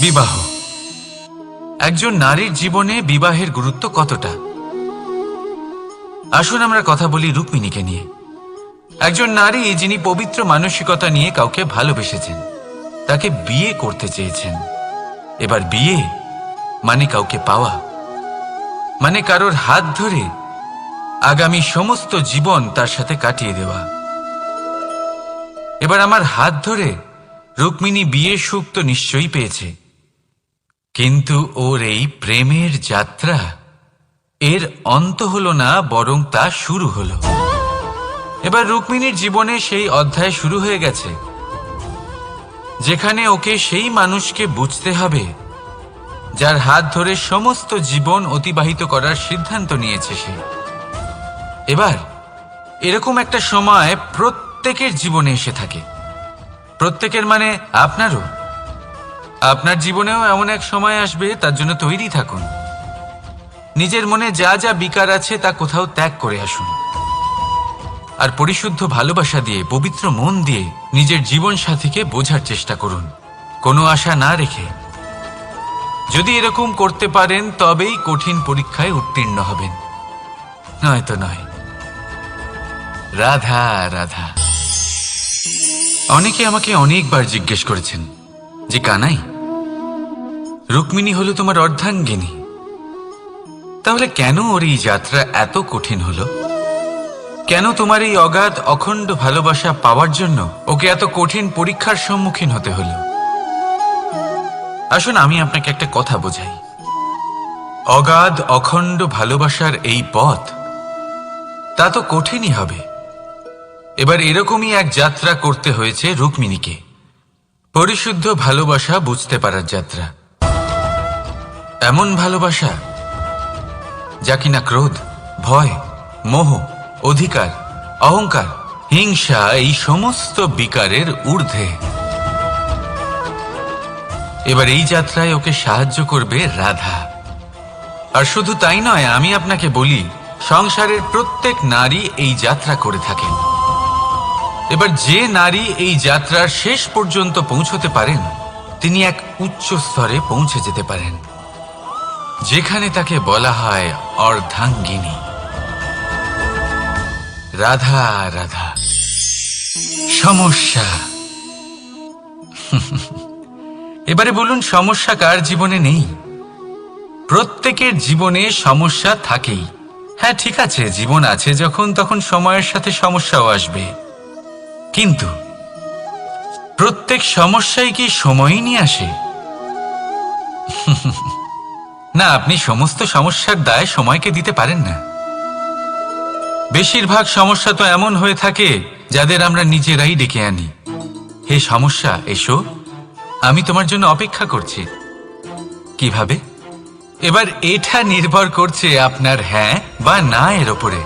বিবাহ। একজন নারীর জীবনে বিবাহের গুরুত্ব কতটা? আসুন আমরা কথা বলি রুক্মিণীকে নিয়ে। একজন নারী যিনি পবিত্র মানসিকতা নিয়ে কাউকে ভালোবেসেছেন, তাকে বিয়ে করতে চেয়েছেন। এবার বিয়ে মানে কাউকে পাওয়া, মানে কারোর হাত ধরে আগামী সমস্ত জীবন তার সাথে কাটিয়ে দেওয়া। এবার আমার হাত ধরে রুক্মিণী বিয়ের সুখ তো নিশ্চয়ই পেয়েছে, কিন্তু ওর এই প্রেমের যাত্রা এর অন্ত হলো না, বরং তা শুরু হলো। এবার রুক্মিণীর জীবনে সেই অধ্যায় শুরু হয়ে গেছে যেখানে ওকে সেই মানুষকে বুঝতে হবে যার হাত ধরে সমস্ত জীবন অতিবাহিত করার সিদ্ধান্ত নিয়েছে সে। এবার এরকম একটা সময় প্রত্যেকের জীবনে এসে থাকে। প্রত্যেকের মানে আপনারও। আপনার জীবনেও এমন এক সময় আসবে, তার জন্য তৈরি থাকুন। নিজের মনে যা যা বিকার আছে তা কোথাও ত্যাগ করে আসুন, আর পরিশুদ্ধ ভালোবাসা দিয়ে, পবিত্র মন দিয়ে নিজের জীবন সাথীকে বোঝার চেষ্টা করুন, কোনো আশা না রেখে। যদি এরকম করতে পারেন তবেই কঠিন পরীক্ষায় উত্তীর্ণ হবেন, নয়তো নয়। রাধা রাধা। অনেকে আমাকে অনেকবার জিজ্ঞেস করেছেন যে কানাই, রুক্মিণী হলো তোমার অর্ধাঙ্গিনী, তাহলে কেন ওর এই যাত্রা এত কঠিন হলো? কেন তোমার এই অগাধ অখণ্ড ভালোবাসা পাওয়ার জন্য ওকে এত কঠিন পরীক্ষার সম্মুখীন হতে হলো? আসুন আমি আপনাকে একটা কথা বোঝাই। অগাধ অখণ্ড ভালোবাসার এই পথ, তা তো কঠিনই হবে। এবার এরকমই এক যাত্রা করতে হয়েছে রুক্মিণীকে, পরিশুদ্ধ ভালোবাসা বুঝতে পারার যাত্রা। এমন ভালোবাসা যা কিনা ক্রোধ, ভয়, মোহ, অধিকার, অহংকার, হিংসা এই সমস্ত বিকারের ঊর্ধ্বে। এবার এই যাত্রায় ওকে সাহায্য করবে রাধা। আর শুধু তাই নয়, আমি আপনাকে বলি, সংসারের প্রত্যেক নারী এই যাত্রা করে থাকেন। এবার যে নারী এই যাত্রার শেষ পর্যন্ত পৌঁছতে পারেন, তিনি এক উচ্চ স্তরে পৌঁছে যেতে পারেন, যেখানে তাকে বলা হয় অর্ধাঙ্গিনী। রাধা রাধা। সমস্যা। এবারে বলুন, সমস্যা কার জীবনে নেই? প্রত্যেকের জীবনে সমস্যা থাকেই। হ্যাঁ ঠিক আছে, জীবন আছে যখন, তখন সময়ের সাথে সমস্যাও আসবে, কিন্তু প্রত্যেক সমস্যাই কি সময়ই নিয়ে আসে? না, আপনি সমস্ত সমস্যার দায় সময়কে দিতে পারেন না। বেশিরভাগ সমস্যা তো এমন হয়ে থাকে যাদের আমরা নিজেরাই ডেকে আনি। হে সমস্যা, এসো, আমি তোমার জন্য অপেক্ষা করছি। কিভাবে? এবার এটা নির্ভর করছে আপনার হ্যাঁ বা না এর ওপরে।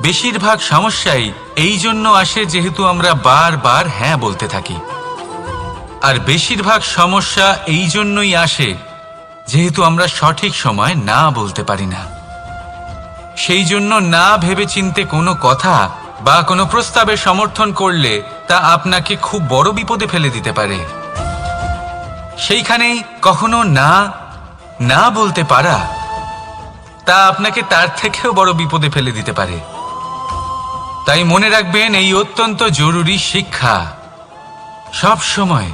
বেশিরভাগ সমস্যাই এই জন্য আসে যেহেতু আমরা বারবার হ্যাঁ বলতে থাকি, আর বেশিরভাগ সমস্যা এই জন্যই আসে যেহেতু আমরা সঠিক সময় না বলতে পারি না। সেই জন্য না ভেবেচিন্তে কোনো কথা বা কোনো প্রস্তাবের সমর্থন করলে তা আপনাকে খুব বড় বিপদে ফেলে দিতে পারে। সেইখানেই কখনো না না বলতে পারা, তা আপনাকে তার থেকেও বড় বিপদে ফেলে দিতে পারে। তাই মনে রাখবেন, এই অত্যন্ত জরুরি শিক্ষা। সব সময়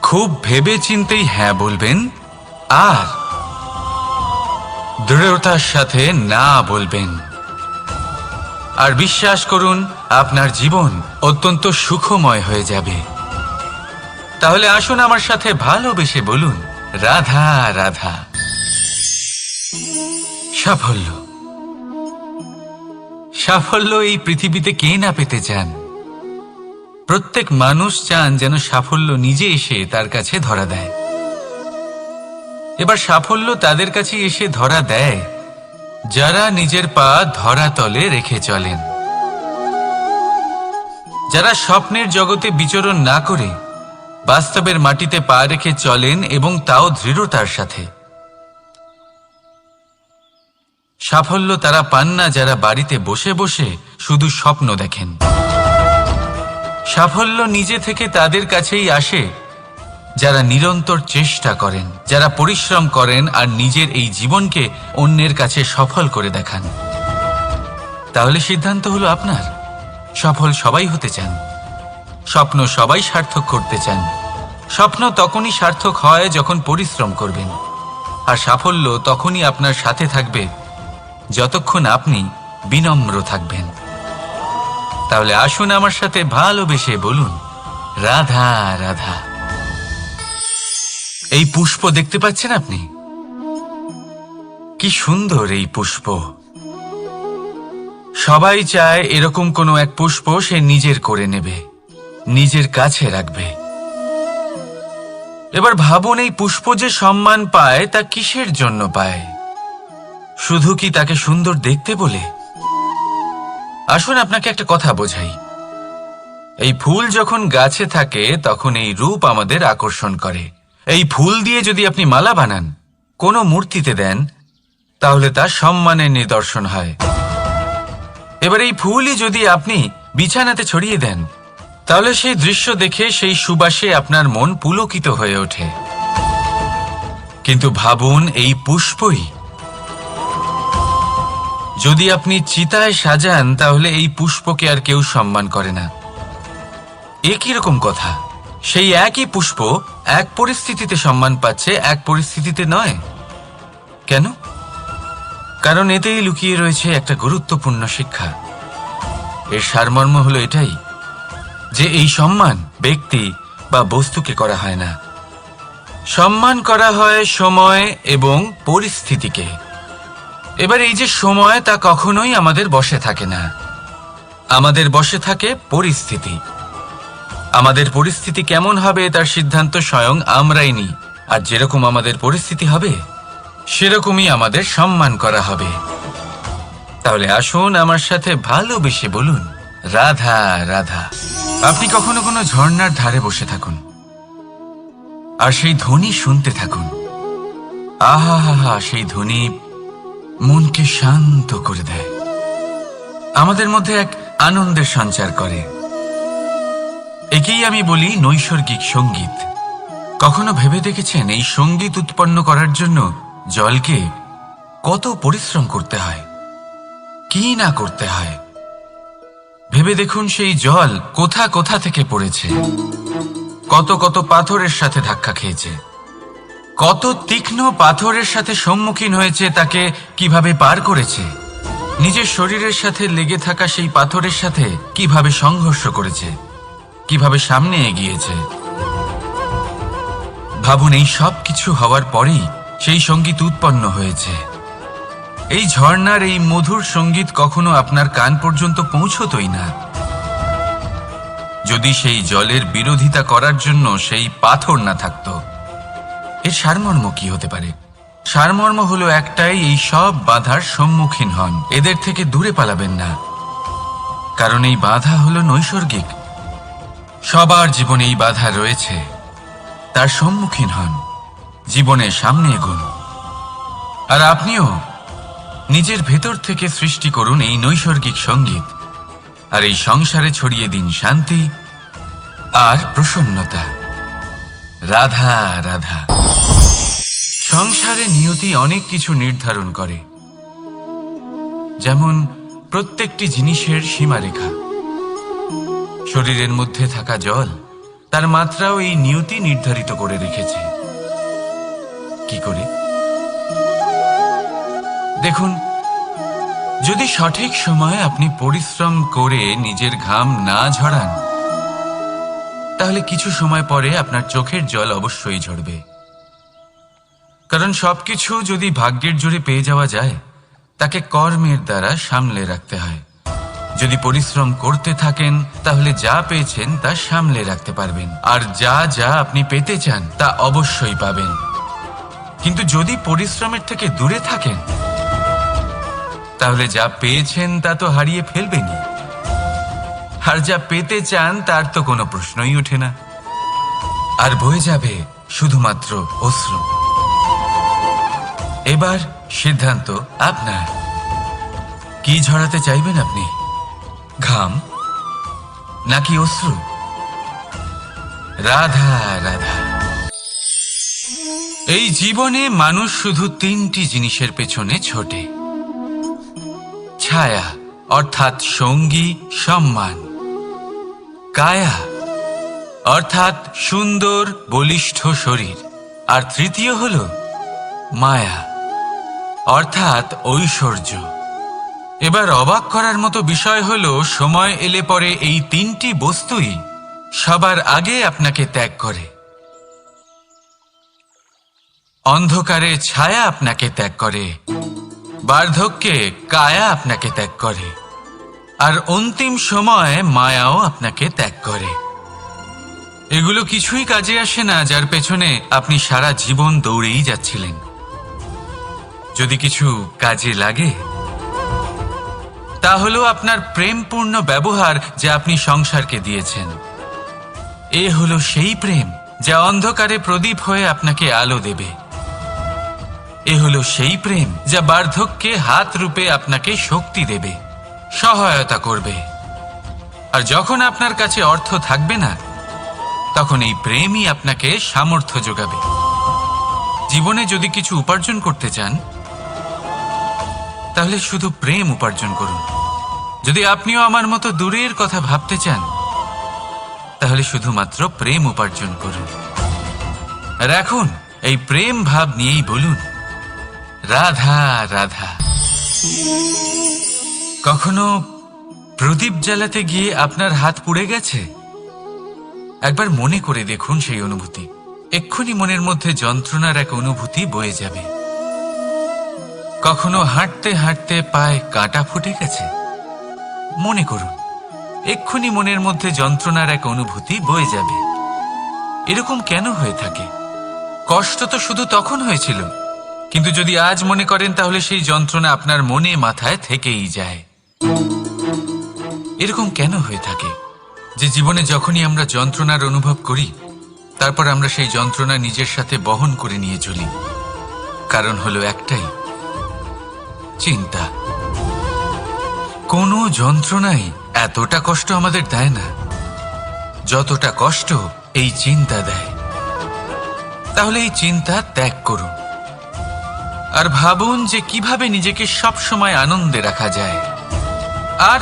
খুব ভেবে চিন্তেই হ্যাঁ বলবেন, আর দৃঢ়তার সাথে না বলবেন। আর বিশ্বাস করুন, আপনার জীবন অত্যন্ত সুখময় হয়ে যাবে। তাহলে আসুন আমার সাথে ভালোবেসে বলুন, রাধা রাধা। সাফল্য। সাফল্য এই পৃথিবীতে কে না পেতে চান? প্রত্যেক মানুষ চান যেন সাফল্য নিজে এসে তার কাছে ধরা দেয়। এবার সাফল্য তাদের কাছে এসে ধরা দেয় যারা নিজের পা ধরাতলে রেখে চলেন, যারা স্বপ্নের জগতে বিচরণ না করে বাস্তবের মাটিতে পা রেখে চলেন, এবং তাও দৃঢ়তার সাথে। সাফল্য তারা পান না যারা বাড়িতে বসে বসে শুধু স্বপ্ন দেখেন। সাফল্য নিজে থেকে তাদের কাছেই আসে যারা নিরন্তর চেষ্টা করেন, যারা পরিশ্রম করেন আর নিজের এই জীবনকে অন্যের কাছে সফল করে দেখান। তাহলে সিদ্ধান্ত হলো আপনার। সফল সবাই হতে চান, স্বপ্ন সবাই সার্থক করতে চান। স্বপ্ন তখনই সার্থক হয় যখন পরিশ্রম করবেন, আর সাফল্য তখনই আপনার সাথে থাকবে যতক্ষণ আপনি বিনম্র থাকবেন। তাহলে আসুন আমার সাথে ভালোবেসে বলুন, রাধা রাধা। এই পুষ্প দেখতে পাচ্ছেন আপনি? কি সুন্দর এই পুষ্প। সবাই চায় এরকম কোনো এক পুষ্প সে নিজের করে নেবে, নিজের কাছে রাখবে। এবার ভাবুন, এই পুষ্প যে সম্মান পায় তা কিসের জন্য পায়? শুধু কি তাকে সুন্দর দেখতে বলে? আসুন আপনাকে একটা কথা বোঝাই। এই ফুল যখন গাছে থাকে তখন এই রূপ আমাদের আকর্ষণ করে। এই ফুল দিয়ে যদি আপনি মালা বানান, কোনো মূর্তিতে দেন, তাহলে তা সম্মানের নিদর্শন হয়। এবার এই ফুলই যদি আপনি বিছানাতে ছড়িয়ে দেন, তাহলে সেই দৃশ্য দেখে সেই সুবাসে আপনার মন পুলকিত হয়ে ওঠে। কিন্তু ভাবুন, এই পুষ্পই যদি আপনি চিতায় সাজান, তাহলে এই পুষ্পকে আর কেউ সম্মান করে না। একই রকম কথা, সেই একই পুষ্প এক পরিস্থিতিতে সম্মান পাচ্ছে, এক পরিস্থিতিতে নয়। কেন? কারণ এতেই লুকিয়ে রয়েছে একটা গুরুত্বপূর্ণ শিক্ষা। এর সারমর্ম হলো এটাই যে এই সম্মান ব্যক্তি বা বস্তুকে করা হয় না, সম্মান করা হয় সময় এবং পরিস্থিতিকে। এবার এই যে সময়, তা কখনোই আমাদের বশে থাকে না। আমাদের বশে থাকে পরিস্থিতি। আমাদের পরিস্থিতি কেমন হবে তার সিদ্ধান্ত স্বয়ং আমরাই নিই, আর যেরকম আমাদের পরিস্থিতি হবে সেরকমই আমাদের সম্মান করা হবে। তাহলে আসুন আমার সাথে ভালোবেসে বলুন, রাধা রাধা। আপনি কখনো কোনো ঝর্ণার ধারে বসে থাকুন আর সেই ধ্বনি শুনতে থাকুন। আহা হা হা, সেই ধ্বনি মনকে শান্ত করে দেয়, আমাদের মধ্যে এক আনন্দের সঞ্চার করে। একেই আমি বলি নৈসর্গিক সঙ্গীত। কখনো ভেবে দেখেছেন এই সঙ্গীত উৎপন্ন করার জন্য জলকে কত পরিশ্রম করতে হয়, কি না করতে হয়? ভেবে দেখুন, সেই জল কোথা কোথা থেকে পড়েছে, কত কত পাথরের সাথে ধাক্কা খেয়েছে, কত তীক্ষ্ণ পাথরের সাথে সম্মুখীন হয়েছে, তাকে কিভাবে পার করেছে, নিজের শরীরের সাথে লেগে থাকা সেই পাথরের সাথে কিভাবে সংঘর্ষ করেছে, কিভাবে সামনে এগিয়েছে। ভাবুন, এই সব কিছু হওয়ার পরেই সেই সঙ্গীত উৎপন্ন হয়েছে। এই ঝর্ণার এই মধুর সঙ্গীত কখনো আপনার কান পর্যন্ত পৌঁছতই না যদি সেই জলের বিরোধিতা করার জন্য সেই পাথর না থাকতো। এর সারমর্ম কি হতে পারে? সারমর্ম হলো একটাই, এই সব বাধার সম্মুখীন হন, এদের থেকে দূরে পালাবেন না। কারণ এই বাধা হলো নৈসর্গিক, সবার জীবনে এই বাধা রয়েছে। তার সম্মুখীন হন, জীবনের সামনে এগোন। আর আপনিও নিজের ভেতর থেকে সৃষ্টি করুন এই নৈসর্গিক সঙ্গীত, আর এই সংসারে ছড়িয়ে দিন শান্তি আর প্রসন্নতা। রাধা রাধা। সংসারে নিয়তি অনেক কিছু নির্ধারণ করে, যেমন প্রত্যেকটি জিনিসের সীমারেখা। শরীরের মধ্যে থাকা জল, তার মাত্রাও এই নিয়তি নির্ধারিত করে রেখেছে। কি করে? দেখুন, যদি সঠিক সময়ে আপনি পরিশ্রম করে নিজের ঘাম না ঝরান, তাহলে কিছু সময় পরে আপনার চোখের জল অবশ্যই ঝরবে। কারণ সবকিছু যদি ভাগ্যের জোরে পেয়ে যাওয়া যায়, তাকে কর্মের দ্বারা সামলে রাখতে হয়। যদি পরিশ্রম করতে থাকেন, তাহলে যা পেয়েছেন তা সামলে রাখতে পারবেন, আর যা যা আপনি পেতে চান তা অবশ্যই পাবেন। কিন্তু যদি পরিশ্রমের থেকে দূরে থাকেন, তাহলে যা পেয়েছেন তা তো হারিয়ে ফেলবেনই, আর যা পেতে চান তার তো কোনো প্রশ্নই ওঠে না, আর বয়ে যাবে শুধুমাত্র অশ্রু। এবার সিদ্ধান্ত আপনার। কি ঝরাতে চাইবেন আপনি? ঘাম নাকি অশ্রু? রাধা রাধা। এই জীবনে মানুষ শুধু তিনটি জিনিসের পেছনে ছোটে: ছায়া অর্থাৎ সঙ্গী সম্মান, কায়া অর্থাৎ সুন্দর বলিষ্ঠ শরীর, আর তৃতীয় হল মায়া অর্থাৎ ঐশ্বর্য। এবার অবাক করার মতো বিষয় হল, সময় এলে পরে এই তিনটি বস্তুই সবার আগে আপনাকে ত্যাগ করে। অন্ধকারে ছায়া আপনাকে ত্যাগ করে, বার্ধক্যে কায়া আপনাকে ত্যাগ করে, আর অন্তিম সময়ে মায়াও আপনাকে ত্যাগ করে। এগুলো কিছুই কাজে আসে না যার পেছনে আপনি সারা জীবন দৌড়েই যাচ্ছিলেন। যদি কিছু কাজে লাগে, তা হলো আপনার প্রেমপূর্ণ ব্যবহার যা আপনি সংসারকে দিয়েছেন। এ হলো সেই প্রেম যা অন্ধকারে প্রদীপ হয়ে আপনাকে আলো দেবে। এ হলো সেই প্রেম যা বার্ধক্যে হাত রূপে আপনাকে শক্তি দেবে, সহায়তা করবে। আর যখন আপনার কাছে অর্থ থাকবে না, তখন এই প্রেমই আপনাকে সামর্থ্য যোগাবে। জীবনে যদি কিছু উপার্জন করতে চান, তাহলে শুধু প্রেম উপার্জন করুন। যদি আপনিও আমার মতো দূরের কথা ভাবতে চান, তাহলে শুধুমাত্র প্রেম উপার্জন করুন। আর এখন এই প্রেম ভাব নিয়েই বলুন, রাধা রাধা। কখনো প্রদীপ জ্বালাতে গিয়ে আপনার হাত পুড়ে গেছে? একবার মনে করে দেখুন সেই অনুভূতি। এক্ষুনি মনের মধ্যে যন্ত্রণার এক অনুভূতি বয়ে যাবে। কখনো হাঁটতে হাঁটতে পায়ে কাঁটা ফুটে গেছে? মনে করুন, এক্ষুনি মনের মধ্যে যন্ত্রণার এক অনুভূতি বয়ে যাবে। এরকম কেন হয়ে থাকে? কষ্ট তো শুধু তখন হয়েছিল, কিন্তু যদি আজ মনে করেন তাহলে সেই যন্ত্রণা আপনার মনে মাথায় থেকেই যায়। এরকম কেন হয়ে থাকে যে জীবনে যখনই আমরা যন্ত্রণার অনুভব করি, তারপর আমরা সেই যন্ত্রণা নিজের সাথে বহন করে নিয়ে চলি? কারণ হলো একটাই, চিন্তা। কোনো যন্ত্রণাই এতটা কষ্ট আমাদের দেয় না যতটা কষ্ট এই চিন্তা দেয়। তাহলে এই চিন্তা ত্যাগ করুন আর ভাবুন যে কিভাবে নিজেকে সব সময় আনন্দে রাখা যায়। আর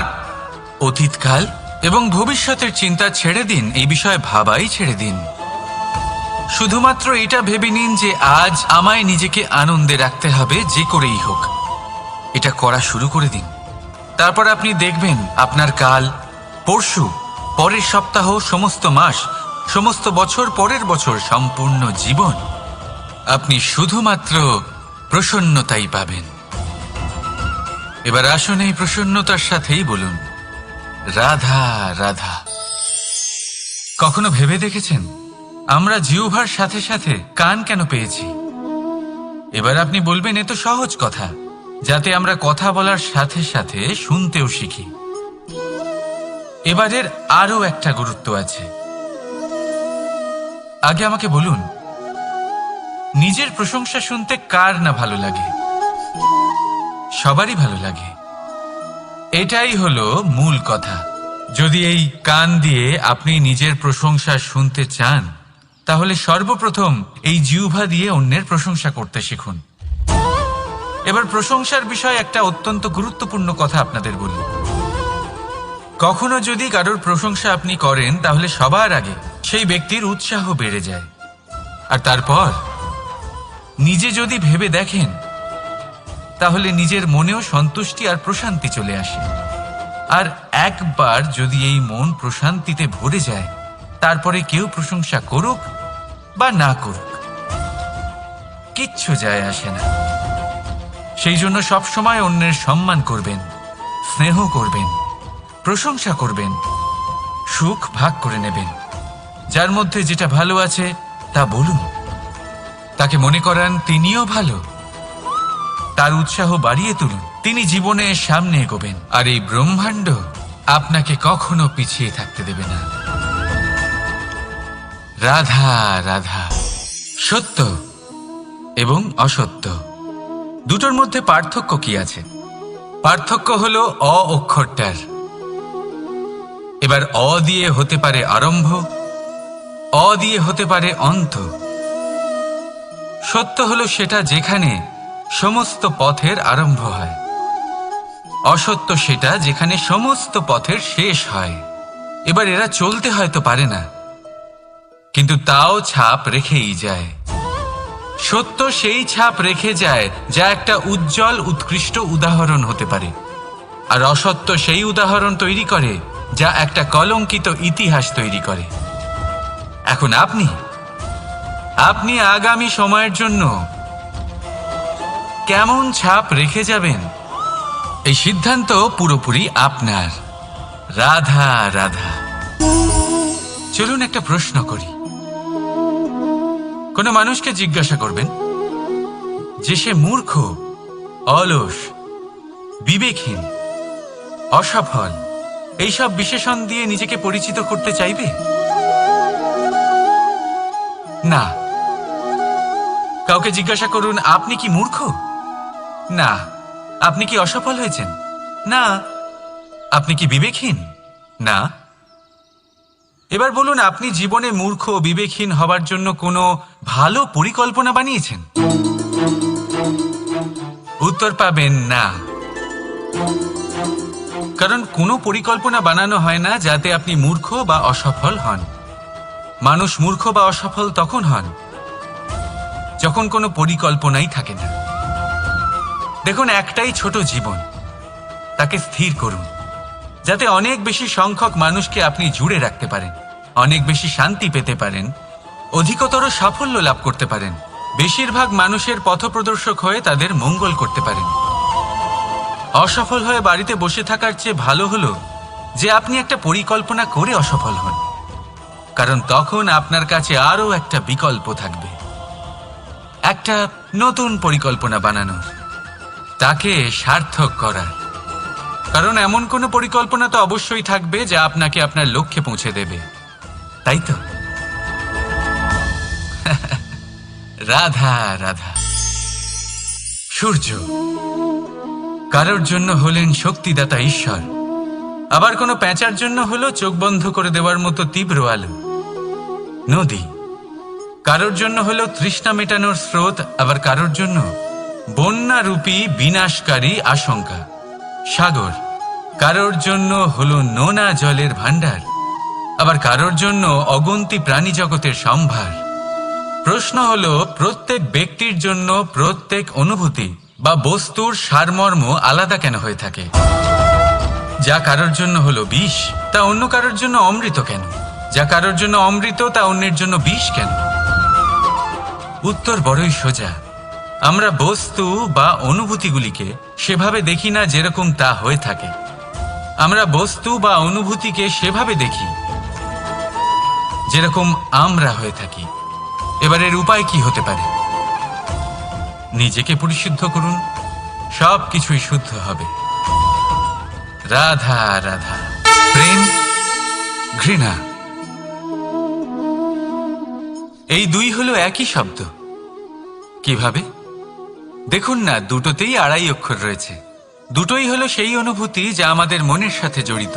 অতীতকাল এবং ভবিষ্যতের চিন্তা ছেড়ে দিন, এই বিষয়ে ভাবাই ছেড়ে দিন। শুধুমাত্র এটা ভেবে নিন যে আজ আমায় নিজেকে আনন্দে রাখতে হবে, যে করেই হোক। এটা করা শুরু করে দিন। তারপর আপনি দেখবেন আপনার কাল, পরশু, পরের সপ্তাহ, সমস্ত মাস, সমস্ত বছর, পরের বছর, সম্পূর্ণ জীবন আপনি শুধুমাত্র প্রসন্নতাই পাবেন। এবার আসুন এই প্রসন্নতার সাথেই বলুন, রাধা রাধা। কখনো ভেবে দেখেছেন আমরা জিহ্বার সাথে সাথে কান কেন পেয়েছি? এবার আপনি বলবেন, এ তো সহজ কথা, যাতে আমরা কথা বলার সাথে সাথে শুনতেও শিখি। এবারের আরো একটা গুরুত্ব আছে। আগে আমাকে বলুন, নিজের প্রশংসা শুনতে কার না ভালো লাগে? সবারই ভালো লাগে। এটাই হলো মূল কথা। যদি এই কান দিয়ে আপনি নিজের প্রশংসা শুনতে চান, তাহলে সর্বপ্রথম এই জিহ্বা দিয়ে অন্যের প্রশংসা করতে শিখুন। এবার প্রশংসার বিষয়ে একটা অত্যন্ত গুরুত্বপূর্ণ কথা আপনাদের বলি। কখনো যদি কারোর প্রশংসা আপনি করেন, তাহলে সবার আগে সেই ব্যক্তির উৎসাহ বেড়ে যায়। আর তারপর নিজে যদি ভেবে দেখেন, তাহলে নিজের মনেও সন্তুষ্টি আর প্রশান্তি চলে আসে। আর একবার যদি এই মন প্রশান্তিতে ভরে যায়, তারপরে কেউ প্রশংসা করুক বা না করুক, কিচ্ছু যায় আসে না। সেই জন্য সবসময় অন্যের সম্মান করবেন, স্নেহ করবেন, প্রশংসা করবেন, সুখ ভাগ করে নেবেন। যার মধ্যে যেটা ভালো আছে তা বলুন, তাকে মনে করান তিনিও ভালো, তার উৎসাহ বাড়িয়ে তুলুন। তিনি জীবনে সামনে এগোবেন, আর এই ব্রহ্মাণ্ড আপনাকে কখনো পিছিয়ে থাকতে দেবে না। রাধা রাধা। সত্য এবং অসত্য দুটোর মধ্যে পার্থক্য কি আছে? পার্থক্য হলো অ অক্ষরটার। এবার অ দিয়ে হতে পারে আরম্ভ, অ দিয়ে হতে পারে অন্ত। সত্য হলো সেটা যেখানে সমস্ত পথের আরম্ভ হয়, অসত্য সেটা যেখানে সমস্ত পথের শেষ হয়। এবার এরা চলতে হয়তো পারে না, কিন্তু তাও ছাপ রেখেই যায়। সত্য সেই ছাপ রেখে যায় যা একটা উজ্জ্বল উৎকৃষ্ট উদাহরণ হতে পারে, আর অসত্য সেই উদাহরণ তৈরি করে যা একটা কলঙ্কিত ইতিহাস তৈরি করে। এখন আপনি আগামী সময়ের জন্য কেমন ছাপ রেখে যাবেন, এই সিদ্ধান্ত পুরোপুরি আপনার। রাধা রাধা। চলুন একটা প্রশ্ন করি। কোনো মানুষকে জিজ্ঞাসা করবেন যে সে মূর্খ, অলস, বিবেকহীন, অসফল এইসব বিশেষণ দিয়ে নিজেকে পরিচিত করতে চাইবে? না। কাউকে জিজ্ঞাসা করুন আপনি কি মূর্খ? না। আপনি কি অসফল হয়েছেন? না। আপনি কি বিবেকহীন? না। এবার বলুন আপনি জীবনে মূর্খ ও বিবেকহীন হবার জন্য কোনো ভালো পরিকল্পনা বানিয়েছেন? উত্তর পাবেন না। কারণ কোনো পরিকল্পনা বানানো হয় না যাতে আপনি মূর্খ বা অসফল হন। মানুষ মূর্খ বা অসফল তখন হন যখন কোনো পরিকল্পনাই থাকে না। দেখুন, একটাই ছোট জীবন, তাকে স্থির করুন যাতে অনেক বেশি সংখ্যক মানুষকে আপনি জুড়ে রাখতে পারেন, অনেক বেশি শান্তি পেতে পারেন, অধিকতর সাফল্য লাভ করতে পারেন, বেশিরভাগ মানুষের পথপ্রদর্শক হয়ে তাদের মঙ্গল করতে পারেন। অসফল হয়ে বাড়িতে বসে থাকার চেয়ে ভালো হলো যে আপনি একটা পরিকল্পনা করে অসফল হন, কারণ তখন আপনার কাছে আরও একটা বিকল্প থাকবে, একটা নতুন পরিকল্পনা বানানোর, তাকে সার্থক করার। কারণ এমন কোনো পরিকল্পনা তো অবশ্যই থাকবে যা আপনাকে আপনার লক্ষ্যে পৌঁছে দেবে, তাই তো? রাধা রাধা। সূর্য কারোর জন্য হলেন শক্তিদাতা ঈশ্বর, আবার কোনো প্যাঁচার জন্য হলো চোখ বন্ধ করে দেওয়ার মতো তীব্র আলো। নদী কারোর জন্য হলো তৃষ্ণা মেটানোর স্রোত, আবার কারোর জন্য বন্যারূপী বিনাশকারী আশঙ্কা। সাগর কারোর জন্য হলো নোনা জলের ভাণ্ডার, আবার কারোর জন্য অগন্তি প্রাণী জগতের সম্ভার। প্রশ্ন হলো প্রত্যেক ব্যক্তির জন্য প্রত্যেক অনুভূতি বা বস্তুর সারমর্ম আলাদা কেন হয়ে থাকে? যা কারোর জন্য হলো বিষ তা অন্য কারোর জন্য অমৃত কেন? যা কারোর জন্য অমৃত তা অন্যের জন্য বিষ কেন? উত্তর বড়ই সোজা। আমরা বস্তু বা অনুভূতিগুলিকে সেভাবে দেখি না যেরকম তা হয়ে থাকে। আমরা বস্তু বা অনুভূতিকে সেভাবে দেখি যেরকম আমরা হয়ে থাকি। এবার এর উপায় কি হতে পারে? নিজেকে পরিশুদ্ধ করুন, সব কিছুই শুদ্ধ হবে। রাধা রাধা। প্রেম, ঘৃণা, এই দুই হলো একই শব্দ। কিভাবে? দেখুন না, দুটোতেই 2.5 অক্ষর রয়েছে। দুটোই হলো সেই অনুভূতি যা আমাদের মনের সাথে জড়িত,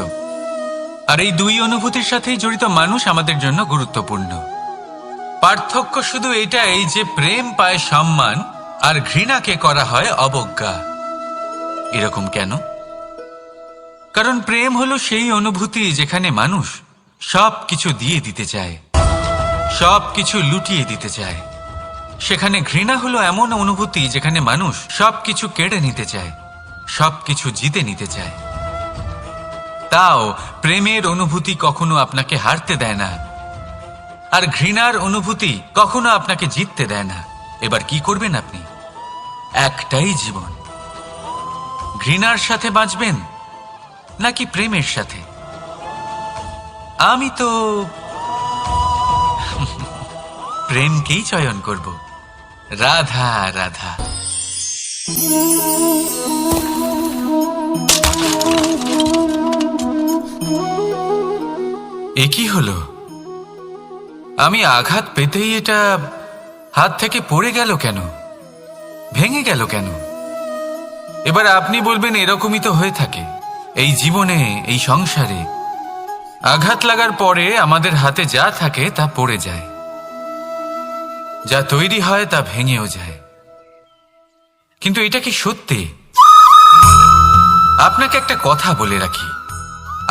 আর এই দুই অনুভূতির সাথেই জড়িত মানুষ আমাদের জন্য গুরুত্বপূর্ণ। পার্থক্য শুধু এটাই যে প্রেম পায় সম্মান আর ঘৃণাকে করা হয় অবজ্ঞা। এরকম কেন? কারণ প্রেম হলো সেই অনুভূতি যেখানে মানুষ সব কিছু দিয়ে দিতে চায়, সব কিছু লুটিয়ে দিতে চায়। সেখানে ঘৃণা হলো এমন অনুভূতি যেখানে মানুষ সব কিছু কেড়ে নিতে চায়, সব কিছু জিতে নিতে চায়। তাও প্রেমের অনুভূতি কখনো আপনাকে হারতে দেয় না, আর ঘৃণার অনুভূতি কখনো আপনাকে জিততে দেয় না। এবার কি করবেন আপনি? একটাই জীবন, ঘৃণার সাথে বাঁচবেন নাকি প্রেমের সাথে? আমি তো প্রেমকেই চয়ন করব। রাধা রাধা। এ কি হলো? আমি আঘাত পেতেই এটা হাত থেকে পড়ে গেল কেন? ভেঙে গেল কেন? এবার আপনি বলবেন এরকমই তো হয়ে থাকে এই জীবনে, এই সংসারে। আঘাত লাগার পরে আমাদের হাতে যা থাকে তা পড়ে যায়। যা তৈরি হয় তা ভেঙেও যায়। কিন্তু এটা কি সত্যি? আপনাকে একটা কথা বলে রাখি,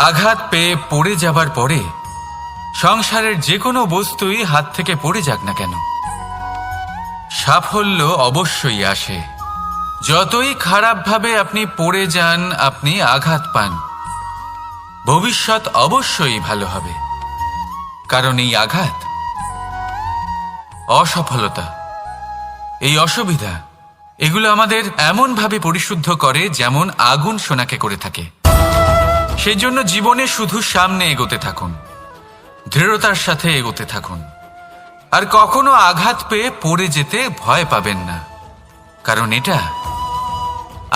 আঘাত পেয়ে পড়ে যাবার পরে সংসারের যে কোনো বস্তুই হাত থেকে পড়ে যাক না কেন, সাফল্য অবশ্যই আসে। যতই খারাপভাবে আপনি পড়ে যান, আপনি আঘাত পান, ভবিষ্যৎ অবশ্যই ভালো হবে। কারণ এই আঘাত, অসফলতা, এই অসুবিধা, এগুলো আমাদের এমনভাবে পরিশুদ্ধ করে যেমন আগুন সোনাকে করে থাকে। সেই জন্য জীবনে শুধু সামনে এগোতে থাকুন, দৃঢ়তার সাথে এগোতে থাকুন, আর কখনো আঘাত পেয়ে পড়ে যেতে ভয় পাবেন না। কারণ এটা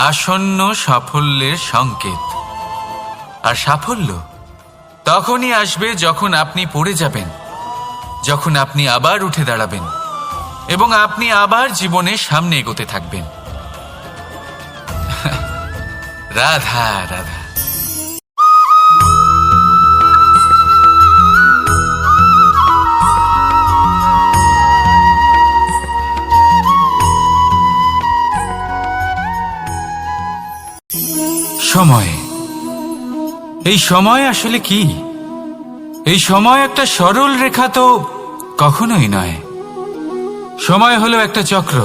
আসন্ন সাফল্যের সংকেত। আর সাফল্য তখনই আসবে যখন আপনি পড়ে যাবেন, যখন আপনি আবার উঠে দাঁড়াবেন এবং আপনি আবার জীবনে সামনে এগোতে থাকবেন। রাধা রাধা। সময়, এই সময় আসলে কি? এই সময় একটা সরল রেখা তো কখনোই নয়। সময় হলো একটা চক্র,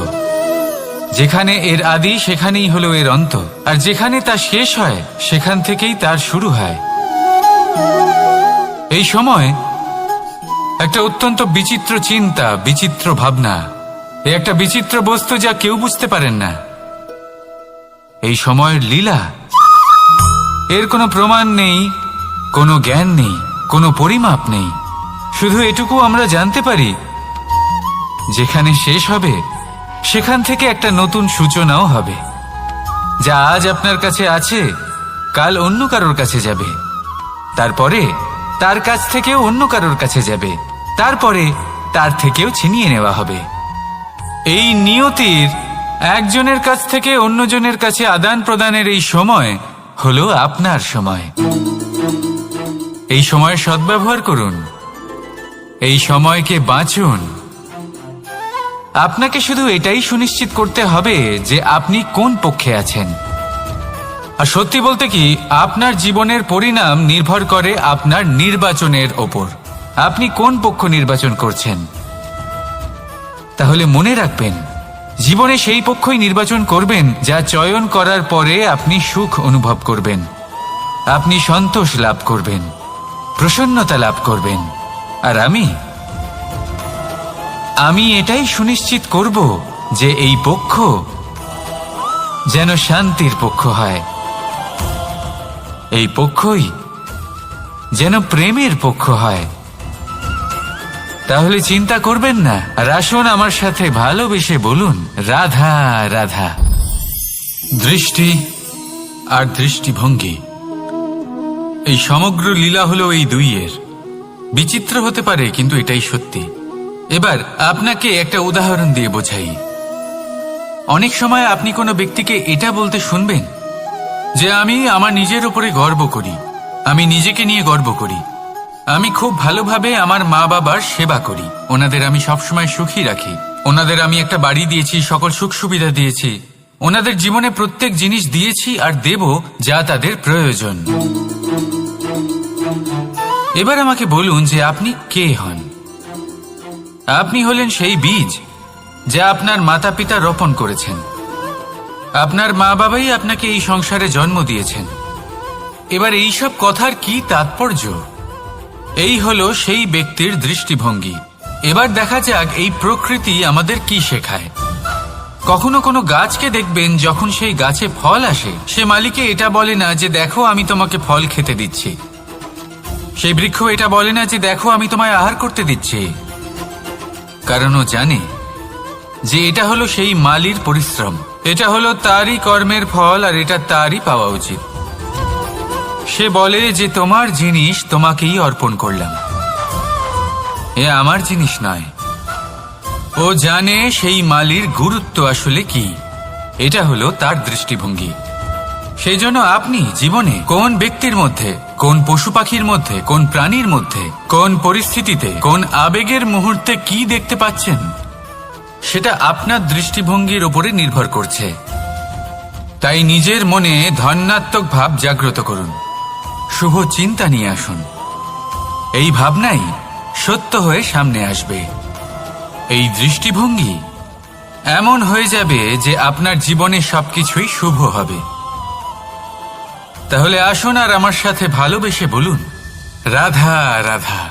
যেখানে এর আদি সেখানেই হলো এর অন্ত, আর যেখানে তা শেষ হয় সেখান থেকেই তার শুরু হয়। এই সময় একটা অত্যন্ত বিচিত্র চিন্তা, বিচিত্র ভাবনা, একটা বিচিত্র বস্তু যা কেউ বুঝতে পারেন না। এই সময়ের লীলা, এর কোনো প্রমাণ নেই, কোনো জ্ঞান নেই, কোনো পরিমাপ নেই। শুধু এটুকু আমরা জানতে পারি, যেখানে শেষ হবে সেখান থেকে একটা নতুন সূচনাও হবে। যা আজ আপনার কাছে আছে, কাল অন্য কারোর কাছে যাবে, তারপরে তার কাছ থেকেও অন্য কারোর কাছে যাবে, তারপরে তার থেকেও ছিনিয়ে নেওয়া হবে। এই নিয়তির একজনের কাছ থেকে অন্যজনের কাছে আদান প্রদানের এই সময় হলো আপনার সময়। এই সময়ের সদ্ব্যবহার করুন, এই সময়কে বাঁচুন। আপনাকে শুধু এটাই সুনিশ্চিত করতে হবে যে আপনি কোন পক্ষে আছেন। আর সত্যি বলতে কি, আপনার জীবনের পরিণাম নির্ভর করে আপনার নির্বাচনের ওপর। আপনি কোন পক্ষ নির্বাচন করছেন। তাহলে মনে রাখবেন, জীবনে সেই পক্ষই নির্বাচন করবেন যা চয়ন করার পরে আপনি সুখ অনুভব করবেন, আপনি সন্তোষ লাভ করবেন, প্রসন্নতা লাভ করবেন। আর আমি এটাই সুনিশ্চিত করব যে এই পক্ষ যেন শান্তির পক্ষ হয়, এই পক্ষই যেন প্রেমের পক্ষ হয়। তাহলে চিন্তা করবেন না, আর আসুন আমার সাথে ভালোবেসে বলুন, রাধা রাধা। দৃষ্টি আর দৃষ্টিভঙ্গি, এই সমগ্র লীলা হলো এই দুইয়ের। বিচিত্র হতে পারে, কিন্তু এটাই সত্যি। এবার আপনাকে একটা উদাহরণ দিয়ে বোঝাই। অনেক সময় আপনি কোনো ব্যক্তিকে এটা বলতে শুনবেন যে আমি আমার নিজের উপরে গর্ব করি, আমি নিজেকে নিয়ে গর্ব করি, আমি খুব ভালোভাবে আমার মা বাবার সেবা করি, ওনাদের আমি সবসময় সুখী রাখি, ওনাদের আমি একটা বাড়ি দিয়েছি, সকল সুখ সুবিধা দিয়েছি, ওনাদের জীবনে প্রত্যেক জিনিস দিয়েছি আর দেব যা তাদের প্রয়োজন। এবার আমাকে বলুন যে আপনি কে হন। আপনি হলেন সেই বীজ যা আপনার মাতা পিতা রোপণ করেছেন। আপনার মা বাবাই আপনাকে এই সংসারে জন্ম দিয়েছেন। এবার এইসব কথার কি তাৎপর্য? এই হলো সেই ব্যক্তির দৃষ্টিভঙ্গি। এবার দেখা যাক এই প্রকৃতি আমাদের কি শেখায়। কখনো কোনো গাছকে দেখবেন, যখন সেই গাছে ফল আসে, সে মালিকে এটা বলে না যে দেখো আমি তোমাকে ফল খেতে দিচ্ছি। সেই বৃক্ষ এটা বলে না যে দেখো আমি তোমায় আহার করতে দিচ্ছি। কারণ ও জানে যে এটা হলো সেই মালির পরিশ্রম, এটা হলো তারই কর্মের ফল, আর এটা তারই পাওয়া উচিত। সে বলে যে তোমার জিনিস তোমাকেই অর্পণ করলাম, এ আমার জিনিস নয়। ও জানে সেই মালির গুরুত্ব আসলে কি। এটা হলো তার দৃষ্টিভঙ্গি। সেই জন্য আপনি জীবনে কোন ব্যক্তির মধ্যে, কোন পশু পাখির মধ্যে, কোন প্রাণীর মধ্যে, কোন পরিস্থিতিতে, কোন আবেগের মুহূর্তে কি দেখতে পাচ্ছেন, সেটা আপনার দৃষ্টিভঙ্গির উপরে নির্ভর করছে। তাই নিজের মনে ধনাত্মক ভাব জাগ্রত করুন, শুভ চিন্তা নিয়ে আসুন। এই ভাবনাই সত্য হয়ে সামনে আসবে। এই দৃষ্টিভঙ্গি এমন হয়ে যাবে যে আপনার জীবনে সবকিছুই শুভ হবে। তাহলে আসুন আর আমার সাথে ভালোবেসে বলুন, রাধা রাধা।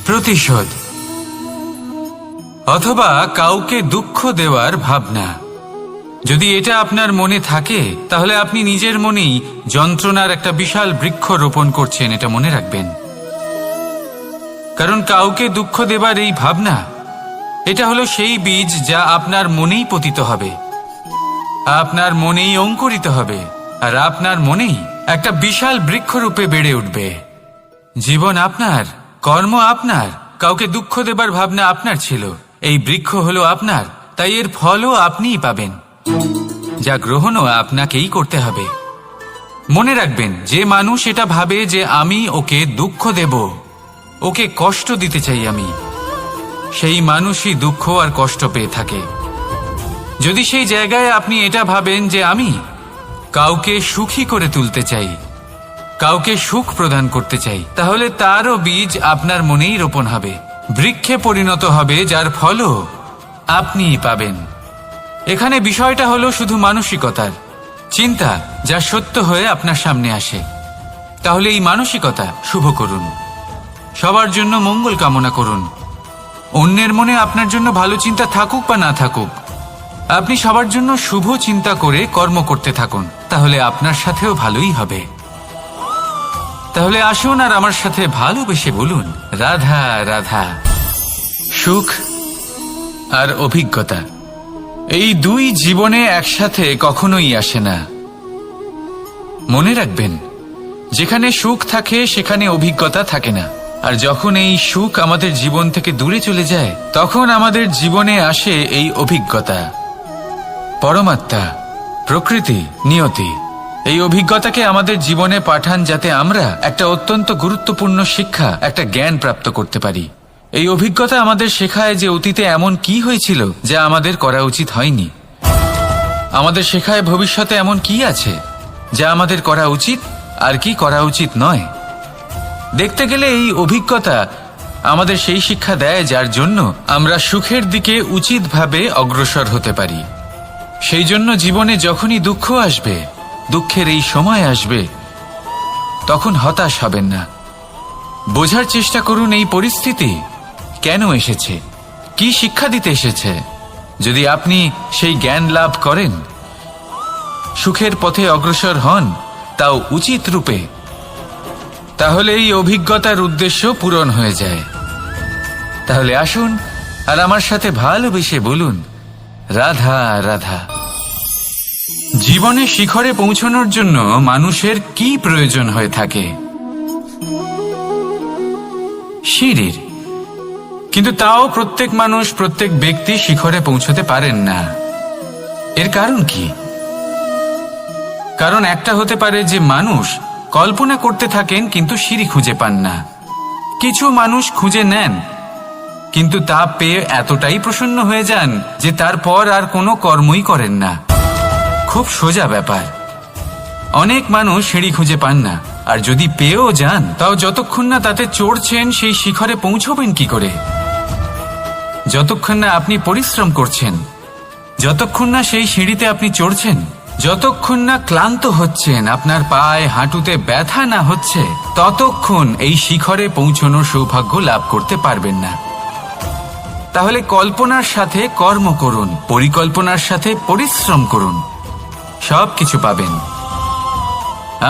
প্রতিশোধ অথবা কাউকে দুঃখ দেওয়ার ভাবনা, যদি এটা আপনার মনে থাকে তাহলে আপনি নিজের মনেই যন্ত্রণার একটা বিশাল বৃক্ষ রোপণ করছেন, এটা মনে রাখবেন। কারণ কাউকে দুঃখ দেবার এই ভাবনা, এটা হলো সেই বীজ যা আপনার মনেই পতিত হবে, আপনার মনেই অঙ্কুরিত হবে, আর আপনার মনেই একটা বিশাল বৃক্ষরূপে বেড়ে উঠবে। জীবন আপনার, কর্ম আপনার, কাউকে দুঃখ দেবার ভাবনা আপনার ছিল, এই বৃক্ষ হলো আপনার, তাই এর ফলও আপনিই পাবেন, যা গ্রহণও আপনাকেই করতে হবে। মনে রাখবেন, যে মানুষ এটা ভাবে যে আমি ওকে দুঃখ দেব, ওকে কষ্ট দিতে চাই আমি, সেই মানুষই দুঃখ আর কষ্ট পেয়ে থাকে। যদি সেই জায়গায় আপনি এটা ভাবেন যে আমি কাউকে সুখী করে তুলতে চাই, কাউকে সুখ প্রদান করতে চাই, তাহলে তারও বীজ আপনার মনেই রোপণ হবে, বৃক্ষে পরিণত হবে, যার ফলও আপনিই পাবেন। এখানে বিষয়টা হলো শুধু মানসিকতার চিন্তা, যা সত্য হয়ে আপনার সামনে আসে। তাহলে এই মানসিকতা শুভ করুন, সবার জন্য মঙ্গল কামনা করুন। অন্যের মনে আপনার জন্য ভালো চিন্তা থাকুক বা না থাকুক, আপনি সবার জন্য শুভ চিন্তা করে কর্ম করতে থাকুন, তাহলে আপনার সাথেও ভালোই হবে। তাহলে আসুন আর আমার সাথে ভালোবেসে বলুন, রাধা রাধা। সুখ আর অভিজ্ঞতা, এই দুই জীবনে একসাথে কখনোই আসে না। মনে রাখবেন, যেখানে সুখ থাকে সেখানে অভিজ্ঞতা থাকে না, আর যখন এই সুখ আমাদের জীবন থেকে দূরে চলে যায়, তখন আমাদের জীবনে আসে এই অভিজ্ঞতা। পরমাত্মা, প্রকৃতি, নিয়তি এই অভিজ্ঞতাকে আমাদের জীবনে পাঠান, যাতে আমরা একটা অত্যন্ত গুরুত্বপূর্ণ শিক্ষা, একটা জ্ঞান প্রাপ্ত করতে পারি। এই অভিজ্ঞতা আমাদের শেখায় যে অতীতে এমন কি হয়েছিল যা আমাদের করা উচিত হয়নি। আমাদের শেখায় ভবিষ্যতে এমন কি আছে যা আমাদের করা উচিত আর কি করা উচিত নয়। দেখতে গেলে এই অভিজ্ঞতা আমাদের সেই শিক্ষা দেয় যার জন্য আমরা সুখের দিকে উচিতভাবে অগ্রসর হতে পারি। সেই জন্য জীবনে যখনই দুঃখ আসবে, দুঃখের এই সময় আসবে, তখন হতাশ হবেন না। বোঝার চেষ্টা করুন এই পরিস্থিতি কেন এসেছে, কি শিক্ষা দিতে এসেছে। যদি আপনি সেই জ্ঞান লাভ করেন, সুখের পথে অগ্রসর হন, তাও উচিত রূপে, তাহলে এই অভিজ্ঞতার উদ্দেশ্য পূরণ হয়ে যায়। তাহলে আসুন আর আমার সাথে ভালোবেসে বলুন, রাধা রাধা। জীবনে শিখরে পৌঁছানোর জন্য মানুষের কি প্রয়োজন হয়ে থাকে? সিঁড়ির। কিন্তু তাও প্রত্যেক মানুষ, প্রত্যেক ব্যক্তি শিখরে পৌঁছতে পারেন না। এর কারণ কি? কারণ একটা হতে পারে যে মানুষ কল্পনা করতে থাকেন কিন্তু সিঁড়ি খুঁজে পান না। কিছু মানুষ খুঁজে নেন কিন্তু তা পেয়ে এতটাই প্রসন্ন হয়ে যান যে তারপর আর কোনো কর্মই করেন না। খুব সোজা ব্যাপার। অনেক মানুষ সিঁড়ি খুঁজে পান না, আর যদি পেয়েও যান তাও যতক্ষণ না তাতে চড়ছেন সেই শিখরে পৌঁছবেন কি করে? যতক্ষণ না আপনি পরিশ্রম করছেন, যতক্ষণ না সেই সিঁড়িতে আপনি চড়ছেন, যতক্ষণ না ক্লান্ত হচ্ছেন, আপনার পায়ে হাঁটুতে ব্যথা না হচ্ছে, ততক্ষণ এই শিখরে পৌঁছানোর সৌভাগ্য লাভ করতে পারবেন না। তাহলে কল্পনার সাথে কর্ম করুন, পরিকল্পনার সাথে পরিশ্রম করুন, সব কিছু পাবেন।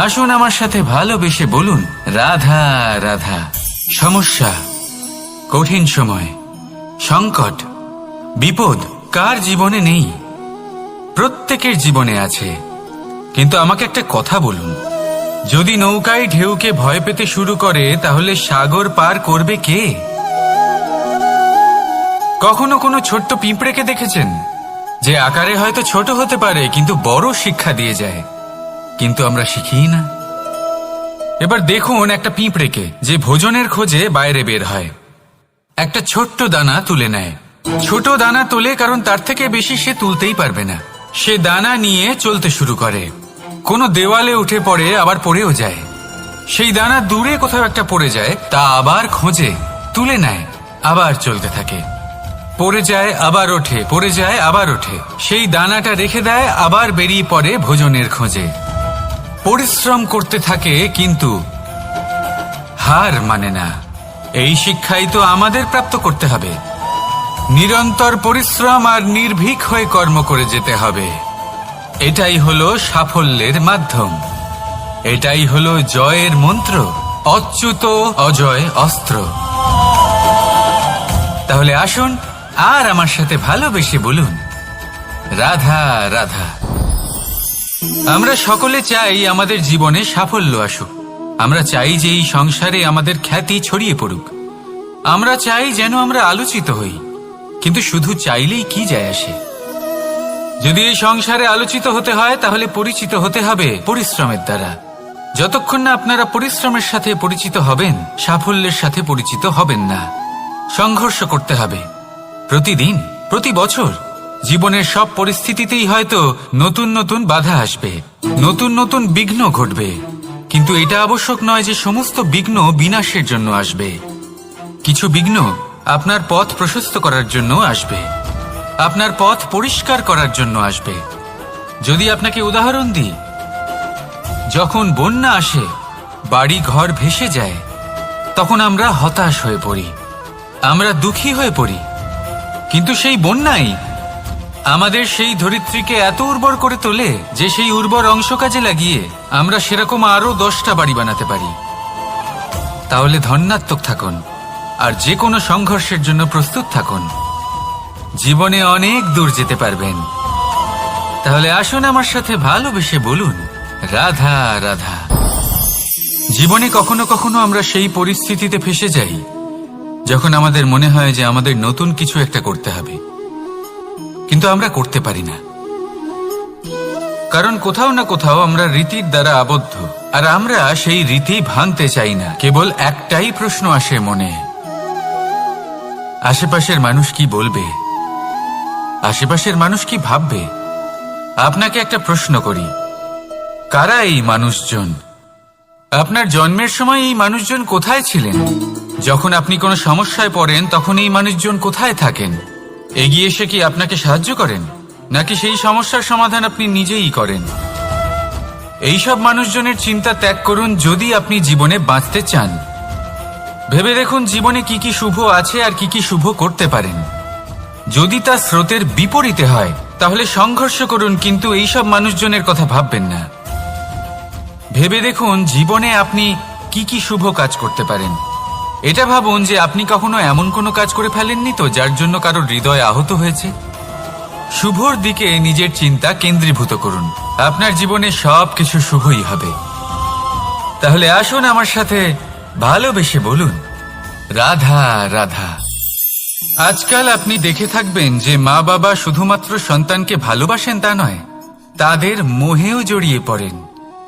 আসুন আমার সাথে ভালোবেসে বলুন, রাধা রাধা। সমস্যা, কঠিন সময়, সংকট, বিপদ কার জীবনে নেই? প্রত্যেকের জীবনে আছে। কিন্তু আমাকে একটা কথা বলুন, যদি নৌকায় ঢেউকে ভয় পেতে শুরু করে, তাহলে সাগর পার করবে কে? কখনো কোনো ছোট্ট পিঁপড়েকে দেখেছেন, যে আকারে হয়তো ছোট হতে পারে কিন্তু বড় শিক্ষা দিয়ে যায়? কিন্তু আমরা শিখিই না। এবার দেখুন একটা পিঁপড়েকে, যে ভোজনের খোঁজে বাইরে বের হয়, একটা ছোট্ট দানা তুলে নেয়, ছোট দানা তোলে কারণ তার থেকে বেশি সে তুলতেই পারবে না। সে দানা নিয়ে চলতে শুরু করে, কোনো দেওয়ালে উঠে পড়ে, আবার পড়েও যায়। সেই দানা দূরে কোথাও একটা পড়ে যায়, তা আবার খোঁজে, তুলে নেয়, আবার চলতে থাকে। পড়ে যায় আবার ওঠে, পড়ে যায় আবার ওঠে, সেই দানাটা রেখে দেয়, আবার বেরিয়ে পড়ে ভোজনের খোঁজে। পরিশ্রম করতে থাকে কিন্তু হার মানে না। এই শিক্ষাই তো আমাদের প্রাপ্ত করতে হবে। নিরন্তর পরিশ্রম আর নির্ভীক হয়ে কর্ম করে যেতে হবে। এটাই হলো সাফল্যের মাধ্যম, এটাই হলো জয়ের মন্ত্র, অচ্যুত অজয় অস্ত্র। তাহলে আসুন আর আমার সাথে ভালোবেসে বলুন, রাধা রাধা। আমরা সকলে চাই আমাদের জীবনে সাফল্য আসুক। আমরা চাই যে এই সংসারে আমাদের খ্যাতি ছড়িয়ে পড়ুক। আমরা চাই যেন আমরা আলোচিত হই। কিন্তু শুধু চাইলেই কি যায় আসে? যদি এই সংসারে আলোচিত হতে হয় তাহলে পরিচিত হতে হবে পরিশ্রমের দ্বারা। যতক্ষণ না আপনারা পরিশ্রমের সাথে পরিচিত হবেন, সাফল্যের সাথে পরিচিত হবেন না। সংঘর্ষ করতে হবে প্রতিদিন, প্রতি বছর। জীবনের সব পরিস্থিতিতেই হয়তো নতুন নতুন বাধা আসবে, নতুন নতুন বিঘ্ন ঘটবে। কিন্তু এটা আবশ্যক নয় যে সমস্ত বিঘ্ন বিনাশের জন্য আসবে। কিছু বিঘ্ন আপনার পথ প্রশস্ত করার জন্য আসবে, আপনার পথ পরিষ্কার করার জন্য আসবে। যদি আপনাকে উদাহরণ দিই, যখন বন্যা আসে, বাড়ি ঘর ভেসে যায়, তখন আমরা হতাশ হয়ে পড়ি, আমরা দুঃখী হয়ে পড়ি। কিন্তু সেই বন্যাই আমাদের সেই ধরিত্রীকে এত উর্বর করে তোলে যে সেই উর্বর অংশ কাজে লাগিয়ে আমরা সেরকম আরো 10টা বাড়ি বানাতে পারি। তাহলে ধন্যাত্মক থাকুন আর যে কোনো সংঘর্ষের জন্য প্রস্তুত থাকুন। জীবনে অনেক দূর যেতে পারবেন। তাহলে আসুন আমার সাথে ভালোবেসে বলুন, রাধা রাধা। জীবনে কখনো কখনো আমরা সেই পরিস্থিতিতে ফেসে যাই যখন আমাদের মনে হয় যে আমাদের নতুন কিছু একটা করতে হবে, কিন্তু আমরা করতে পারি না। কারণ কোথাও না কোথাও আমরা রীতির দ্বারা আবদ্ধ, আর আমরা সেই রীতি ভাঙতে চাই না। কেবল একটাই প্রশ্ন আসে মনে, আশেপাশের মানুষ কি বলবে, আশেপাশের মানুষ কি ভাববে। আপনাকে একটা প্রশ্ন করি, কারা এই মানুষজন? আপনার জন্মের সময় এই মানুষজন কোথায় ছিলেন? যখন আপনি কোনো সমস্যায় পড়েন তখন এই মানুষজন কোথায় থাকেন? এগিয়ে এসে কি আপনাকে সাহায্য করেন, নাকি সেই সমস্যার সমাধান আপনি নিজেই করেন? এইসব মানুষজনের চিন্তা ত্যাগ করুন যদি আপনি জীবনে বাঁচতে চান। ভেবে দেখুন জীবনে কি কি শুভ আছে আর কি কি শুভ করতে পারেন। যদি তা স্রোতের বিপরীতে হয় তাহলে সংঘর্ষ করুন, কিন্তু এইসব মানুষজনের কথা ভাববেন না। ভেবে দেখুন জীবনে আপনি কি কি শুভ কাজ করতে পারেন। এটা ভাবুন যে আপনি কখনো এমন কোনো কাজ করে ফেলেননি তো যার জন্য কারোর হৃদয় আহত হয়েছে। শুভর দিকে নিজের চিন্তা কেন্দ্রীভূত করুন, আপনার জীবনে সব কিছু শুভই হবে। তাহলে আসুন আমার সাথে ভালোবেসে বলুন, রাধা রাধা। আজকাল আপনি দেখে থাকবেন যে মা বাবা শুধুমাত্র সন্তানকে ভালোবাসেন তা নয়, তাদের মোহেও জড়িয়ে পড়েন।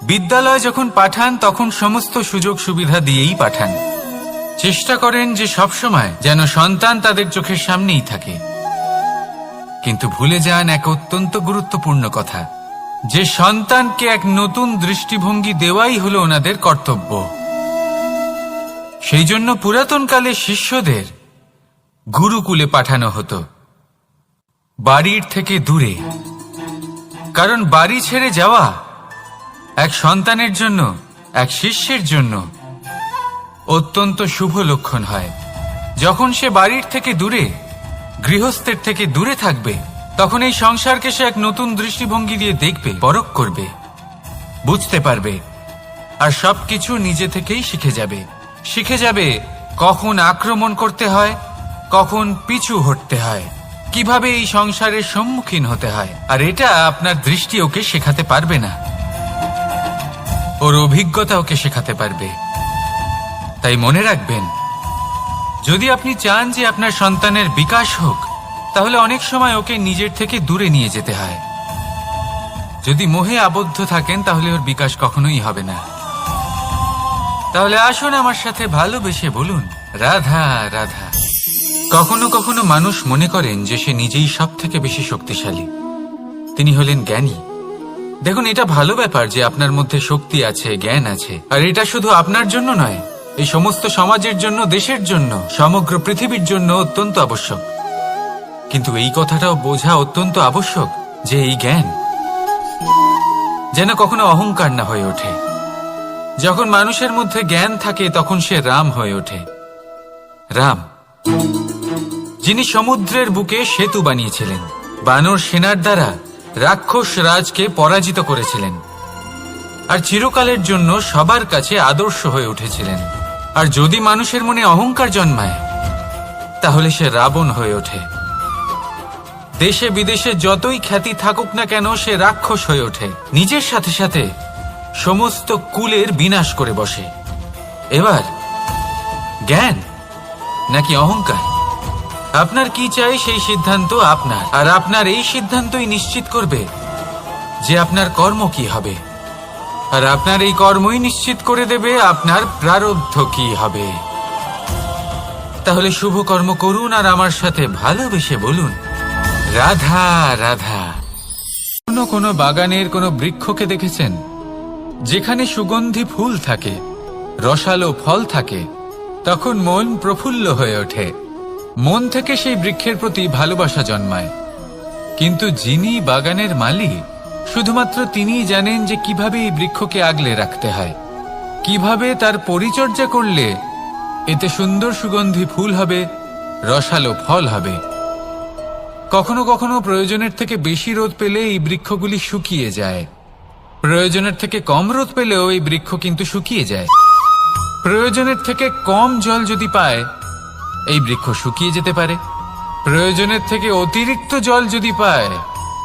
বিদ্যালয় যখন পাঠান তখন সমস্ত সুযোগ সুবিধা দিয়েই পাঠান। চেষ্টা করেন যে সবসময় যেন সন্তান তাদের চোখের সামনেই থাকে। কিন্তু ভুলে যান এক অত্যন্ত গুরুত্বপূর্ণ কথা, যে সন্তানকে এক নতুন দৃষ্টিভঙ্গি দেওয়াই হলো ওনাদের কর্তব্য। সেই জন্য পুরাতন কালে শিষ্যদের গুরুকুলে পাঠানো হতো, বাড়ির থেকে দূরে। কারণ বাড়ি ছেড়ে যাওয়া এক সন্তানের জন্য, এক শিষ্যের জন্য অত্যন্ত শুভ লক্ষণ হয়। যখন সে বাড়ির থেকে দূরে, গৃহস্থের থেকে দূরে থাকবে, তখন এই সংসারকে সে এক নতুন দৃষ্টিভঙ্গি দিয়ে দেখবে, পরখ করবে, বুঝতে পারবে, আর সবকিছু নিজে থেকেই শিখে যাবে। শিখে যাবে কখন আক্রমণ করতে হয়, কখন পিছু হটতে হয়, কিভাবে এই সংসারের সম্মুখীন হতে হয়। আর এটা আপনার দৃষ্টি ওকে শেখাতে পারবে না, ওর অভিজ্ঞতা ওকে শেখাতে পারবে। তাই মনে রাখবেন, যদি আপনি চান যে আপনার সন্তানের বিকাশ হোক, তাহলে অনেক সময় ওকে নিজের থেকে দূরে নিয়ে যেতে হয়। যদি মোহে আবদ্ধ থাকেন তাহলে ওর বিকাশ কখনোই হবে না। তাহলে আসুন আমার সাথে ভালোবেসে বলুন, রাধা রাধা। কখনো কখনো মানুষ মনে করেন যে সে নিজেই সব থেকে বেশি শক্তিশালী, তিনি হলেন জ্ঞানী। দেখুন, এটা ভালো ব্যাপার যে আপনার মধ্যে শক্তি আছে, জ্ঞান আছে, আর এটা শুধু আপনার জন্য নয়, এই সমস্ত সমাজের জন্য, দেশের জন্য, সমগ্র পৃথিবীর জন্য অত্যন্ত আবশ্যক। কিন্তু এই কথাটাও বোঝা অত্যন্ত আবশ্যক যে এই জ্ঞান যেন কখনো অহংকার না হয়ে ওঠে। যখন মানুষের মধ্যে জ্ঞান থাকে তখন সে রাম হয়ে ওঠে। রাম, যিনি সমুদ্রের বুকে সেতু বানিয়েছিলেন, বানর সেনার দ্বারা রাক্ষস রাজকে পরাজিত করেছিলেন, আর চিরকালের জন্য সবার কাছে আদর্শ হয়ে উঠেছিলেন। আর যদি মানুষের মনে অহংকার জন্মায় তাহলে সে রাবণ হয়ে ওঠে। দেশে বিদেশে যতই খ্যাতি থাকুক না কেন, সে রাক্ষস হয়ে ওঠে, নিজের সাথে সাথে সমস্ত কুলের বিনাশ করে বসে। এবার জ্ঞান নাকি অহংকার, আপনার কি চাই সেই সিদ্ধান্ত আপনার, আর আপনার এই সিদ্ধান্তই নিশ্চিত করবে যে আপনার কর্ম কি হবে, আর আপনার এই কর্মই নিশ্চিত করে দেবে আপনার প্রারব্ধ কি হবে। তাহলে শুভ কর্ম করুন আর আমার সাথে ভালোবেসে বলুন, রাধা রাধা। কোনো বাগানের কোনো বৃক্ষকে দেখেছেন যেখানে সুগন্ধি ফুল থাকে, রসালো ফল থাকে, তখন মন প্রফুল্ল হয়ে ওঠে, মন থেকে সেই বৃক্ষের প্রতি ভালোবাসা জন্মায়। কিন্তু যিনি বাগানের মালিক, শুধুমাত্র তিনিই জানেন যে কিভাবে এই বৃক্ষকে আগলে রাখতে হয়, কিভাবে তার পরিচর্যা করলে এতে সুন্দর সুগন্ধি ফুল হবে, রসালো ফল হবে। কখনো কখনো প্রয়োজনের থেকে বেশি রোদ পেলে এই বৃক্ষগুলি শুকিয়ে যায়, প্রয়োজনের থেকে কম রোদ পেলেও এই বৃক্ষ কিন্তু শুকিয়ে যায়। প্রয়োজনের থেকে কম জল যদি পায়, এই বৃক্ষ শুকিয়ে যেতে পারে। প্রয়োজনের থেকে অতিরিক্ত জল যদি পায়,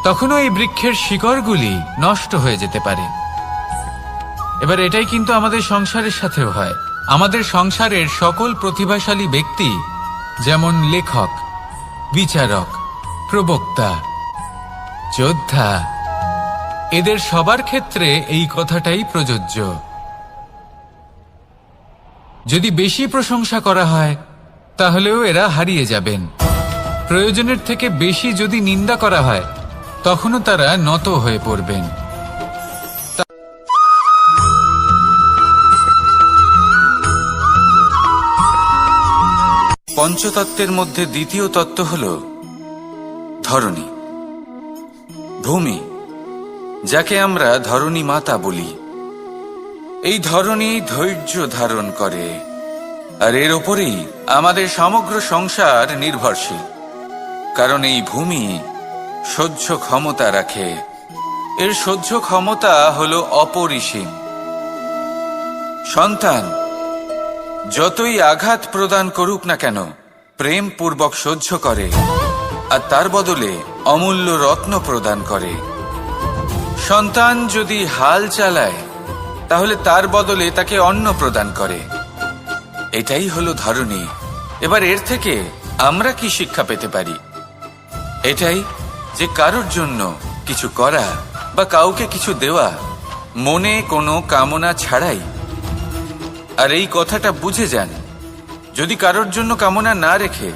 তখনও এই বৃক্ষের শিকড়গুলি নষ্ট হয়ে যেতে পারে। এবার এটাই কিন্তু আমাদের সংসারের সাথেও হয়। আমাদের সংসারের সকল প্রতিভাশালী ব্যক্তি, যেমন লেখক, বিচারক, প্রবক্তা, যোদ্ধা, এদের সবার ক্ষেত্রে এই কথাটাই প্রযোজ্য। যদি বেশি প্রশংসা করা হয় তাহলেও এরা হারিয়ে যাবেন। প্রয়োজনের থেকে বেশি যদি নিন্দা করা হয় তখনও তারা নত হয়ে পড়বেন। পঞ্চতত্ত্বের মধ্যে দ্বিতীয় তত্ত্ব হল ধরণী, ভূমি, যাকে আমরা ধরণী মাতা বলি। এই ধরণী ধৈর্য ধারণ করে, আর এর ওপরেই আমাদের সমগ্র সংসার নির্ভরশীল। কারণ এই ভূমি সহ্য ক্ষমতা রাখে, এর সহ্য ক্ষমতা হল অপরিসীম। সন্তান যতই আঘাত প্রদান করুক না কেন, প্রেম পূর্বক সহ্য করে, আর তার বদলে অমূল্য রত্ন প্রদান করে। সন্তান যদি হাল চালায় তাহলে তার বদলে তাকে অন্ন প্রদান করে। এটাই হলো ধরণী। এবার এর থেকে আমরা কি শিক্ষা পেতে পারি? এটাই যে কারোর জন্য কিছু করা বা কাউকে কিছু দেওয়া মনে কোনো কামনা ছাড়াই। আর এই কথাটা বুঝে যান, যদি কারোর জন্য কামনা না রেখে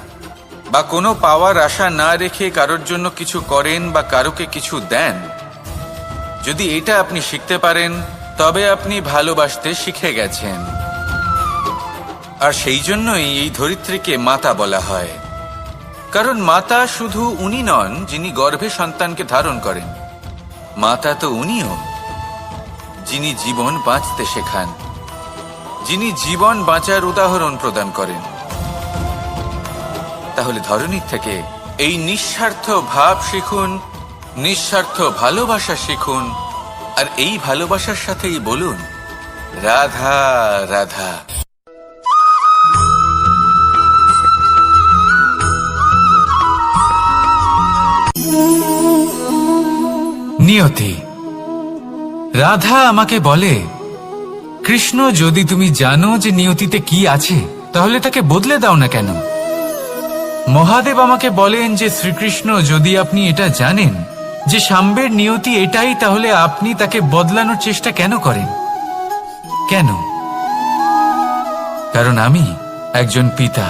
বা কোনো পাওয়ার আশা না রেখে কারোর জন্য কিছু করেন বা কারোকে কিছু দেন, যদি এটা আপনি শিখতে পারেন তবে আপনি ভালোবাসতে শিখে গেছেন। আর সেই জন্যই এই ধরিত্রীকে মাতা বলা হয়। কারণ মাতা শুধু উনি নন যিনি গর্ভে সন্তানকে ধারণ করেন, মাতা তো উনিও যিনি জীবন বাঁচতে শেখান, যিনি জীবন বাঁচার উদাহরণ প্রদান করেন। তাহলে ধরণীর থেকে এই নিঃস্বার্থ ভাব শিখুন, নিঃস্বার্থ ভালোবাসা শিখুন, আর এই ভালোবাসার সাথেই বলুন, রাধা রাধা। নিয়তি। রাধা আমাকে বলে, কৃষ্ণ, যদি তুমি জানো যে নিয়তিতে কি আছে তাহলে তাকে বদলে দাও না কেন? মহাদেব আমাকে বলেন যে শ্রীকৃষ্ণ, যদি আপনি এটা জানেন যে সাম্বের নিয়তি এটাই, তাহলে আপনি তাকে বদলানোর চেষ্টা কেন করেন? কেন? কারণ আমি একজন পিতা,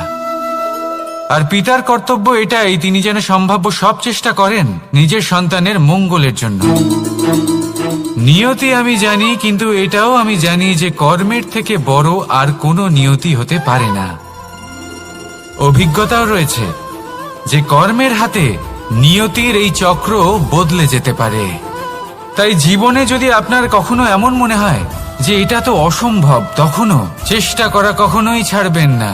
আর পিতার কর্তব্য এটাই, তিনি যেন সম্ভাব্য সব চেষ্টা করেন নিজের সন্তানের মঙ্গলের জন্য। নিয়তি আমি জানি, কিন্তু এটাও আমি জানি যে কর্মের থেকে বড় আর কোনো নিয়তি হতে পারে না। অভিজ্ঞতাও রয়েছে যে কর্মের হাতে নিয়তির এই চক্র বদলে যেতে পারে। তাই জীবনে যদি আপনার কখনো এমন মনে হয় যে এটা তো অসম্ভব, তখনও চেষ্টা করা কখনোই ছাড়বেন না।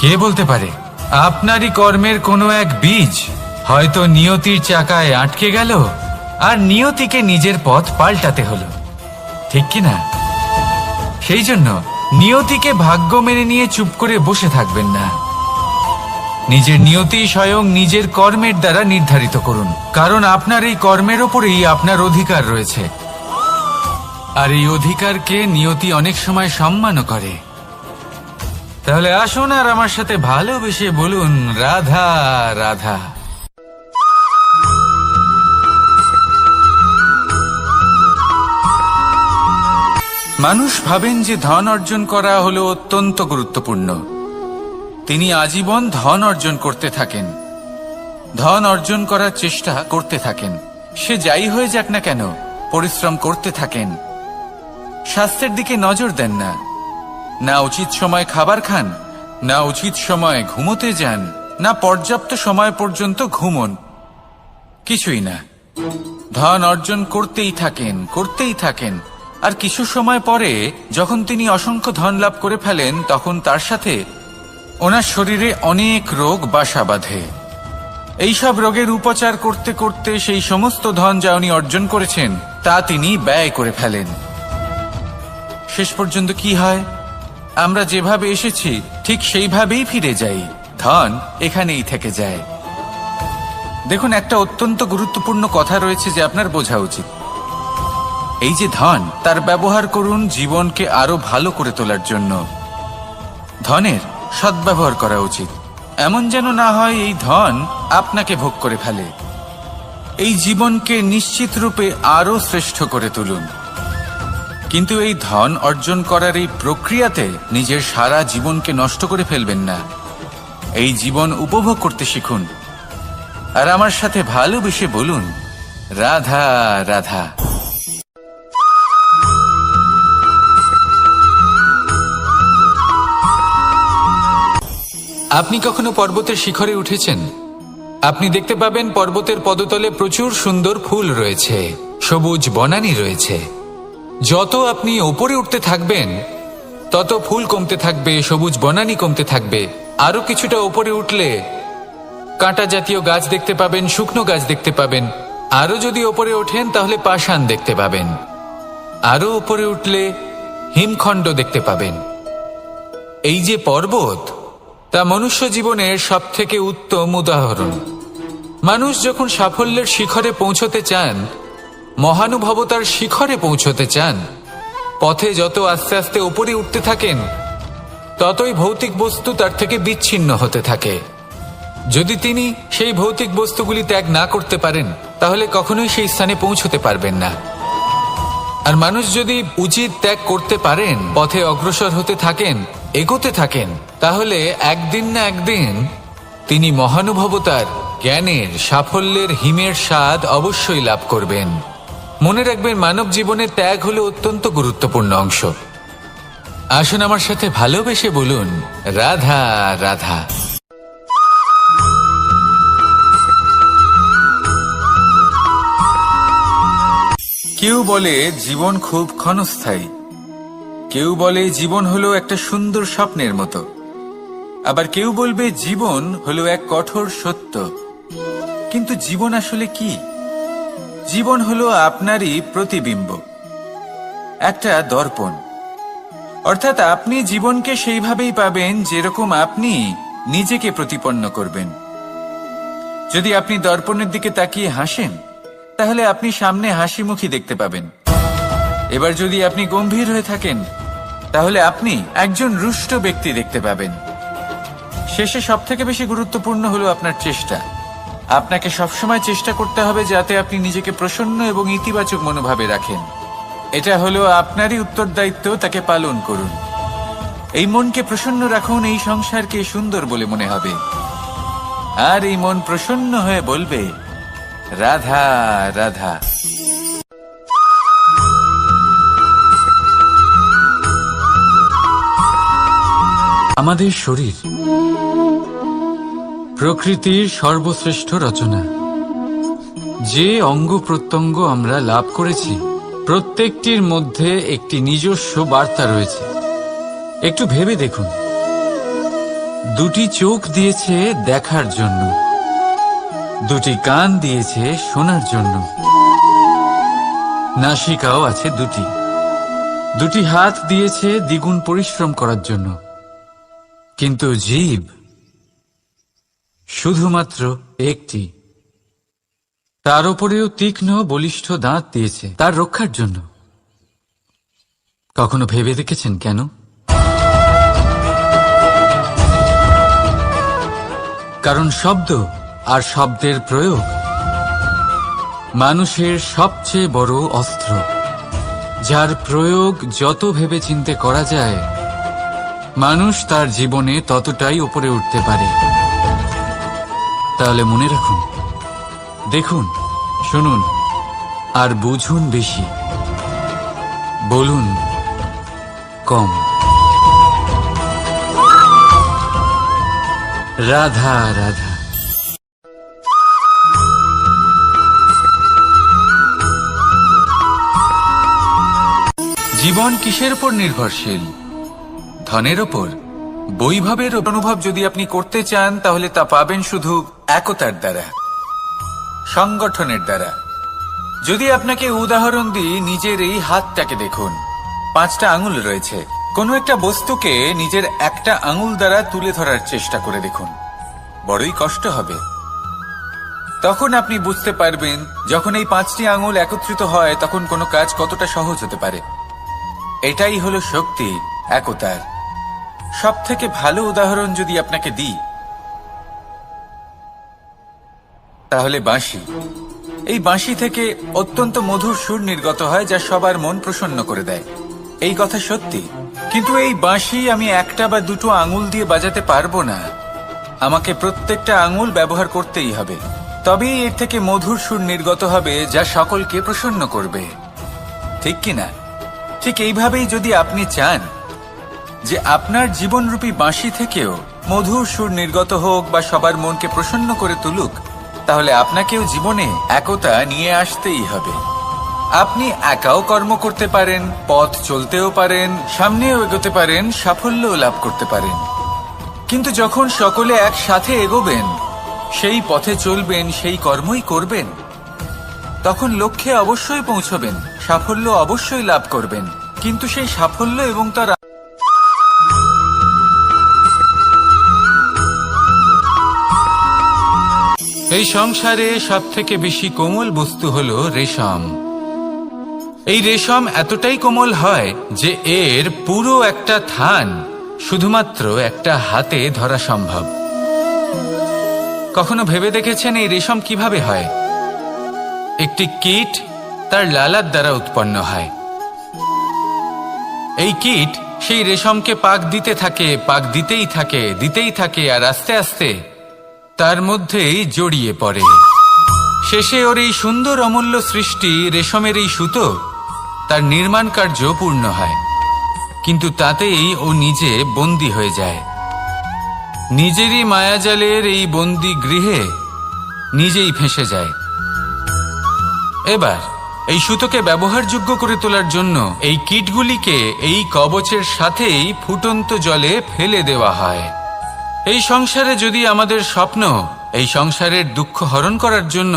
কে বলতে পারে আপনারই কর্মের কোনো এক বীজ হয়তো নিয়তির চাকায় আটকে গেল আর নিয়তিকে নিজের পথ পাল্টাতে হলো, ঠিক কি না? সেই জন্য নিয়তিকে ভাগ্য মেনে নিয়ে চুপ করে বসে থাকবেন না। নিজের নিয়তি স্বয়ং নিজের কর্মের দ্বারা নির্ধারিত করুন, কারণ আপনার এই কর্মের ওপরেই আপনার অধিকার রয়েছে। আর এই অধিকারকে নিয়তি অনেক সময় সম্মানও করে। তাহলে আসুন আর আমার সাথে ভালোবেসে বলুন, রাধা রাধা। মানুষ ভাবেন যে ধন অর্জন করা হলো অত্যন্ত গুরুত্বপূর্ণ। তিনি আজীবন ধন অর্জন করতে থাকেন, ধন অর্জন করার চেষ্টা করতে থাকেন। সে যাই হয়ে যাক না কেন, পরিশ্রম করতে থাকেন। স্বাস্থ্যের দিকে নজর দেন না, না উচিত সময় খাবার খান, না উচিত সময় ঘুমোতে যান, না পর্যাপ্ত সময় পর্যন্ত ঘুমন, কিছুই না। ধন অর্জন করতেই থাকেন, করতেই থাকেন। আর কিছু সময় পরে যখন তিনি অসংখ্য ধন লাভ করে ফেলেন, তখন তার সাথে ওনার শরীরে অনেক রোগ বাসা বাঁধে। এইসব রোগের উপচার করতে করতে সেই সমস্ত ধন যা উনি অর্জন করেছেন তা তিনি ব্যয় করে ফেলেন। শেষ পর্যন্ত কি হয়? আমরা যেভাবে এসেছি ঠিক সেইভাবেই ফিরে যাই, ধন এখানেই থেকে যায়। দেখুন, একটা অত্যন্ত গুরুত্বপূর্ণ কথা রয়েছে যে আপনার বোঝা উচিত। এই যে ধন, তার ব্যবহার করুন জীবনকে আরো ভালো করে তোলার জন্য। ধনের সদ্ব্যবহার করা উচিত, এমন যেন না হয় এই ধন আপনাকে ভোগ করে ফেলে। এই জীবনকে নিশ্চিত রূপে আরো শ্রেষ্ঠ করে তুলুন। কিন্তু এই ধন অর্জন করার এই প্রক্রিয়াতে নিজের সারা জীবনকে নষ্ট করে ফেলবেন না। এই জীবন উপভোগ করতে শিখুন। আর আমার সাথে ভালোবেসে বলুন, রাধা রাধা। আপনি কখনো পর্বতের শিখরে উঠেছেন? আপনি দেখতে পাবেন পর্বতের পদতলে প্রচুর সুন্দর ফুল রয়েছে, সবুজ বনানী রয়েছে। যত আপনি ওপরে উঠতে থাকবেন তত ফুল কমতে থাকবে, সবুজ বনানী কমতে থাকবে। আরো কিছুটা ওপরে উঠলে কাঁটা জাতীয় গাছ দেখতে পাবেন, শুকনো গাছ দেখতে পাবেন। আরো যদি ওপরে ওঠেন তাহলে পাষাণ দেখতে পাবেন। আরো ওপরে উঠলে হিমখণ্ড দেখতে পাবেন। এই যে পর্বত, তা মনুষ্য জীবনের সবথেকে উত্তম উদাহরণ। মানুষ যখন সাফল্যের শিখরে পৌঁছতে চান, মহানুভবতার শিখরে পৌঁছতে চান, পথে যত আস্তে আস্তে উপরে উঠতে থাকেন ততই ভৌতিক বস্তু তার থেকে বিচ্ছিন্ন হতে থাকে। যদি তিনি সেই ভৌতিক বস্তুগুলি ত্যাগ না করতে পারেন তাহলে কখনোই সেই স্থানে পৌঁছতে পারবেন না। আর মানুষ যদি উচিত ত্যাগ করতে পারেন, পথে অগ্রসর হতে থাকেন, এগোতে থাকেন, তাহলে একদিন না একদিন তিনি মহানুভবতার, জ্ঞানের, সাফল্যের হিমের স্বাদ অবশ্যই লাভ করবেন। মনে রাখবেন, মানব জীবনে ত্যাগ হলো অত্যন্ত গুরুত্বপূর্ণ অংশ। আসুন আমার সাথে ভালোবেসে বলুন, রাধা রাধা। কেউ বলে জীবন খুব ক্ষণস্থায়ী, কেউ বলে জীবন হলো একটা সুন্দর স্বপ্নের মতো, আবার কেউ বলবে জীবন হলো এক কঠোর সত্য। কিন্তু জীবন আসলে কি? জীবন হলো আপনারই প্রতিবিম্ব, একটা দর্পণ। অর্থাৎ আপনি জীবনকে সেইভাবেই পাবেন যেরকম আপনি নিজেকে প্রতিপন্ন করবেন। যদি আপনি দর্পণের দিকে তাকিয়ে হাসেন তাহলে আপনি সামনে হাসি মুখী দেখতে পাবেন। এবার যদি আপনি গম্ভীর হয়ে থাকেন তাহলে আপনি একজন রুষ্ট ব্যক্তি দেখতে পাবেন। শেষে সবথেকে বেশি গুরুত্বপূর্ণ হলো আপনার চেষ্টা। আপনাকে সবসময় চেষ্টা করতে হবে যাতে আপনি নিজেকে প্রসন্ন এবং ইতিবাচক মনোভাবে রাখেন। এটা হলো আপনারই উত্তরদায়িত্ব, তাকে পালন করুন। এই মনকে প্রসন্ন রাখুন, এই সংসারকে সুন্দর বলে মনে হবে। আর এই মন প্রসন্ন হয়ে বলবে, রাধা রাধা। আমাদের শরীর প্রকৃতির সর্বশ্রেষ্ঠ রচনা। যে অঙ্গ প্রত্যঙ্গ আমরা লাভ করেছি, প্রত্যেকটির মধ্যে একটি নিজস্ব বার্তা রয়েছে। একটু ভেবে দেখুন, দুটি চোখ দিয়েছে দেখার জন্য, দুটি কান দিয়েছে শোনার জন্য, নাসিকাও আছে দুটি, দুটি হাত দিয়েছে দ্বিগুণ পরিশ্রম করার জন্য। কিন্তু জীব শুধুমাত্র একটি। তার উপরেও তীক্ষ্ণ বলিষ্ঠ দাঁত দিয়েছে তার রক্ষার জন্য। কখনো ভেবে দেখেছেন কেন? কারণ শব্দ আর শব্দের প্রয়োগ মানুষের সবচেয়ে বড় অস্ত্র, যার প্রয়োগ যত ভেবে চিন্তে করা যায়, মানুষ তার জীবনে ততটাই উপরে উঠতে পারে। তাহলে মনে রাখুন, দেখুন, শুনুন আর বুঝুন বেশি, বলুন কম। রাধা রাধা। জীবন কিসের উপর নির্ভরশীল? ধনের ওপর। বৈভবের অনুভব যদি আপনি করতে চান, তাহলে তা পাবেন শুধু একতার দ্বারা, সংগঠনের দ্বারা। যদি আপনাকে উদাহরণ দিই, নিজের এই হাতটাকে দেখুন, 5টা আঙুল রয়েছে। কোনো একটা বস্তুকে নিজের একটা আঙুল দ্বারা তুলে ধরার চেষ্টা করে দেখুন, বড়ই কষ্ট হবে। তখন আপনি বুঝতে পারবেন, যখন এই 5টি আঙুল একত্রিত হয়, তখন কোনো কাজ কতটা সহজ হতে পারে। এটাই হলো শক্তি, একতার। সব থেকে ভালো উদাহরণ যদি আপনাকে দিই, তাহলে বাঁশি। এই বাঁশি থেকে অত্যন্ত মধুর সুর নির্গত হয়, যা সবার মন প্রসন্ন করে দেয়। এই কথা সত্যি। কিন্তু এই বাঁশি আমি একটা বা দুটো আঙুল দিয়ে বাজাতে পারবো না। আমাকে প্রত্যেকটা আঙুল ব্যবহার করতেই হবে, তবেই এর থেকে মধুর সুর নির্গত হবে, যা সকলকে প্রসন্ন করবে। ঠিক কিনা? ঠিক এইভাবেই যদি আপনি চান যে আপনার জীবনরূপী বাঁশি থেকেও মধুর সুর নির্গত হোক বা সবার মনকে প্রসন্ন করে তুলুক, তাহলে আপনাকেও জীবনে একতা নিয়ে আসতেই হবে। আপনি একাও কর্ম করতে পারেন, পথ চলতেও পারেন, সামনেও এগোতে পারেন, সাফল্যও লাভ করতে পারেন। কিন্তু যখন সকলে একসাথে এগোবেন, সেই পথে চলবেন, সেই কর্মই করবেন, তখন লক্ষ্যে অবশ্যই পৌঁছবেন, সাফল্য অবশ্যই লাভ করবেন। কিন্তু সেই সাফল্য এবং তার এই সংসারে সবথেকে বেশি কোমল বস্তু হলো রেশম। এই রেশম এতটাই কোমল হয় যে এর পুরো একটা থান শুধুমাত্র একটা হাতে ধরা সম্ভব। কখনো ভেবে দেখেছেন এই রেশম কিভাবে হয়? একটি কীট তার লালার দ্বারা উৎপন্ন হয়। এই কীট সেই রেশমকে পাক দিতে থাকে, পাক দিতেই থাকে, আর আস্তে আস্তে তার মধ্যেই জড়িয়ে পড়ে। শেষে ওর এই সুন্দর অমূল্য সৃষ্টি রেশমের এই সুতো, তার নির্মাণ কার্য পূর্ণ হয়। কিন্তু তাতেই ও নিজে বন্দী হয়ে যায়। নিজেরই মায়াজালের এই বন্দী গৃহে নিজেই ফেঁসে যায়। এবার এই সুতোকে ব্যবহারযোগ্য করে তোলার জন্য এই কীটগুলিকে এই কবচের সাথেই ফুটন্ত জলে ফেলে দেওয়া হয়। এই সংসারে যদি আমাদের স্বপ্ন এই সংসারের দুঃখ হরণ করার জন্য,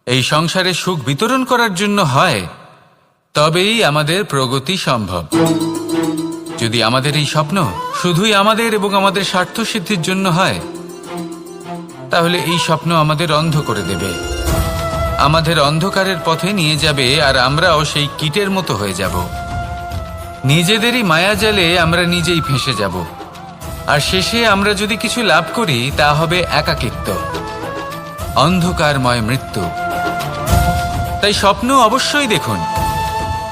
এই সংসারে সুখ বিতরণ করার জন্য হয়, তবেই আমাদের প্রগতি সম্ভব। যদি আমাদের এই স্বপ্ন শুধুই আমাদের এবং আমাদের স্বার্থ সিদ্ধির জন্য হয়, তাহলে এই স্বপ্ন আমাদের অন্ধ করে দেবে, আমাদের অন্ধকারের পথে নিয়ে যাবে, আর আমরাও সেই কীটের মতো হয়ে যাব। নিজেদেরই মায়াজালে আমরা নিজেই ফেঁসে যাব, আর শেষে আমরা যদি কিছু লাভ করি, তা হবে একাকিত্ব, অন্ধকারময় মৃত্যু। তাই স্বপ্ন অবশ্যই দেখুন,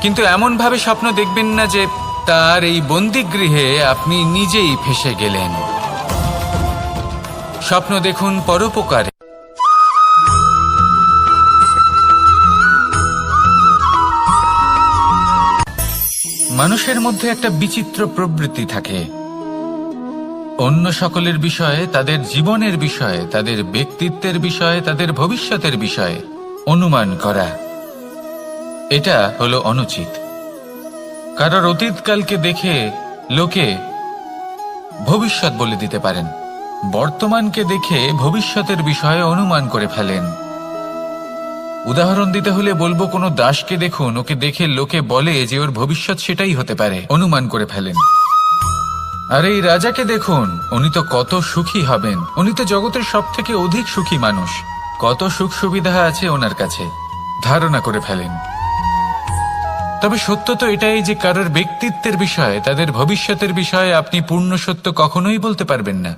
কিন্তু এমন ভাবে স্বপ্ন দেখবেন না যে তার এই বন্দিগৃহে আপনি নিজেই ফেঁসে গেলেন। স্বপ্ন দেখুন পরোপকারে। মানুষের মধ্যে একটা বিচিত্র প্রবৃত্তি থাকে, অন্য সকলের বিষয়ে, তাদের জীবনের বিষয়ে, তাদের ব্যক্তিত্বের বিষয়ে, তাদের ভবিষ্যতের বিষয়ে অনুমান করা। এটা হলো অনুচিত। কারোর অতীতকালকে দেখে লোকে ভবিষ্যৎ বলে দিতে পারেন, বর্তমানকে দেখে ভবিষ্যতের বিষয়ে অনুমান করে ফেলেন। উদাহরণ দিতে হলে বলবো, কোনো দাসকে দেখুন, ওকে দেখে লোকে বলে যে ওর ভবিষ্যৎ সেটাই হতে পারে, অনুমান করে ফেলেন। আর এই রাজাকে দেখুন, উনি তো কত সুখী হবেন, উনি তো জগতের সব থেকে অধিক সুখী মানুষ, কত সুখ সুবিধা আছে ওনার কাছে, ধারণা করে ফেলেন। তবে সত্য তো এটাই যে কারোর ব্যক্তিত্বের বিষয়ে, তাদের ভবিষ্যতের বিষয়ে আপনি পূর্ণ সত্য কখনোই বলতে পারবেন না,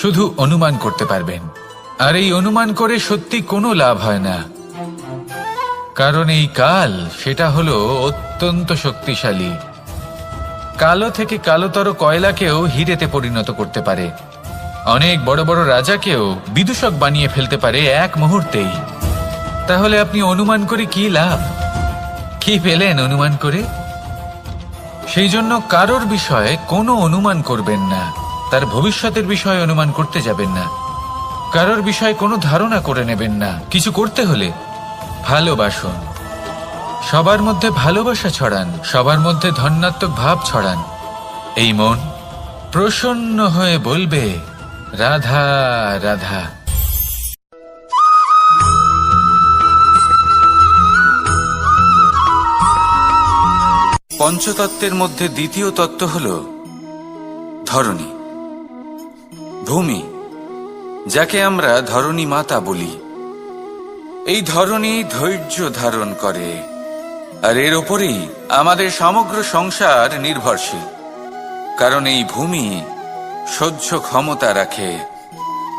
শুধু অনুমান করতে পারবেন। আর এই অনুমান করে সত্যি কোনো লাভ হয় না, কারণ এই কাল সেটা হলো অত্যন্ত শক্তিশালী। কালো থেকে কালোতর কয়লাকেও হিরেতে পরিণত করতে পারে, অনেক বড় বড় রাজাকেও বিদূষক বানিয়ে ফেলতে পারে এক মুহূর্তেই। তাহলে আপনি অনুমান করে কি লাভ? কি পেলেন অনুমান করে? সেই জন্য কারোর বিষয়ে কোনো অনুমান করবেন না, তার ভবিষ্যতের বিষয়ে অনুমান করতে যাবেন না, কারোর বিষয়ে কোনো ধারণা করে নেবেন না। কিছু করতে হলে ভালোবাসুন, সবার মধ্যে ভালোবাসা ছড়ান, সবার মধ্যে ধন্যাত্মক ভাব ছড়ান। এই মন প্রসন্ন হয়ে বলবে, রাধা রাধা। পঞ্চতত্ত্বের মধ্যে দ্বিতীয় তত্ত্ব হল ধরণী, ভূমি, যাকে আমরা ধরণী মাতা বলি। এই ধরণী ধৈর্য ধারণ করে, আর এর ওপরেই আমাদের সমগ্র সংসার নির্ভরশীল। কারণ এই ভূমি সহ্য ক্ষমতা রাখে,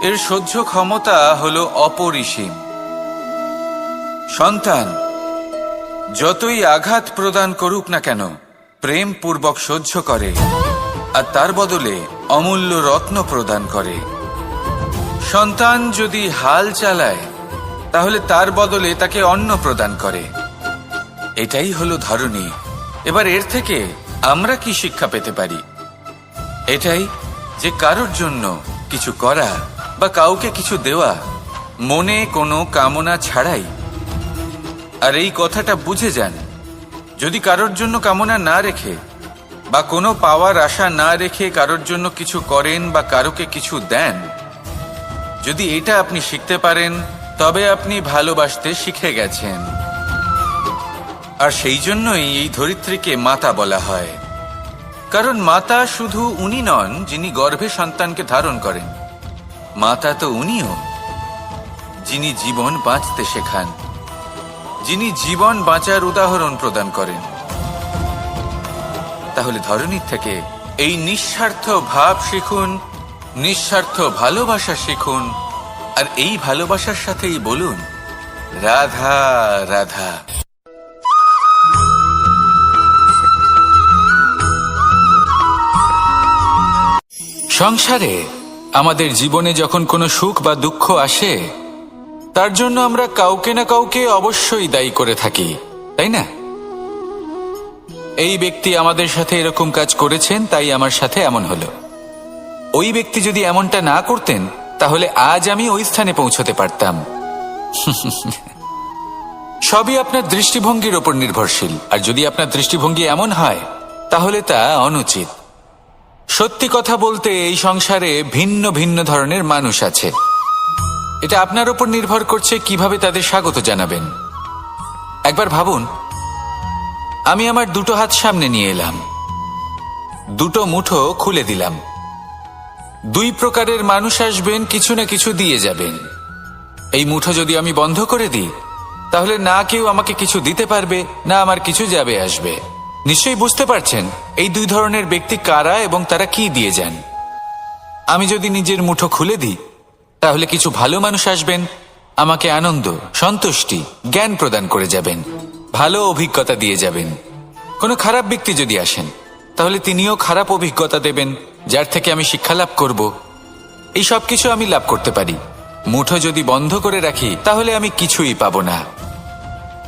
এর সহ্য ক্ষমতা হলো অপরিসীম। সন্তান যতই আঘাত প্রদান করুক না কেন, প্রেম পূর্বক সহ্য করে, আর তার বদলে অমূল্য রত্ন প্রদান করে। সন্তান যদি হাল চালায়, তাহলে তার বদলে তাকে অন্ন প্রদান করে। এটাই হলো ধরণী। এবার এর থেকে আমরা কি শিক্ষা পেতে পারি? এটাই যে কারোর জন্য কিছু করা বা কাউকে কিছু দেওয়া মনে কোনো কামনা ছাড়াই। আর এই কথাটা বুঝে যান, যদি কারোর জন্য কামনা না রেখে বা কোনো পাওয়ার আশা না রেখে কারোর জন্য কিছু করেন বা কারোকে কিছু দেন, যদি এটা আপনি শিখতে পারেন, তবে আপনি ভালোবাসতে শিখে গেছেন। আর সেই জন্যই এই ধরিত্রীকে মাতা বলা হয়। কারণ মাতা শুধু উনি নন যিনি গর্ভে সন্তানকে ধারণ করেন, মাতা তো উনিও যিনি জীবন বাঁচতে শেখান, যিনি জীবন বাঁচার উদাহরণ প্রদান করেন। তাহলে ধরণীর থেকে এই নিঃস্বার্থ ভাব শিখুন, নিঃস্বার্থ ভালোবাসা শিখুন, আর এই ভালোবাসার সাথেই বলুন, রাধা রাধা। সংসারে আমাদের জীবনে যখন কোনো সুখ বা দুঃখ আসে, তার জন্য আমরা কাউকে না কাউকে অবশ্যই দায়ী করে থাকি, তাই না? এই ব্যক্তি আমাদের সাথে এরকম কাজ করেছেন, তাই আমার সাথে এমন হলো। ওই ব্যক্তি যদি এমনটা না করতেন, তাহলে আজ আমি ওই স্থানে পৌঁছতে পারতাম। সবই আপনার দৃষ্টিভঙ্গির ওপর নির্ভরশীল। আর যদি আপনার দৃষ্টিভঙ্গি এমন হয়, তাহলে তা অনুচিত। সত্যি কথা বলতে, এই সংসারে ভিন্ন ভিন্ন ধরনের মানুষ আছে। এটা আপনার ওপর নির্ভর করছে কিভাবে তাদের স্বাগত জানাবেন। একবার ভাবুন, আমি আমার দুটো হাত সামনে নিয়ে এলাম, দুটো মুঠো খুলে দিলাম। দুই প্রকারের মানুষ আসবেন, কিছু না কিছু দিয়ে যাবেন। এই মুঠো যদি আমি বন্ধ করে দিই, তাহলে না কেউ আমাকে কিছু দিতে পারবে, না আমার কিছু যাবে আসবে। নিশ্চয়ই বুঝতে পারছেন এই দুই ধরনের ব্যক্তি কারা এবং তারা কি দিয়ে যান। আমি যদি নিজের মুঠো খুলে দিই, তাহলে কিছু ভালো মানুষ আসবেন, আমাকে আনন্দ, সন্তুষ্টি, জ্ঞান প্রদান করে যাবেন, ভালো অভিজ্ঞতা দিয়ে যাবেন। কোনো খারাপ ব্যক্তি যদি আসেন তাহলে তিনিও খারাপ অভিজ্ঞতা দেবেন, যার থেকে আমি শিক্ষা লাভ করব। এই সব কিছু আমি লাভ করতে পারি। মুঠো যদি বন্ধ করে রাখি তাহলে আমি কিছুই পাবো না।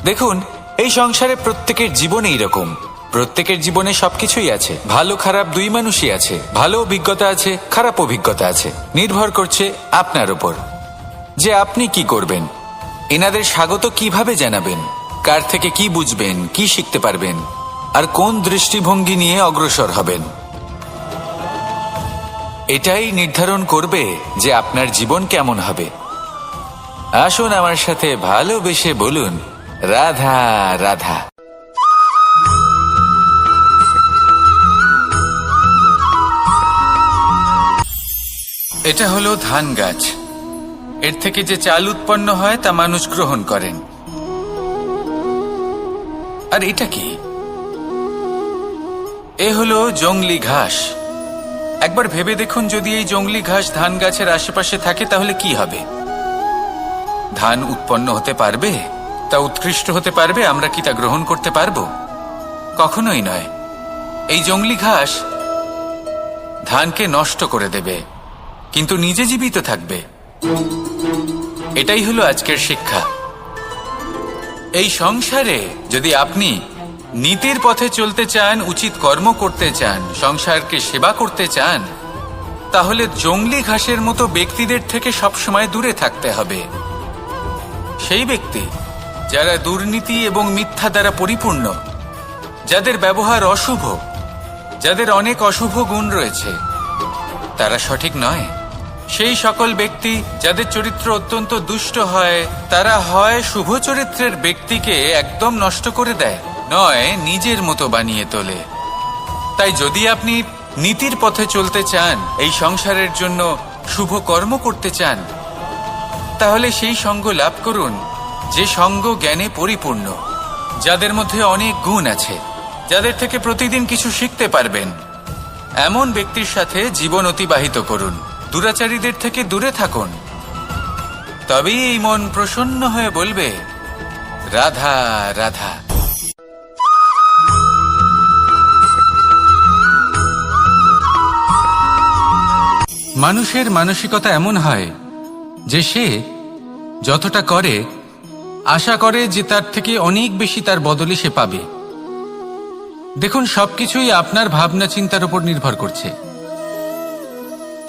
দেখুন, এই সংসারে প্রত্যেকের জীবনে এইরকম, প্রত্যেকের জীবনে সবকিছুই আছে, ভালো খারাপ দুই মানুষই আছে, ভালো অভিজ্ঞতা আছে, খারাপ অভিজ্ঞতা আছে। নির্ভর করছে আপনার উপর যে আপনি কি করবেন, এনাদের স্বাগত কিভাবে জানাবেন, কার থেকে কি বুঝবেন, কি শিখতে পারবেন, আর কোন দৃষ্টিভঙ্গি নিয়ে অগ্রসর হবেন। এটাই নির্ধারণ করবে যে আপনার জীবন কেমন হবে। আসুন আমার সাথে ভালোবেসে বলুন, রাধা রাধা। এটা হলো ধান গাছ। এর থেকে যে চাল উৎপন্ন হয় তা মানুষ গ্রহণ করেন। আর এটা কি? এ হলো জংলি ঘাস। একবার ভেবে দেখুন, যদি এই জংলি ঘাস ধান গাছের আশেপাশে থাকে তাহলে কি হবে? ধান উৎপন্ন হতে পারবে? তা উৎকৃষ্ট হতে পারবে? আমরা কি তা গ্রহণ করতে পারবো? কখনোই নয়। এই জংলি ঘাস ধানকে নষ্ট করে দেবে, কিন্তু নিজে জীবিত থাকবে। এটাই হলো আজকের শিক্ষা। এই সংসারে যদি আপনি নীতির পথে চলতে চান, উচিত কর্ম করতে চান, সংসারকে সেবা করতে চান, তাহলে জংলি ঘাসের মতো ব্যক্তিদের থেকে সবসময় দূরে থাকতে হবে। সেই ব্যক্তি যারা দুর্নীতি এবং মিথ্যা দ্বারা পরিপূর্ণ, যাদের ব্যবহার অশুভ, যাদের অনেক অশুভ গুণ রয়েছে, তারা সঠিক নয়। সেই সকল ব্যক্তি যাদের চরিত্র অত্যন্ত দুষ্ট হয়, তারা হয় শুভ চরিত্রের ব্যক্তিকে একদম নষ্ট করে দেয়, নয় নিজের মতো বানিয়ে তোলে। তাই যদি আপনি নীতির পথে চলতে চান, এই সংসারের জন্য শুভ কর্ম করতে চান, তাহলে সেই সঙ্গ লাভ করুন যে সঙ্গ জ্ঞানে পরিপূর্ণ, যাদের মধ্যে অনেক গুণ আছে, যাদের থেকে প্রতিদিন কিছু শিখতে পারবেন। এমন ব্যক্তির সাথে জীবন অতিবাহিত করুন। দুরাচারীদের থেকে দূরে থাকুন। তবেই এই মন প্রসন্ন হয়ে বলবে, রাধা রাধা। মানুষের মানসিকতা এমন হয় যে সে যতটা করে আশা করে যে তার থেকে অনেক বেশি তার বদলে সে পাবে। দেখুন, সবকিছুই আপনার ভাবনা চিন্তার উপর নির্ভর করছে।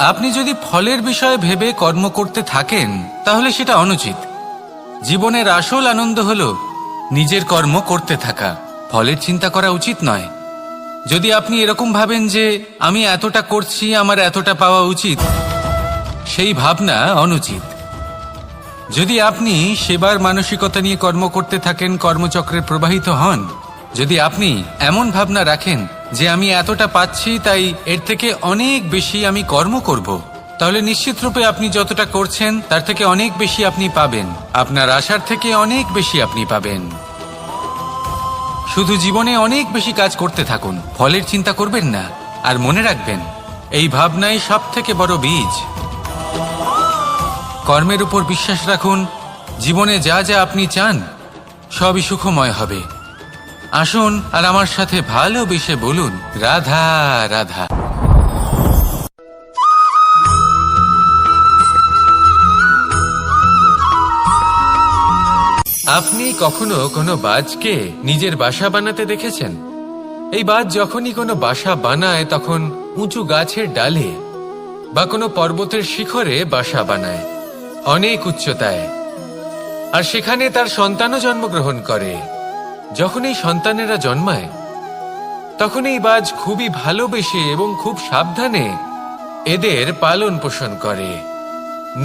আপনি যদি ফলের বিষয়ে ভেবে কর্ম করতে থাকেন তাহলে সেটা অনুচিত। জীবনের আসল আনন্দ হলো নিজের কর্ম করতে থাকা, ফলের চিন্তা করা উচিত নয়। যদি আপনি এরকম ভাবেন যে আমি এতটা করছি, আমার এতটা পাওয়া উচিত, সেই ভাবনা অনুচিত। যদি আপনি সেবার মানসিকতা নিয়ে কর্ম করতে থাকেন, কর্মচক্রে প্রবাহিত হন, যদি আপনি এমন ভাবনা রাখেন যে আমি এতটা পাচ্ছি তাই এর থেকে অনেক বেশি আমি কর্ম করব, তাহলে নিশ্চিতরূপে আপনি যতটা করছেন তার থেকে অনেক বেশি আপনি পাবেন। আপনার আশার থেকে অনেক বেশি আপনি পাবেন। শুধু জীবনে অনেক বেশি কাজ করতে থাকুন, ফলের চিন্তা করবেন না। আর মনে রাখবেন, এই ভাবনাই সব থেকে বড় বীজ। কর্মের উপর বিশ্বাস রাখুন। জীবনে যা যা আপনি চান সবই সুখময় হবে। আসুন আর আমার সাথে ভালোবেসে বলুন, রাধা রাধা। আপনি কখনো কোনো বাজকে নিজের বাসা বানাতে দেখেছেন? এই বাজ যখনই কোনো বাসা বানায় তখন উঁচু গাছের ডালে বা কোনো পর্বতের শিখরে বাসা বানায়, অনেক উচ্চতায়। আর সেখানে তার সন্তানও জন্মগ্রহণ করে। যখন এই সন্তানেরা জন্মায় তখন এই বাজ খুবই ভালোবেসে এবং খুব সাবধানে এদের পালন পোষণ করে।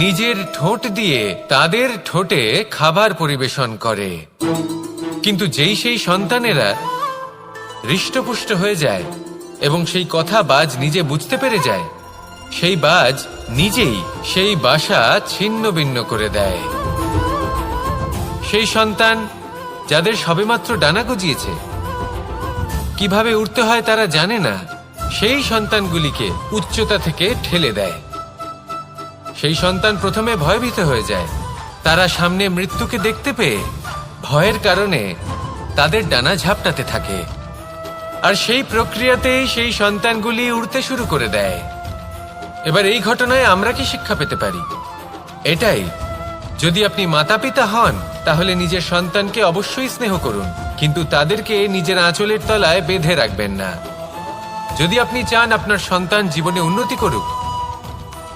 নিজের ঠোঁট দিয়ে তাদের ঠোঁটে খাবার পরিবেশন করে। কিন্তু যেই সেই সন্তানেরা হৃষ্টপুষ্ট হয়ে যায় এবং সেই কথা বাজ নিজে বুঝতে পেরে যায়, সেই বাজ নিজেই সেই বাসা ছিন্ন ভিন্ন করে দেয়। সেই সন্তান যাদের সবেমাত্র ডানা গজিয়েছে, কিভাবে উড়তে হয় তারা জানে না, সেই সন্তানগুলিকে উচ্চতা থেকে ঠেলে দেয়। সেই সন্তান প্রথমে ভয়ভীত হয়ে যায়। তারা সামনে মৃত্যুকে দেখতে পেয়ে ভয়ের কারণে তাদের ডানা ঝাপটাতে থাকে। আর সেই প্রক্রিয়াতেই সেই সন্তানগুলি উড়তে শুরু করে দেয়। এবার এই ঘটনায় আমরা কি শিক্ষা পেতে পারি? এটাই, যদি আপনি মাতা পিতা হন তাহলে নিজের সন্তানকে অবশ্যই স্নেহ করুন, কিন্তু তাদেরকে নিজের আঁচলের তলায় বেঁধে রাখবেন না। যদি আপনি চান আপনার সন্তান জীবনে উন্নতি করুক,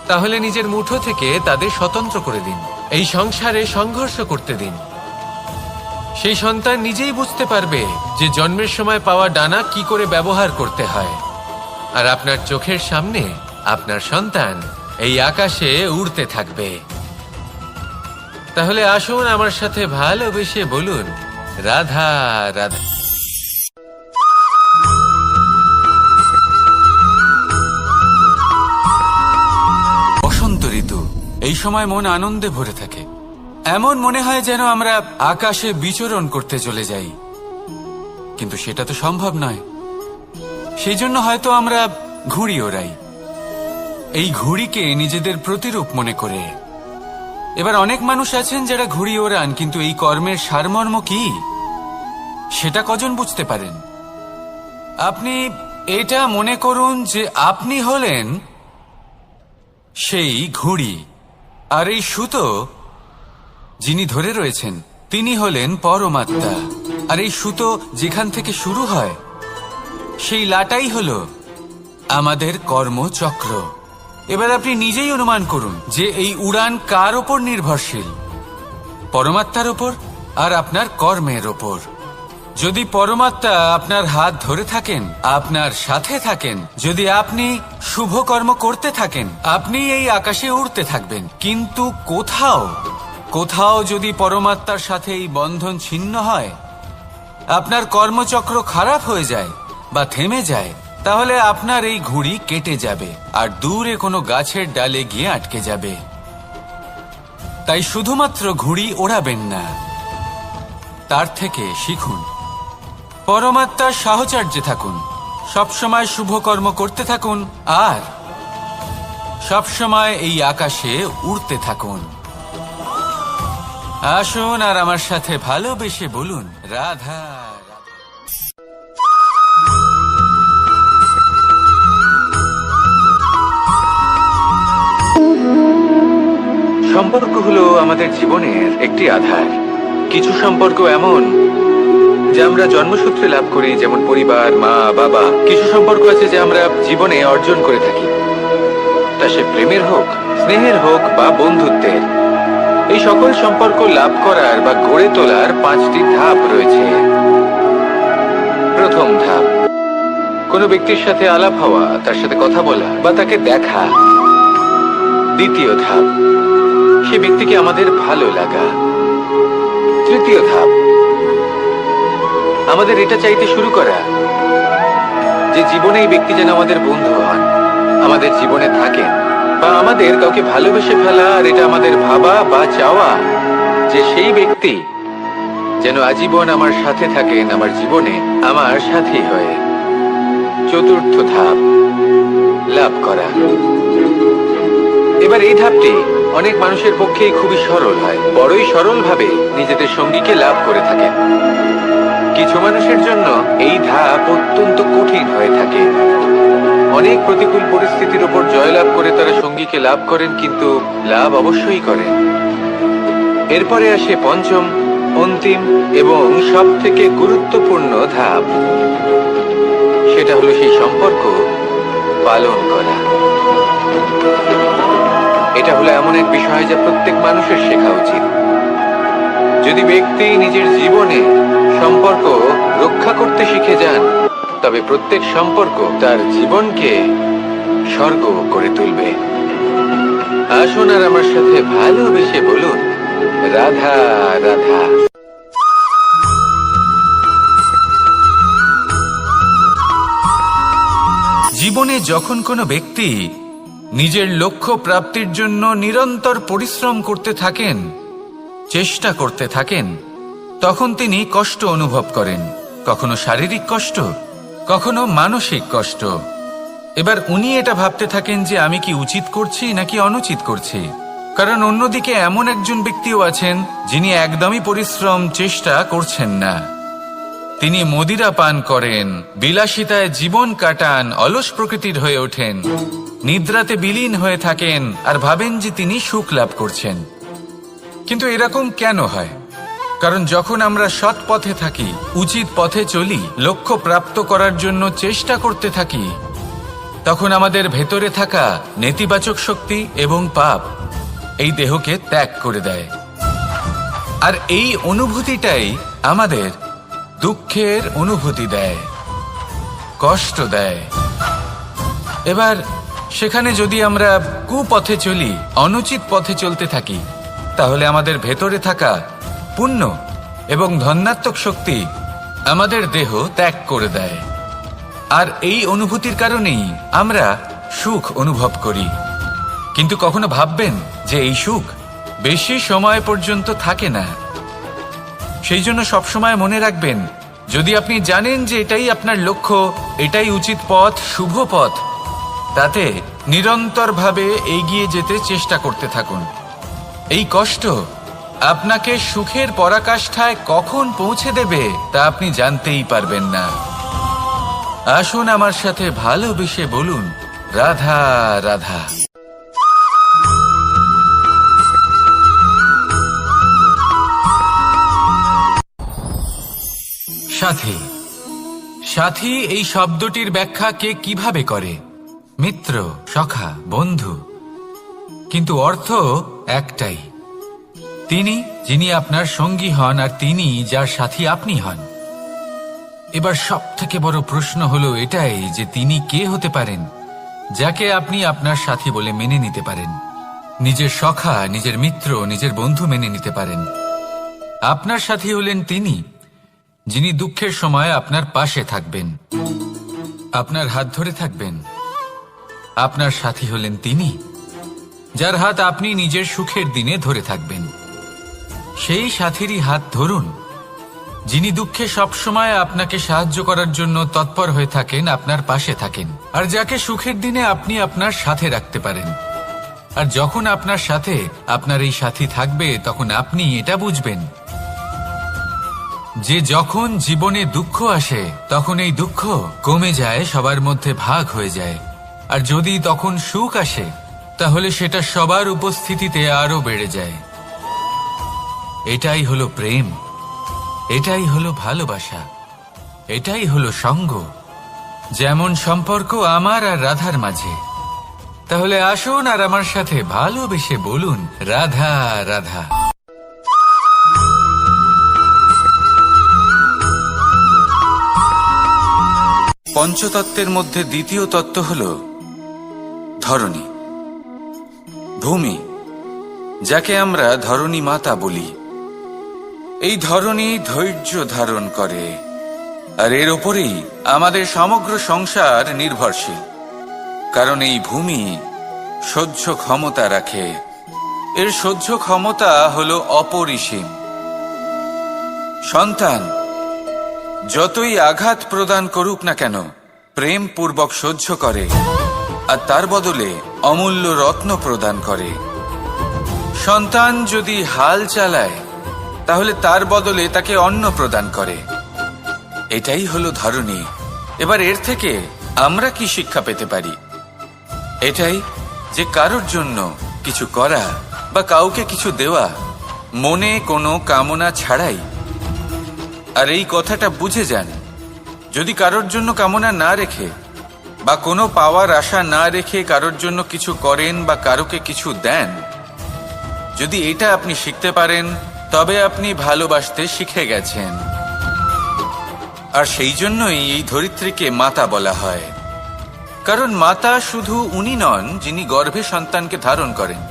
তাহলে নিজের মুঠো থেকে তাদের স্বতন্ত্র করে দিন। এই সংসারে সংঘর্ষ করতে দিন। সেই সন্তান নিজেই বুঝতে পারবে যে জন্মের সময় পাওয়া ডানা কি করে ব্যবহার করতে হয়। আর আপনার চোখের সামনে আপনার সন্তান এই আকাশে উড়তে থাকবে। তাহলে আসুন আমার সাথে ভালোবেসে বলুন, রাধা রাধা। বসন্ত ঋতু, এই সময় মন আনন্দে ভরে থাকে। এমন মনে হয় যেন আমরা আকাশে বিচরণ করতে চলে যাই, কিন্তু সেটা তো সম্ভব নয়। সেই জন্য হয়তো আমরা ঘুড়ি ওড়াই, এই ঘুড়িকে নিজেদের প্রতিরূপ মনে করে। এবার অনেক মানুষ আছেন যারা ঘুড়ি ওড়ান, কিন্তু এই কর্মের সারমর্ম কি সেটা কজন বুঝতে পারেন? আপনি এটা মনে করুন যে আপনি হলেন সেই ঘুড়ি, আর এই সুতো যিনি ধরে রয়েছেন তিনি হলেন পরমাত্মা। আর এই সুতো যেখান থেকে শুরু হয় সেই লাটাই হলো আমাদের কর্মচক্র। এবার আপনি নিজেই অনুমান করুন যে এই উড়ান কার ওপর নির্ভরশীল? পরমাত্মার ওপর আর আপনার কর্মের ওপর। যদি পরমাত্মা আপনার হাত ধরে থাকেন, আপনার সাথে থাকেন, যদি আপনি শুভ কর্ম করতে থাকেন, আপনি এই আকাশে উড়তে থাকবেন। কিন্তু কোথাও যদি পরমাত্মার সাথে এই বন্ধন ছিন্ন হয়, আপনার কর্মচক্র খারাপ হয়ে যায় বা থেমে যায়, তাহলে আপনার এই ঘুড়ি কেটে যাবে আর দূরে কোনো গাছের ডালে গিয়ে আটকে যাবে। তাই শুধুমাত্র ঘুড়ি ওড়াবেন না, তার থেকে শিখুন, পরমাত্মার সাহচর্যে থাকুন, সবসময় শুভ কর্ম করতে থাকুন আর সবসময় এই আকাশে উড়তে থাকুন। আসুন আর আমার সাথে ভালোবেসে বলুন, রাধা রাধা। সম্পর্ক হলো আমাদের জীবনের একটি আধার। কিছু সম্পর্ক এমন যে আমরা জন্মসূত্রে লাভ করি, যেমন পরিবার, মা বাবা। কিছু সম্পর্ক আছে যে আমরা জীবনে অর্জন করে থাকি, তা সে প্রেমের হোক, স্নেহের হোক বা বন্ধুত্বের। এই সকল সম্পর্ক লাভ করার বা গড়ে তোলার 5টি ধাপ রয়েছে। প্রথম ধাপ, কোনো ব্যক্তির সাথে আলাপ হওয়া, তার সাথে কথা বলা বা তাকে দেখা। দ্বিতীয় ধাপ, সে ব্যক্তিকে আমাদের ভালো লাগা। তৃতীয় ধাপ, আমাদের এটা চাইতে শুরু করা যে জীবনে এই ব্যক্তি যেন আমাদের বন্ধু হন, আমাদের জীবনে থাকেন, বা আমাদের কাউকে ভালোবেসে ফেলা আর এটা আমাদের ভাবা বা চাওয়া যে সেই ব্যক্তি যেন আজীবন আমার সাথে থাকেন, আমার জীবনে আমার সাথী হয়ে। চতুর্থ ধাপ, লাভ করা। এবার এই ধাপটি অনেক মানুষের পক্ষেই খুবই সরল হয়, বড়ই সরল ভাবে নিজেদের সঙ্গীকে লাভ করে থাকেন। কিছু মানুষের জন্য এই ধাপ অত্যন্ত কঠিন হয়ে থাকে। অনেক প্রতিকূল পরিস্থিতির উপর জয়লাভ করে তারা সঙ্গীকে লাভ করেন, কিন্তু লাভ অবশ্যই করেন। এরপরে আসে পঞ্চম, অন্তিম এবং সব থেকে গুরুত্বপূর্ণ ধাপ। সেটা হলো সেই সম্পর্ক পালন করা। এটা হলো এমন এক বিষয় যা প্রত্যেক মানুষের শেখা উচিত। যদি ব্যক্তি নিজের জীবনে সম্পর্ক রক্ষা করতে শিখে যান, তবে প্রত্যেক সম্পর্ক তার জীবনকে স্বর্গ করে তুলবে। আসুন আর আমার সাথে ভালোবেসে বলুন, রাধা রাধা। জীবনে যখন কোনো ব্যক্তি নিজের লক্ষ্য প্রাপ্তির জন্য নিরন্তর পরিশ্রম করতে থাকেন, চেষ্টা করতে থাকেন, তখন তিনি কষ্ট অনুভব করেন। কখনো শারীরিক কষ্ট, কখনো মানসিক কষ্ট। এবার উনি এটা ভাবতে থাকেন যে আমি কি উচিত করছি নাকি অনুচিত করছি। কারণ অন্যদিকে এমন একজন ব্যক্তিও আছেন যিনি একদমই পরিশ্রম চেষ্টা করছেন না। তিনি মদিরা পান করেন, বিলাসিতায় জীবন কাটান, অলস প্রকৃতির হয়ে ওঠেন, নিদ্রাতে বিলীন হয়ে থাকেন আর ভাবেন যে তিনি সুখ লাভ করছেন। কিন্তু এরকম কেন হয়? কারণ যখন আমরা সৎ পথে থাকি, উচিত পথে চলি, লক্ষ্য প্রাপ্ত করার জন্য চেষ্টা করতে থাকি, তখন আমাদের ভেতরে থাকা নেতিবাচক শক্তি এবং পাপ এই দেহকে ত্যাগ করে দেয়। আর এই অনুভূতিটাই আমাদের দুঃখের অনুভূতি দেয়, কষ্ট দেয়। এবার সেখানে যদি আমরা কুপথে চলি, অনুচিত পথে চলতে থাকি, তাহলে আমাদের ভেতরে থাকা পুণ্য এবং ধনাত্মক শক্তি আমাদের দেহ ত্যাগ করে দেয়। আর এই অনুভূতির কারণেই আমরা সুখ অনুভব করি। কিন্তু কখনো ভাববেন যে এই সুখ বেশি সময় পর্যন্ত থাকে না। সেই জন্য সবসময় মনে রাখবেন, যদি আপনি জানেন যে এটাই আপনার লক্ষ্য, এটাই উচিত পথ, শুভ পথ, তাতে নিরন্তরভাবে এগিয়ে যেতে চেষ্টা করতে থাকুন। এই কষ্ট আপনাকে সুখের পরাকাষ্ঠায় কখন পৌঁছে দেবে তা আপনি জানতেই পারবেন না। আসুন আমার সাথে ভালোবেসে বলুন, রাধা রাধা। সাথী। সাথী এই শব্দটির ব্যাখ্যা কে কিভাবে করে? মিত্র, সখা, বন্ধু। কিন্তু অর্থ একটাই, তিনি যিনি আপনার সঙ্গী হন আর তিনি যার সাথী আপনি হন। এবার সব থেকে বড় প্রশ্ন হলো এটাই যে তিনি কে হতে পারেন যাকে আপনি আপনার সাথী বলে মেনে নিতে পারেন, নিজের সখা, নিজের মিত্র, নিজের বন্ধু মেনে নিতে পারেন। আপনার সাথী হলেন তিনি যিনি দুঃখের সময় আপনার পাশে থাকবেন, আপনার হাত ধরে থাকবেন। আপনার সাথী হলেন তিনি যার হাত আপনি নিজের সুখের দিনে ধরে থাকবেন। সেই সাথীরই হাত ধরুন যিনি দুঃখে সবসময় আপনাকে সাহায্য করার জন্য তৎপর হয়ে থাকেন, আপনার পাশে থাকেন, আর যাকে সুখের দিনে আপনি আপনার সাথে রাখতে পারেন। আর যখন আপনার সাথে আপনার এই সাথী থাকবে, তখন আপনি এটা বুঝবেন যে যখন জীবনে দুঃখ আসে, তখন এই দুঃখ কমে যায়, সবার মধ্যে ভাগ হয়ে যায়। আর যদি তখন সুখ আসে, তাহলে সেটা সবার উপস্থিতিতে আরো বেড়ে যায়। এটাই হলো প্রেম, এটাই হলো ভালোবাসা, এটাই হলো সঙ্গ। যেমন সম্পর্ক আমার আর রাধার মাঝে। তাহলে আসুন আর আমার সাথে ভালোবেসে বলুন, রাধা রাধা। পঞ্চতত্ত্বের মধ্যে দ্বিতীয় তত্ত্ব হল ধরণী, ভূমি, যাকে আমরা ধরণী মাতা বলি। এই ধরণী ধৈর্য ধারণ করে, আর এর ওপরেই আমাদের সমগ্র সংসার নির্ভরশীল। কারণ এই ভূমি সহ্য ক্ষমতা রাখে, এর সহ্য ক্ষমতা হল অপরিসীম। সন্তান যতই আঘাত প্রদান করুক না কেন, প্রেম পূর্বক সহ্য করে, আর তার বদলে অমূল্য রত্ন প্রদান করে। সন্তান যদি হাল চালায়, তাহলে তার বদলে তাকে অন্ন প্রদান করে। এটাই হলো ধরণী। এবার এর থেকে আমরা কি শিক্ষা পেতে পারি? এটাই যে কারোর জন্য কিছু করা বা কাউকে কিছু দেওয়া মনে কোনো কামনা ছাড়াই। আর এই কথাটা বুঝে যান, যদি কারোর জন্য কামনা না রেখে বা কোনো পাওয়ার আশা না রেখে কারোর জন্য কিছু করেন বা কারোকে কিছু দেন, যদি এটা আপনি শিখতে পারেন, তবে আপনি ভালোবাসতে শিখে গেছেন। আর সেই জন্যই এই ধরিত্রীকে মাতা বলা হয়। কারণ মাতা শুধু উনি নন যিনি গর্ভে সন্তানকে ধারণ করেন,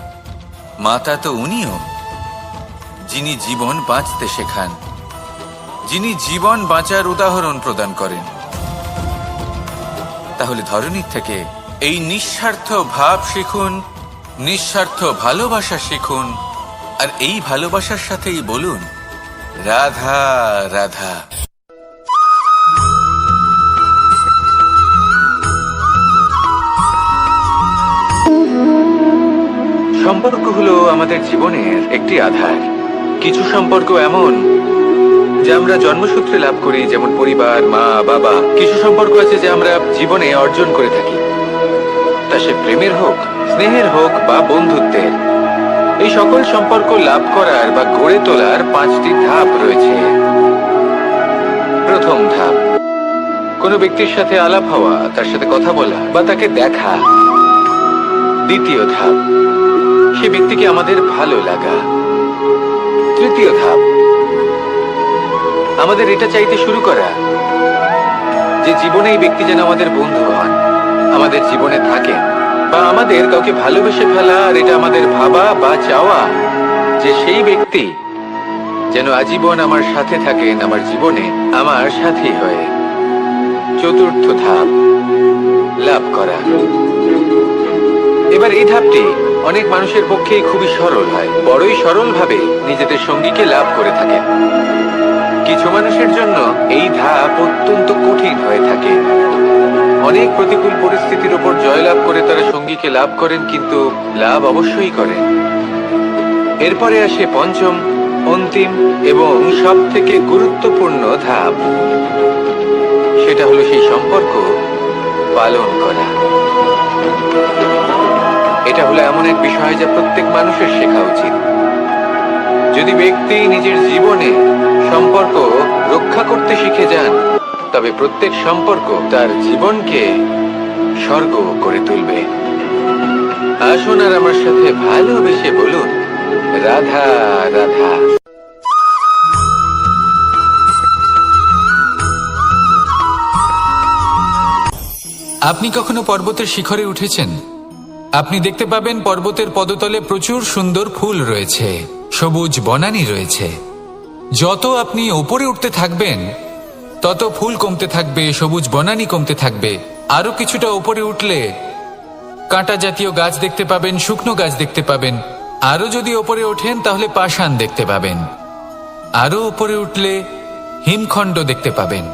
মাতা তো উনিও যিনি জীবন বাঁচতে শেখান, যিনি জীবন বাঁচার উদাহরণ প্রদান করেন। তাহলে ধরণীর থেকে এই নিঃস্বার্থ ভাব শিখুন, নিঃস্বার্থ ভালোবাসা শিখুন, আর এই ভালোবাসার সাথেই বলুন, রাধা রাধা। সম্পর্ক হলো আমাদের জীবনের একটি আধার। কিছু সম্পর্ক এমন যা আমরা জন্মসূত্রে লাভ করি, যেমন পরিবার, মা, বাবা। কিছু সম্পর্ক আছে যে আমরা জীবনে অর্জন করে থাকি, তা সে প্রেমের হোক, স্নেহের হোক বা বন্ধুত্বের। এই সকল সম্পর্ক লাভ করার বা গড়ে তোলার 5টি ধাপ রয়েছে। প্রথম ধাপ, কোনো ব্যক্তির সাথে আলাপ হওয়া, তার সাথে কথা বলা বা তাকে দেখা। দ্বিতীয় ধাপ, সে ব্যক্তিকে আমাদের ভালো লাগা। তৃতীয় ধাপ, আমাদের এটা চাইতে শুরু করা যে জীবনে এই ব্যক্তি যেন আমাদের বন্ধু হন, আমাদের জীবনে থাকেন, বা আমাদের কাউকে ভালোবেসে ফেলা। আর এটা আমাদের ভাবা বা চাওয়া যে সেই ব্যক্তি যেন আজীবন আমার সাথে থাকেন, আমার জীবনে আমার সাথী হয়ে। চতুর্থ ধাপ, লাভ করা। এবার এই ধাপটি অনেক মানুষের পক্ষেই খুবই সরল হয়, বড়ই সরলভাবে নিজেদের সঙ্গীকে লাভ করে থাকেন। কিছু মানুষের জন্য এই ধাপ অত্যন্ত কঠিন হয়ে থাকে। অনেক প্রতিকূল পরিস্থিতির উপর জয়লাভ করে তারা সঙ্গীকে লাভ করেন, কিন্তু লাভ অবশ্যই করেন। এরপরে আসে পঞ্চম, অন্তিম এবং সব থেকে গুরুত্বপূর্ণ ধাপ। সেটা হলো সেই সম্পর্ক পালন করা। এটা হলো এমন এক বিষয় যা প্রত্যেক মানুষের শেখা উচিত। যদি ব্যক্তি নিজের জীবনে সম্পর্ক রক্ষা করতে শিখে যান, তবে প্রত্যেক সম্পর্ক তার জীবনকে স্বর্গ করে তুলবে। আসুন আর আমার সাথে ভালোবেসে বলুন, রাধা রাধা। আপনি কখনো পর্বতের শিখরে উঠেছেন? আপনি দেখতে পাবেন পর্বতের পদতলে প্রচুর সুন্দর ফুল রয়েছে, সবুজ বনানী রয়েছে। যত আপনি ওপরে উঠতে থাকবেন তত ফুল কমতে থাকবে, সবুজ বনানী কমতে থাকবে। আরো কিছুটা ওপরে উঠলে কাঁটা জাতীয় গাছ দেখতে পাবেন, শুকনো গাছ দেখতে পাবেন। আরো যদি ওপরে ওঠেন তাহলে পাষাণ দেখতে পাবেন। আরো ওপরে উঠলে হিমখণ্ড দেখতে পাবেন।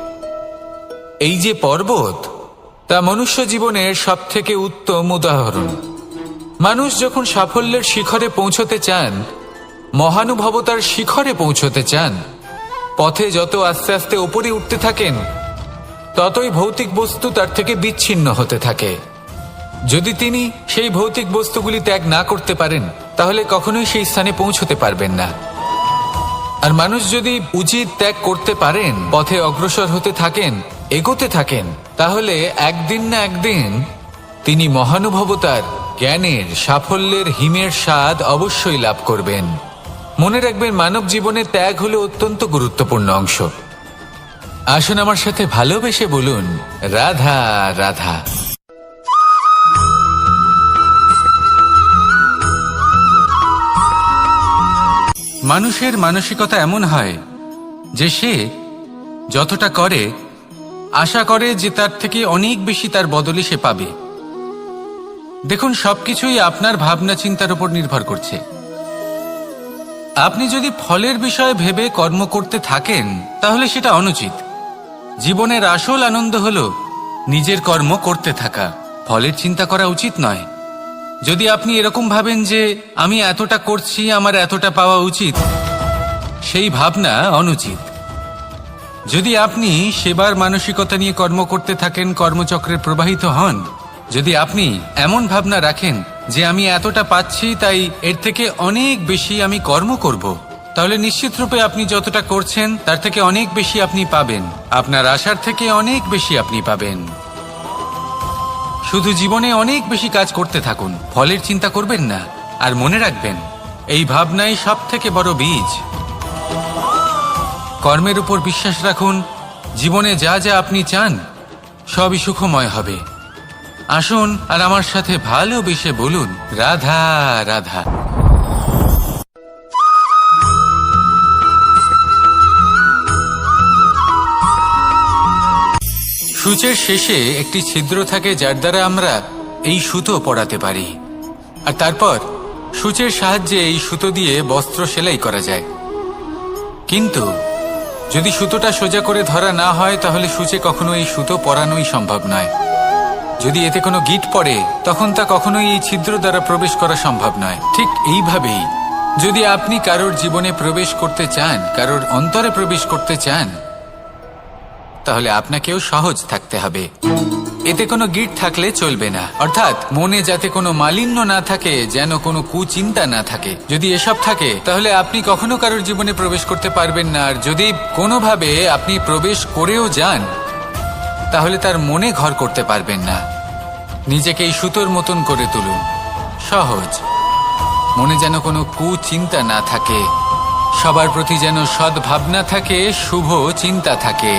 এই যে পর্বত, তা মনুষ্য জীবনের সবথেকে উত্তম উদাহরণ। মানুষ যখন সাফল্যের শিখরে পৌঁছতে চান, মহানুভবতার শিখরে পৌঁছতে চান, পথে যত আস্তে আস্তে উপরে উঠতে থাকেন, ততই ভৌতিক বস্তু তার থেকে বিচ্ছিন্ন হতে থাকে। যদি তিনি সেই ভৌতিক বস্তুগুলি ত্যাগ না করতে পারেন, তাহলে কখনোই সেই স্থানে পৌঁছতে পারবেন না। আর মানুষ যদি উচিত ত্যাগ করতে পারেন, পথে অগ্রসর হতে থাকেন, এগোতে থাকেন, তাহলে একদিন না একদিন তিনি মহানুভবতার, জ্ঞানের, সাফল্যের হিমের স্বাদ অবশ্যই লাভ করবেন। মনে রাখবেন, মানব জীবনে ত্যাগ হলো অত্যন্ত গুরুত্বপূর্ণ অংশ। আসুন আমার সাথে ভালোবেসে বলুন, রাধা রাধা। মানুষের মানসিকতা এমন হয় যে সে যতটা করে আশা করে যে তার থেকে অনেক বেশি তার বদলে সে পাবে। দেখুন, সবকিছুই আপনার ভাবনা চিন্তার উপর নির্ভর করছে। আপনি যদি ফলের বিষয়ে ভেবে কর্ম করতে থাকেন, তাহলে সেটা অনুচিত। জীবনের আসল আনন্দ হলো নিজের কর্ম করতে থাকা, ফলের চিন্তা করা উচিত নয়। যদি আপনি এরকম ভাবেন যে আমি এতটা করছি, আমার এতটা পাওয়া উচিত, সেই ভাবনা অনুচিত। যদি আপনি সেবার মানসিকতা নিয়ে কর্ম করতে থাকেন, কর্মচক্রে প্রবাহিত হন, যদি আপনি এমন ভাবনা রাখেন যে আমি এতটা পাচ্ছি, তাই এর থেকে অনেক বেশি আমি কর্ম করব, তাহলে নিশ্চিতরূপে আপনি যতটা করছেন তার থেকে অনেক বেশি আপনি পাবেন। আপনার আশার থেকে অনেক বেশি আপনি পাবেন। শুধু জীবনে অনেক বেশি কাজ করতে থাকুন, ফলের চিন্তা করবেন না। আর মনে রাখবেন, এই ভাবনাই সব থেকে বড় বীজ। কর্মের উপর বিশ্বাস রাখুন। জীবনে যা যা আপনি চান সবই সুখময় হবে। আসুন আর আমার সাথে ভালোবেসে বলুন, রাধা রাধা। সূচের শেষে একটি ছিদ্র থাকে, যার দ্বারা আমরা এই সুতো পরাতে পারি। আর তারপর সূচের সাহায্যে এই সুতো দিয়ে বস্ত্র সেলাই করা যায়। কিন্তু যদি সুতোটা সোজা করে ধরা না হয়, তাহলে সূচে কখনো এই সুতো পরানোই সম্ভব নয়। যদি এতে কোনো গিঁট পড়ে, তখন তা কখনোই এই ছিদ্র দ্বারা প্রবেশ করা সম্ভব নয়। ঠিক এইভাবেই যদি আপনি কারোর জীবনে প্রবেশ করতে চান, কারোর অন্তরে প্রবেশ করতে চান, তাহলে আপনাকেও সহজ থাকতে হবে। এতে কোনো গিট থাকলে চলবে না, অর্থাৎ মনে যাতে কোনো মালিন্য না থাকে, যেন কোনো কুচিন্তা না থাকে। যদি এসব থাকে তাহলে আপনি কখনো কারোর জীবনে প্রবেশ করতে পারবেন না। আর যদি কোনোভাবে আপনি প্রবেশ করেও যান, তাহলে তার মনে ঘর করতে পারবেন না। নিজেকে এই সুতোর মতন করে তুলুন, সহজ। মনে যেন কোনো কুচিন্তা না থাকে, সবার প্রতি যেন সদ্ভাবনা থাকে, শুভ চিন্তা থাকে।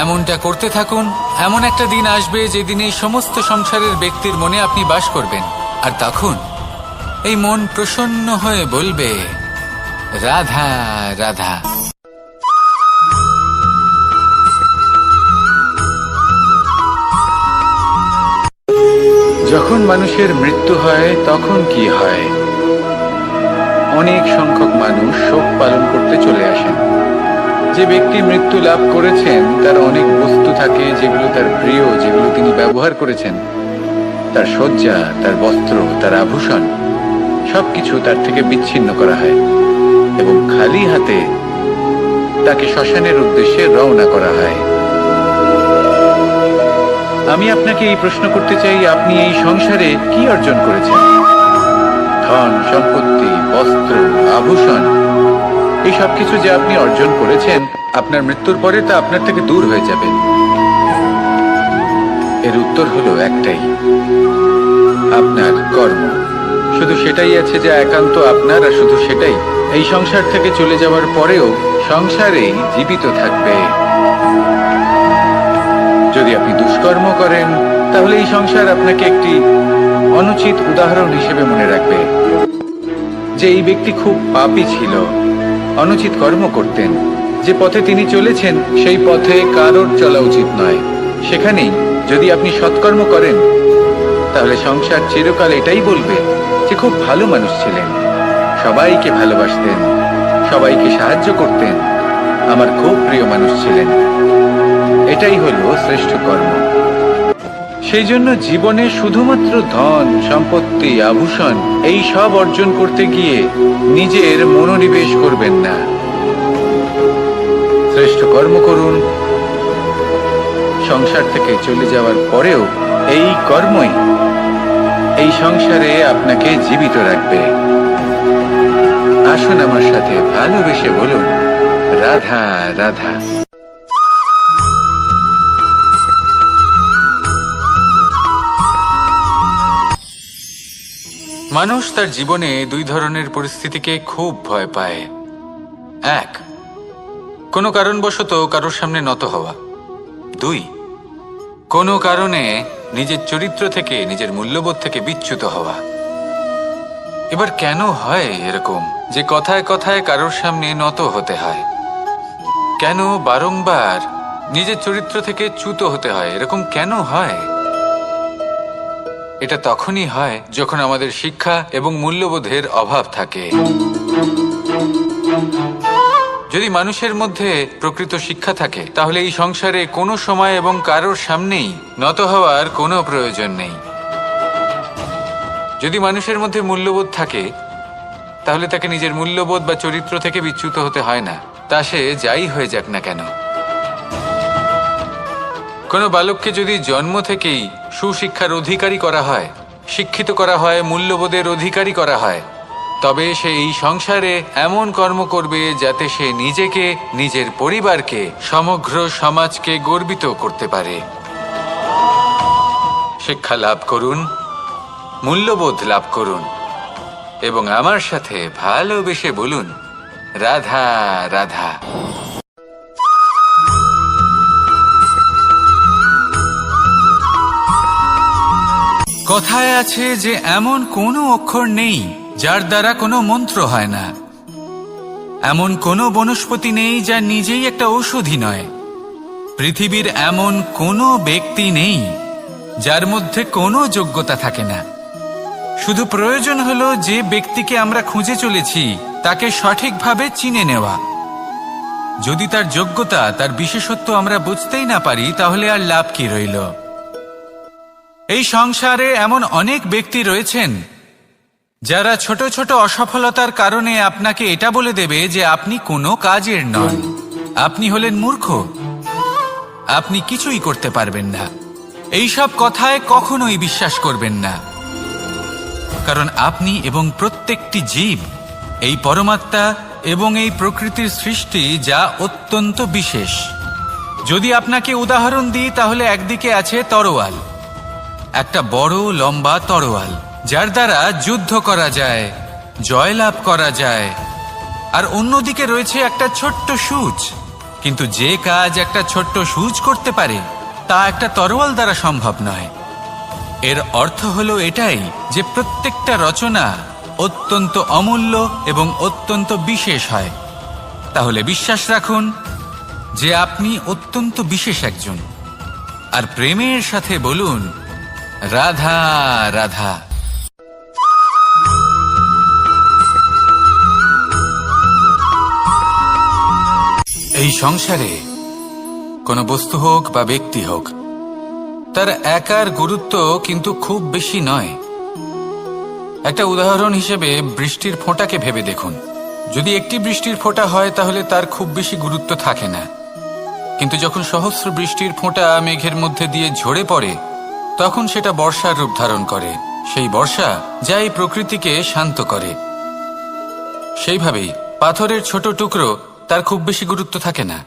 এমনটা করতে থাকুন। এমন একটা দিন আসবে যেদিন এই সমস্ত সংসারের ব্যক্তির মনে আপনি বাস করবেন, আর তখন এই মন প্রসন্ন হয়ে বলবে, রাধা রাধা। যখন মানুষের মৃত্যু হয় তখন কি হয়? অনেক সংখ্যক মানুষ শোক পালন করতে চলে আসেন। যে ব্যক্তি মৃত্যু লাভ করেছেন তার অনেক বস্তু থাকে যেগুলো তার প্রিয়, যেগুলো তিনি ব্যবহার করেছেন। তার শয্যা, তার বস্ত্র, তার আভূষণ সবকিছু তার থেকে বিচ্ছিন্ন করা হয় এবং খালি হাতে তাকে শ্মশানের উদ্দেশ্যে রওনা করা হয়। আমি আপনাকে এই প্রশ্ন করতে চাই, আপনি এই সংসারে কি অর্জন করেছেন? ধন সম্পত্তি, বস্ত্র, আভূষণ, এই সবকিছু যে আপনি অর্জন করেছেন, আপনার মৃত্যুর পরে তা আপনার থেকে দূর হয়ে যাবে। এর উত্তর হলো একটাই, আপনার কর্ম। শুধু সেটাই আছে যা একান্ত আপনার, আর শুধু সেটাই এই সংসার থেকে চলে যাওয়ার পরেও সংসারেই জীবিত থাকবে। যদি আপনি দুষ্কর্ম করেন তাহলে এই সংসার আপনাকে একটি অনুচিত উদাহরণ হিসেবে মনে রাখবে যে এই ব্যক্তি খুব পাপী ছিল, অনুচিত কর্ম করতেন। যে পথে তিনি চলেছেন সেই পথে কারোর চলা উচিত নয়। সেখানেই যদি আপনি সৎকর্ম করেন তাহলে সংসার চিরকাল এটাই বলবে যে খুব ভালো মানুষ ছিলেন, সবাইকে ভালোবাসতেন, সবাইকে সাহায্য করতেন, আমার খুব প্রিয় মানুষ ছিলেন। এটাই হলো শ্রেষ্ঠ কর্ম। সেই জন্য জীবনে শুধুমাত্র ধন সম্পত্তি, আভূষণ এই সব অর্জন করতে গিয়ে নিজের মনোনিবেশ করবেন না। শ্রেষ্ঠ কর্ম করুন। সংসার থেকে চলে যাওয়ার পরেও এই কর্মই এই সংসারে আপনাকে জীবিত রাখবে। আসুন আমার সাথে ভালোবেসে বলুন, রাধা রাধা। মানুষ তার জীবনে দুই ধরনের পরিস্থিতিকে খুব ভয় পায়। এক, কোনো কারণবশত কারোর সামনে নত হওয়া। দুই, কোনো কারণে নিজের চরিত্র থেকে, নিজের মূল্যবোধ থেকে বিচ্যুত হওয়া। এবার কেন হয় এরকম যে কথায় কথায় কারোর সামনে নত হতে হয়? কেন বারংবার নিজের চরিত্র থেকে চ্যুত হতে হয়? এরকম কেন হয়? এটা তখনই হয় যখন আমাদের শিক্ষা এবং মূল্যবোধের অভাব থাকে। যদি মানুষের মধ্যে প্রকৃত শিক্ষা থাকে তাহলে এই সংসারে কোনো সময় এবং কারোর সামনেই নত হওয়ার কোনো প্রয়োজন নেই। যদি মানুষের মধ্যে মূল্যবোধ থাকে তাহলে তাকে নিজের মূল্যবোধ বা চরিত্র থেকে বিচ্যুত হতে হয় না, তা সে যাই হয়ে যাক না কেন। কোনো বালককে যদি জন্ম থেকেই সুশিক্ষার অধিকারী করা হয়, শিক্ষিত করা হয়, মূল্যবোধের অধিকারী করা হয়, তবে সে এই সংসারে এমন কর্ম করবে যাতে সে নিজেকে, নিজের পরিবারকে, সমগ্র সমাজকে গর্বিত করতে পারে। শিক্ষা লাভ করুন, মূল্যবোধ লাভ করুন এবং আমার সাথে ভালোবেসে বলুন, রাধা রাধা। কথায় আছে যে এমন কোনো অক্ষর নেই যার দ্বারা কোনো মন্ত্র হয় না। এমন কোনো বনস্পতি নেই যা নিজেই একটা ঔষধি নয়। পৃথিবীর এমন কোনো ব্যক্তি নেই যার মধ্যে কোনো যোগ্যতা থাকে না। শুধু প্রয়োজন হলো যে ব্যক্তিকে আমরা খুঁজে চলেছি তাকে সঠিকভাবে চিনে নেওয়া। যদি তার যোগ্যতা, তার বিশেষত্ব আমরা বুঝতেই না পারি তাহলে আর লাভ কি রইল? এই সংসারে এমন অনেক ব্যক্তি রয়েছেন যারা ছোট ছোট অসফলতার কারণে আপনাকে এটা বলে দেবে যে আপনি কোনো কাজের নন, আপনি হলেন মূর্খ, আপনি কিছুই করতে পারবেন না, এইসব কথায় কখনোই বিশ্বাস করবেন না। কারণ আপনি এবং প্রত্যেকটি জীব এই পরমাত্মা এবং এই প্রকৃতির সৃষ্টি, যা অত্যন্ত বিশেষ। যদি আপনাকে উদাহরণ দিই তাহলে একদিকে আছে তরোয়াল, একটা বড় লম্বা তরোয়াল, যার দ্বারা যুদ্ধ করা যায়, জয়লাভ করা যায়। আর অন্যদিকে রয়েছে একটা ছোট্ট সূঁচ, কিন্তু যে কাজ একটা ছোট্ট সূঁচ করতে পারে তা একটা তরোয়াল দ্বারা সম্ভব নয়। এর অর্থ হলো এটাই যে প্রত্যেকটা রচনা অত্যন্ত অমূল্য এবং অত্যন্ত বিশেষ হয়। তাহলে বিশ্বাস রাখুন যে আপনি অত্যন্ত বিশেষ একজন, আর প্রেমের সাথে বলুন রাধা রাধা। এই সংসারে কোনো বস্তু হোক বা ব্যক্তি হোক, তার একার গুরুত্ব কিন্তু খুব বেশি নয়। একটা উদাহরণ হিসেবে বৃষ্টির ফোঁটাকে ভেবে দেখুন। যদি একটি বৃষ্টির ফোঁটা হয় তাহলে তার খুব বেশি গুরুত্ব থাকে না, কিন্তু যখন সহস্র বৃষ্টির ফোঁটা মেঘের মধ্যে দিয়ে ঝরে পড়ে তখন সেটা বর্ষার রূপ ধারণ করে। সেই বর্ষা যা এই প্রকৃতিকে শান্ত করে। সেইভাবেই পাথরের ছোট টুকরো, তার খুব বেশি গুরুত্ব থাকে না,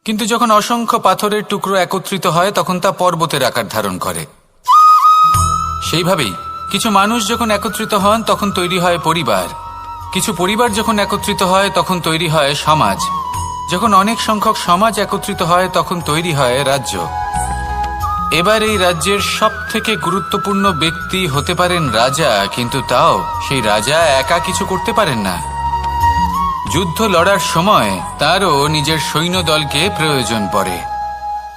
কিন্তু যখন অসংখ্য পাথরের টুকরো একত্রিত হয় তখন তা পর্বতের আকার ধারণ করে। সেইভাবেই কিছু মানুষ যখন একত্রিত হন তখন তৈরি হয় পরিবার, কিছু পরিবার যখন একত্রিত হয় তখন তৈরি হয় সমাজ, যখন অনেক সংখ্যক সমাজ একত্রিত হয় তখন তৈরি হয় রাজ্য। এবার এই রাজ্যের সবথেকে গুরুত্বপূর্ণ ব্যক্তি হতে পারেন রাজা, কিন্তু তাও সেই রাজা একা কিছু করতে পারেন না। যুদ্ধ লড়ার সময় তারও নিজের সৈন্যদলকে প্রয়োজন পড়ে।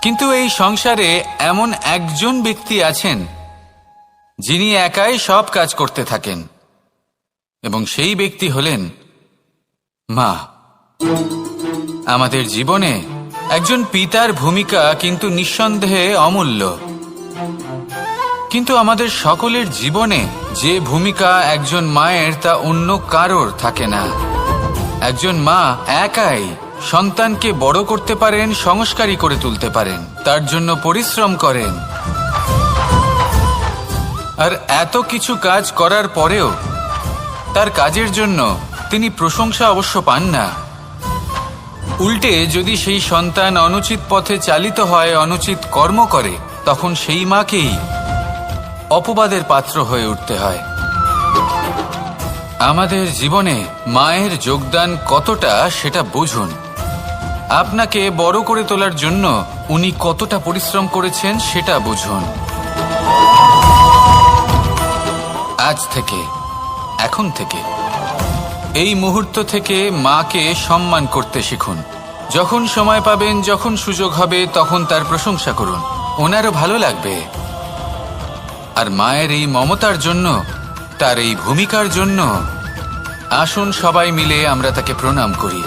কিন্তু এই সংসারে এমন একজন ব্যক্তি আছেন যিনি একাই সব কাজ করতে থাকেন, এবং সেই ব্যক্তি হলেন মা। আমাদের জীবনে একজন পিতার ভূমিকা কিন্তু নিঃসন্দেহে অমূল্য, কিন্তু আমাদের সকলের জীবনে যে ভূমিকা একজন মায়ের তা অন্য কারোর থাকে না। একজন মা একাই সন্তানকে বড় করতে পারেন, সংস্কারী করে তুলতে পারেন, তার জন্য পরিশ্রম করেন। আর এত কিছু কাজ করার পরেও তার কাজের জন্য তিনি প্রশংসা অবশ্য পান না। উল্টে যদি সেই সন্তান অনুচিত পথে চালিত হয়, অনুচিত কর্ম করে, তখন সেই মাকেই অপবাদের পাত্র হয়ে উঠতে হয়। আমাদের জীবনে মায়ের যোগদান কতটা সেটা বুঝুন। আপনাকে বড় করে তোলার জন্য উনি কতটা পরিশ্রম করেছেন সেটা বুঝুন। আজ থেকে, এখন থেকে, এই মুহূর্ত থেকে মাকে সম্মান করতে শিখুন। যখন সময় পাবেন, যখন সুযোগ হবে, তখন তার প্রশংসা করুন, ওনারও ভালো লাগবে। আর মায়ের এই মমতার জন্য, তার এই ভূমিকার জন্য আসুন সবাই মিলে আমরা তাকে প্রণাম করি,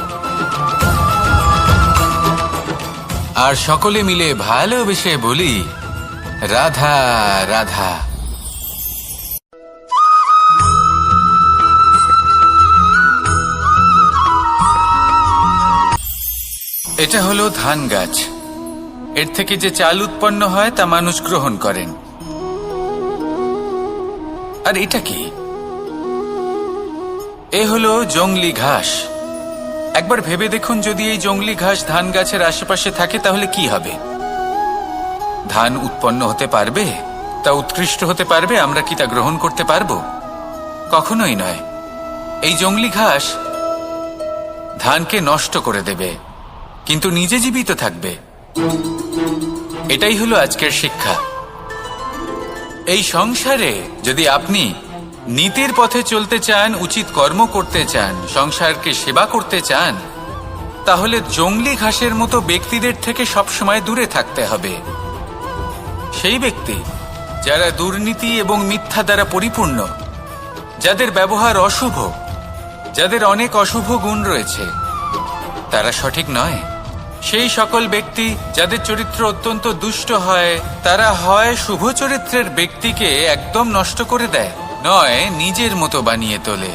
আর সকলে মিলে ভালোবেসে বলি রাধা রাধা। এটা হলো ধান গাছ। এর থেকে যে চাল উৎপন্ন হয় তা মানুষ গ্রহণ করেন। আর এটা কি? এ হলো জংলি ঘাস। একবার ভেবে দেখুন, যদি এই জংলি ঘাস ধান গাছের আশেপাশে থাকে তাহলে কি হবে? ধান উৎপন্ন হতে পারবে? তা উৎকৃষ্ট হতে পারবে? আমরা কি তা গ্রহণ করতে পারবো? কখনোই নয়। এই জংলি ঘাস ধানকে নষ্ট করে দেবে, কিন্তু নিজে জীবিত থাকবে। এটাই হলো আজকের শিক্ষা। এই সংসারে যদি আপনি নীতির পথে চলতে চান, উচিত কর্ম করতে চান, সংসারকে সেবা করতে চান, তাহলে জংলি ঘাসের মতো ব্যক্তিদের থেকে সবসময় দূরে থাকতে হবে। সেই ব্যক্তি যারা দুর্নীতি এবং মিথ্যা দ্বারা পরিপূর্ণ, যাদের ব্যবহার অশুভ, যাদের অনেক অশুভ গুণ রয়েছে, তারা সঠিক নয়। সেই সকল ব্যক্তি যাদের চরিত্র অত্যন্ত দুষ্ট হয়, তারা হয় শুভ চরিত্রের ব্যক্তিকে একদম নষ্ট করে দেয়, নয় নিজের মতো বানিয়ে তোলে।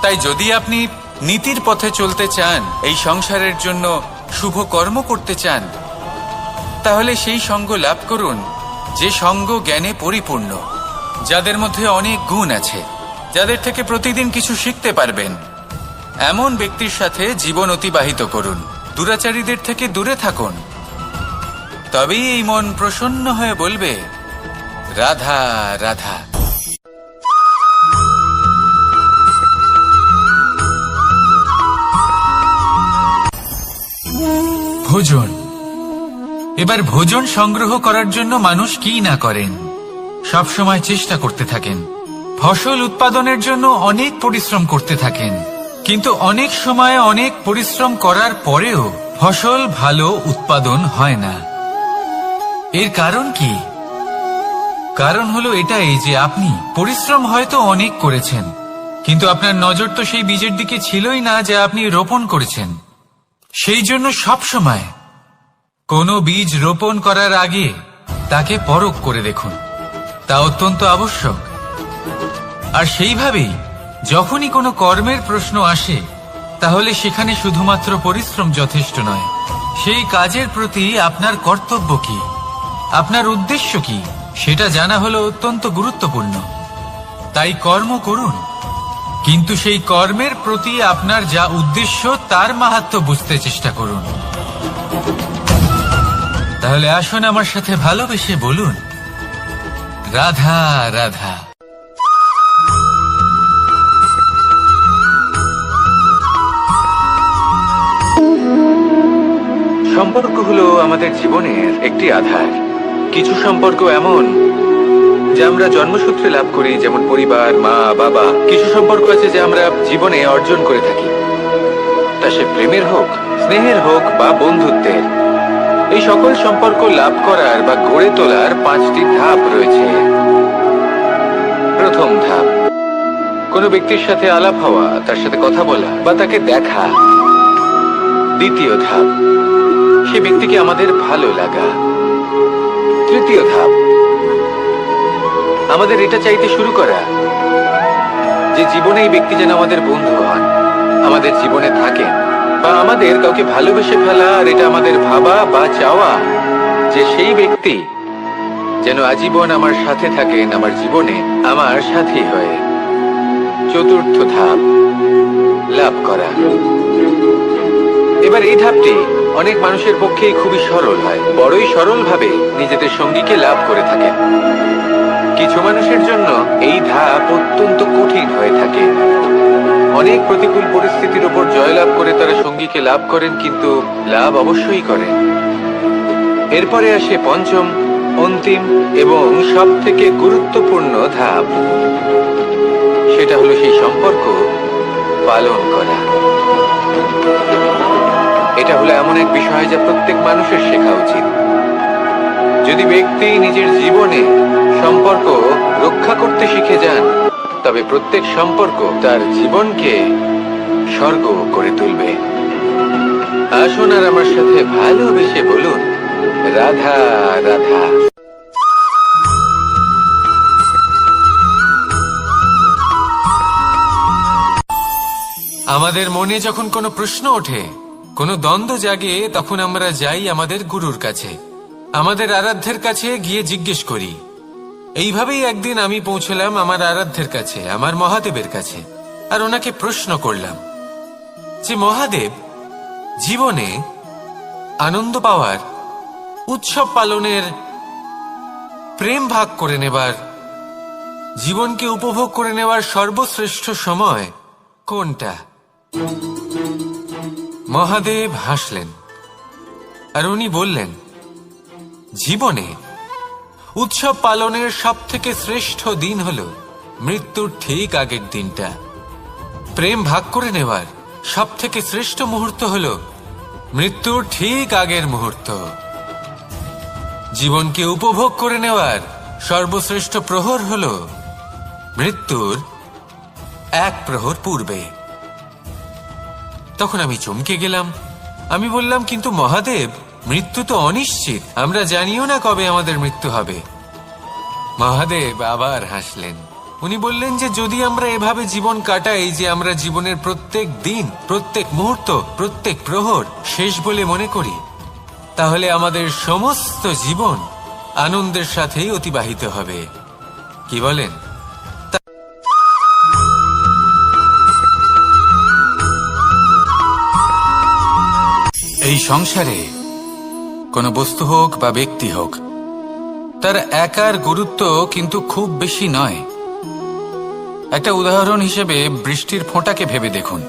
তাই যদি আপনি নীতির পথে চলতে চান, এই সংসারের জন্য শুভ কর্ম করতে চান, তাহলে সেই সঙ্গ লাভ করুন যে সঙ্গ জ্ঞানে পরিপূর্ণ, যাদের মধ্যে অনেক গুণ আছে, যাদের থেকে প্রতিদিন কিছু শিখতে পারবেন। এমন ব্যক্তির সাথে জীবন অতিবাহিত করুন, দুরাচারীদের থেকে দূরে থাকুন। তবেই এই মন প্রসন্ন হয়ে বলবে, রাধা রাধা। ভোজন। এবার ভোজন সংগ্রহ করার জন্য মানুষ কি না করেন, সব সময় চেষ্টা করতে থাকেন। ফসল উৎপাদনের জন্য অনেক পরিশ্রম করতে থাকেন, কিন্তু অনেক সময় অনেক পরিশ্রম করার পরেও ফসল ভালো উৎপাদন হয় না। এর কারণ কি? কারণ হলো এটাই যে আপনি পরিশ্রম হয়তো অনেক করেছেন, কিন্তু আপনার নজর তো সেই বীজের দিকে ছিলই না যা আপনি রোপণ করেছেন। সেই জন্য সব সময় কোনো বীজ রোপণ করার আগে তাকে পরখ করে দেখুন, তা অত্যন্ত আবশ্যক। আর সেইভাবেই যখনই কোনো কর্মের প্রশ্ন আসে, তাহলে সেখানে শুধুমাত্র পরিশ্রম যথেষ্ট নয়। সেই কাজের প্রতি আপনার কর্তব্য কি, আপনার উদ্দেশ্য কি, সেটা জানা হলো অত্যন্ত গুরুত্বপূর্ণ। তাই কর্ম করুন, কিন্তু সেই কর্মের প্রতি আপনার যা উদ্দেশ্য তার মাহাত্ম্য বুঝতে চেষ্টা করুন। তাহলে আসুন আমার সাথে ভালোবেসে বলুন, রাধা রাধা। সম্পর্ক হলো আমাদের জীবনের একটি আধার। কিছু সম্পর্ক এমন যা আমরা জন্মসূত্রে লাভ করি, যেমন পরিবার, মা, বাবা। কিছু সম্পর্ক আছে যা আমরা জীবনে অর্জন করে থাকি, তা সে প্রেমের হোক, স্নেহের হোক বা বন্ধুত্বের। এই সকল সম্পর্ক লাভ করার বা গড়ে তোলার 5টি ধাপ রয়েছে। প্রথম ধাপ, কোনো ব্যক্তির সাথে আলাপ হওয়া, তার সাথে কথা বলা বা তাকে দেখা। দ্বিতীয় ধাপ, সে ব্যক্তিকে আমাদের ভালো লাগা। তৃতীয় ধাপ, আমাদের এটা চাইতে শুরু করা যে জীবনে এই ব্যক্তি যেন আমাদের বন্ধু হন, আমাদের জীবনে থাকেন, বা আমাদের কাউকে ভালোবেসে ফেলা। আর এটা আমাদের ভাবা বা চাওয়া যে সেই ব্যক্তি যেন আজীবন আমার সাথে থাকেন, আমার জীবনে আমার সাথী হয়ে। চতুর্থ ধাপ, লাভ করা। এবার এই ধাপটি অনেক মানুষের পক্ষেই খুবই সরল হয়, বড়ই সরল ভাবে নিজেদের সঙ্গীকে লাভ করে থাকেন। কিছু মানুষের জন্য এই ধাপ অত্যন্ত কঠিন হয়ে থাকে। অনেক প্রতিকূল পরিস্থিতির উপর জয়লাভ করে তারা সঙ্গীকে লাভ করেন, কিন্তু লাভ অবশ্যই করেন। এরপরে আসে পঞ্চম, অন্তিম এবং সব থেকে গুরুত্বপূর্ণ ধাপ। সেটা হলো সেই সম্পর্ক পালন করা। এটা হলো এমন এক বিষয় যা প্রত্যেক মানুষের শেখা উচিত। যদি ব্যক্তি নিজের জীবনে সম্পর্ক রক্ষা করতে শিখে যান, তবে প্রত্যেক সম্পর্ক তার জীবনকে স্বর্গ করে তুলবে। আসুন আর আমার সাথে ভালোবেসে বলুন, রাধা রাধা। আমাদের মনে যখন কোনো প্রশ্ন ওঠে, কোনো দ্বন্দ্ব জাগে, তখন আমরা যাই আমাদের গুরুর কাছে, আমাদের আরাধ্যের কাছে গিয়ে জিজ্ঞেস করি। এইভাবেই একদিন আমি পৌঁছলাম আমার আরাধ্যের কাছে, আমার মহাদেবের কাছে, আর ওনাকে প্রশ্ন করলাম যে মহাদেব, জীবনে আনন্দ পাওয়ার, উৎসব পালনের, প্রেম ভাগ করে নেবার, জীবনকে উপভোগ করে নেওয়ার সর্বশ্রেষ্ঠ সময় কোনটা? মহাদেব হাসলেন আর উনি বললেন, জীবনে উৎসব পালনের সব থেকে শ্রেষ্ঠ দিন হল মৃত্যুর ঠিক আগের দিনটা। প্রেম ভাগ করে নেওয়ার সব থেকে শ্রেষ্ঠ মুহূর্ত হল মৃত্যুর ঠিক আগের মুহূর্ত। জীবনকে উপভোগ করে নেওয়ার সর্বশ্রেষ্ঠ প্রহর হল মৃত্যুর 1 প্রহর পূর্বে। তখন আমি চমকে গেলাম। আমি বললাম, কিন্তু মহাদেব, মৃত্যু তো অনিশ্চিত, আমরা জানিও না কবে আমাদের মৃত্যু হবে। মহাদেব আবার হাসলেন উনি বললেন যে যদি আমরা এভাবে জীবন কাটাই যে আমরা জীবনের প্রত্যেক দিন, প্রত্যেক মুহূর্ত, প্রত্যেক প্রহর শেষ বলে মনে করি, তাহলে আমাদের সমস্ত জীবন আনন্দের সাথেই অতিবাহিত হবে। কি বলেন? এই সংসারে কোনো বস্তু হোক বা ব্যক্তি হোক, তার একার গুরুত্ব কিন্তু খুব বেশি নয়। একটা উদাহরণ হিসেবে বৃষ্টির ফোঁটাকে ভেবে দেখুন।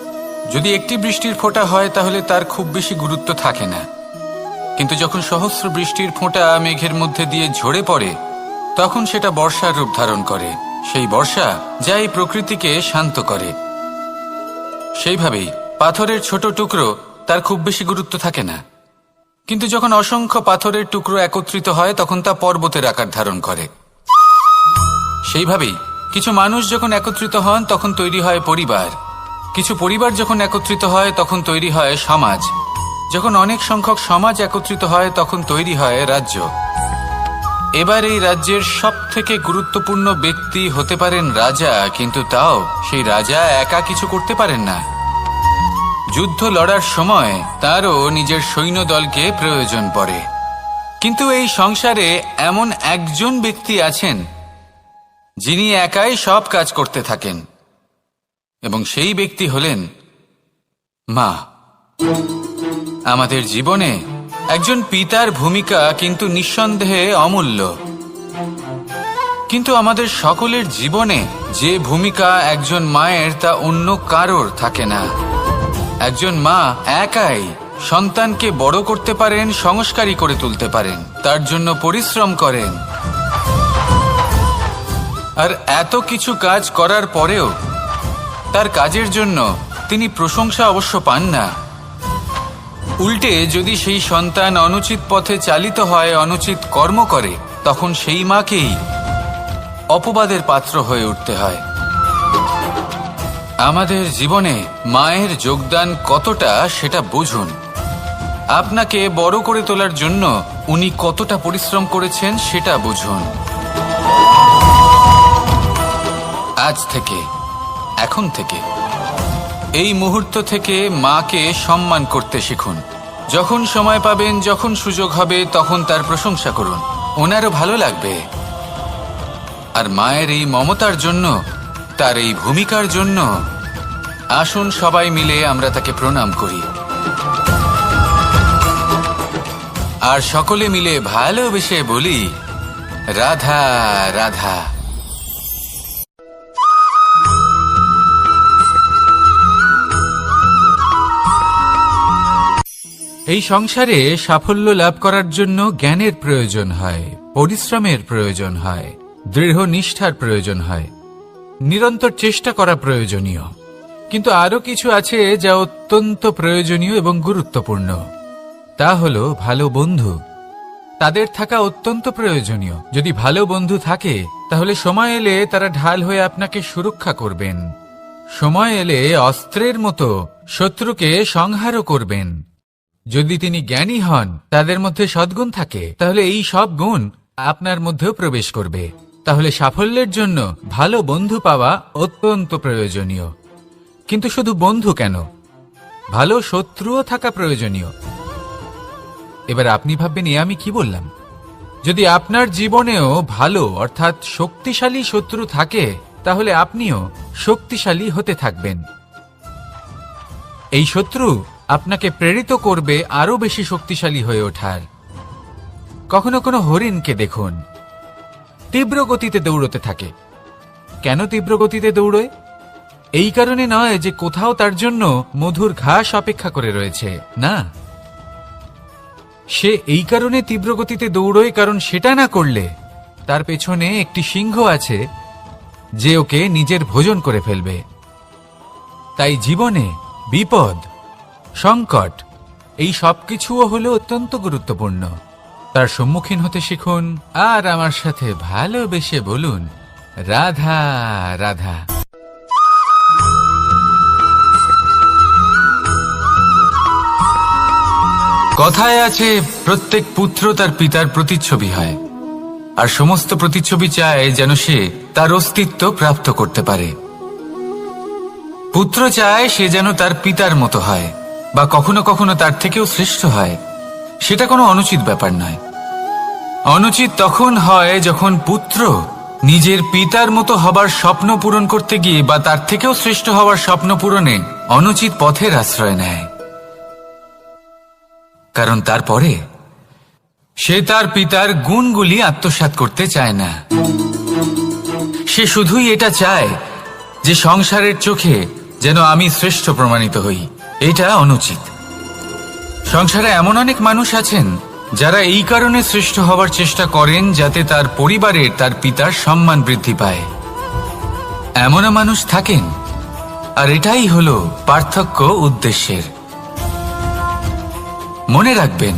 যদি একটি বৃষ্টির ফোঁটা হয় তাহলে তার খুব বেশি গুরুত্ব থাকে না, কিন্তু যখন সহস্র বৃষ্টির ফোঁটা মেঘের মধ্যে দিয়ে ঝরে পড়ে, তখন সেটা বর্ষার রূপ ধারণ করে। সেই বর্ষা যা এই প্রকৃতিকে শান্ত করে। সেইভাবেই পাথরের ছোট টুকরো, তার খুব বেশি গুরুত্ব থাকে না, কিন্তু যখন অসংখ্য পাথরের টুকরো একত্রিত হয় তখন তা পর্বতের আকার ধারণ করে। সেইভাবেই কিছু মানুষ যখন একত্রিত হন তখন তৈরি হয় পরিবার, কিছু পরিবার যখন একত্রিত হয় তখন তৈরি হয় সমাজ, যখন অনেক সংখ্যক সমাজ একত্রিত হয় তখন তৈরি হয় রাজ্য। এবার এই রাজ্যের সবথেকে গুরুত্বপূর্ণ ব্যক্তি হতে পারেন রাজা, কিন্তু তাও সেই রাজা একা কিছু করতে পারেন না। যুদ্ধ লড়ার সময় তারও নিজের সৈন্যদলকে প্রয়োজন পড়ে। কিন্তু এই সংসারে এমন একজন ব্যক্তি আছেন যিনি একাই সব কাজ করতে থাকেন, এবং সেই ব্যক্তি হলেন মা। আমাদের জীবনে একজন পিতার ভূমিকা কিন্তু নিঃসন্দেহে অমূল্য, কিন্তু আমাদের সকলের জীবনে যে ভূমিকা একজন মায়ের তা অন্য কারোর থাকে না। একজন মা একাই সন্তানকে বড় করতে পারেন, সংস্কারী করে তুলতে পারেন, তার জন্য পরিশ্রম করেন। আর এত কিছু কাজ করার পরেও তার কাজের জন্য তিনি প্রশংসা অবশ্য পান না। উল্টে যদি সেই সন্তান অনুচিত পথে চালিত হয়, অনুচিত কর্ম করে, তখন সেই মাকেই অপবাদের পাত্র হয়ে উঠতে হয়। আমাদের জীবনে মায়ের যোগদান কতটা সেটা বুঝুন। আপনাকে বড় করে তোলার জন্য উনি কতটা পরিশ্রম করেছেন সেটা বুঝুন। আজ থেকে, এখন থেকে, এই মুহূর্ত থেকে মাকে সম্মান করতে শিখুন। যখন সময় পাবেন, যখন সুযোগ হবে, তখন তার প্রশংসা করুন, ওনারও ভালো লাগবে। আর মায়ের এই মমতার জন্য, তার এই ভূমিকার জন্য আসুন সবাই মিলে আমরা তাকে প্রণাম করি, আর সকলে মিলে ভালোবেসে বলি রাধা রাধা। এই সংসারে সাফল্য লাভ করার জন্য জ্ঞানের প্রয়োজন হয়, পরিশ্রমের প্রয়োজন হয়, দৃঢ় নিষ্ঠার প্রয়োজন হয়, নিরন্তর চেষ্টা করা প্রয়োজনীয়। কিন্তু আরো কিছু আছে যা অত্যন্ত প্রয়োজনীয় এবং গুরুত্বপূর্ণ। তা হলো ভালো বন্ধু। তাদের থাকা অত্যন্ত প্রয়োজনীয়। যদি ভালো বন্ধু থাকে তাহলে সময় এলে তারা ঢাল হয়ে আপনাকে সুরক্ষা করবেন। সময় এলে অস্ত্রের মতো শত্রুকে সংহারও করবেন। যদি তিনি জ্ঞানী হন, তাদের মধ্যে সদ্গুণ থাকে, তাহলে এই সব গুণ আপনার মধ্যেও প্রবেশ করবে। তাহলে সাফল্যের জন্য ভালো বন্ধু পাওয়া অত্যন্ত প্রয়োজনীয়। কিন্তু শুধু বন্ধু কেন, ভালো শত্রুও থাকা প্রয়োজনীয়। এবার আপনি ভাববেন, এ আমি কি বললাম? যদি আপনার জীবনেও ভালো অর্থাৎ শক্তিশালী শত্রু থাকে, তাহলে আপনিও শক্তিশালী হতে থাকবেন। এই শত্রু আপনাকে প্রেরিত করবে আরো বেশি শক্তিশালী হয়ে ওঠার। কখনো কোনো হরিণকে দেখুন, তীব্র গতিতে দৌড়তে থাকে। কেন তীব্র গতিতে দৌড়য়? এই কারণে নয় যে কোথাও তার জন্য মধুর ঘাস অপেক্ষা করে রয়েছে, না। সে এই কারণে তীব্র গতিতে দৌড়য় কারণ সেটা না করলে তার পেছনে একটি সিংহ আছে যে ওকে নিজের ভোজন করে ফেলবে। তাই জীবনে বিপদ, সংকট, এই সবকিছুও হলো অত্যন্ত গুরুত্বপূর্ণ। তার সম্মুখীন হতে শিখুন আর আমার সাথে ভালোবেসে বলুন রাধা রাধা। কথায় আছে, প্রত্যেক পুত্র তার পিতার প্রতিচ্ছবি হয়। আর সমস্ত প্রতিচ্ছবি চায় যেন সে তার অস্তিত্ব প্রাপ্ত করতে পারে। পুত্র চায় সে যেন তার পিতার মতো হয় বা কখনো কখনো তার থেকেও শ্রেষ্ঠ হয়। সেটা কোনো অনুচিত ব্যাপার নয়। অনুচিত তখন হয় যখন পুত্র নিজের পিতার মতো হবার স্বপ্ন পূরণ করতে গিয়ে বা তার থেকেও শ্রেষ্ঠ হওয়ার স্বপ্ন পূরণে অনুচিত পথের আশ্রয় নেয়। কারণ তারপরে সে তার পিতার গুণগুলি আত্মসাৎ করতে চায় না। সে শুধুই এটা চায় যে সংসারের চোখে যেন আমি শ্রেষ্ঠ প্রমাণিত হই। এটা অনুচিত। সংসারে এমন অনেক মানুষ আছেন যারা এই কারণে শ্রেষ্ঠ হওয়ার চেষ্টা করেন যাতে তার পরিবারের তার পিতার সম্মান বৃদ্ধি পায়। এমনও মানুষ থাকেন, আর এটাই হলো পার্থক্য উদ্দেশ্যের। মনে রাখবেন,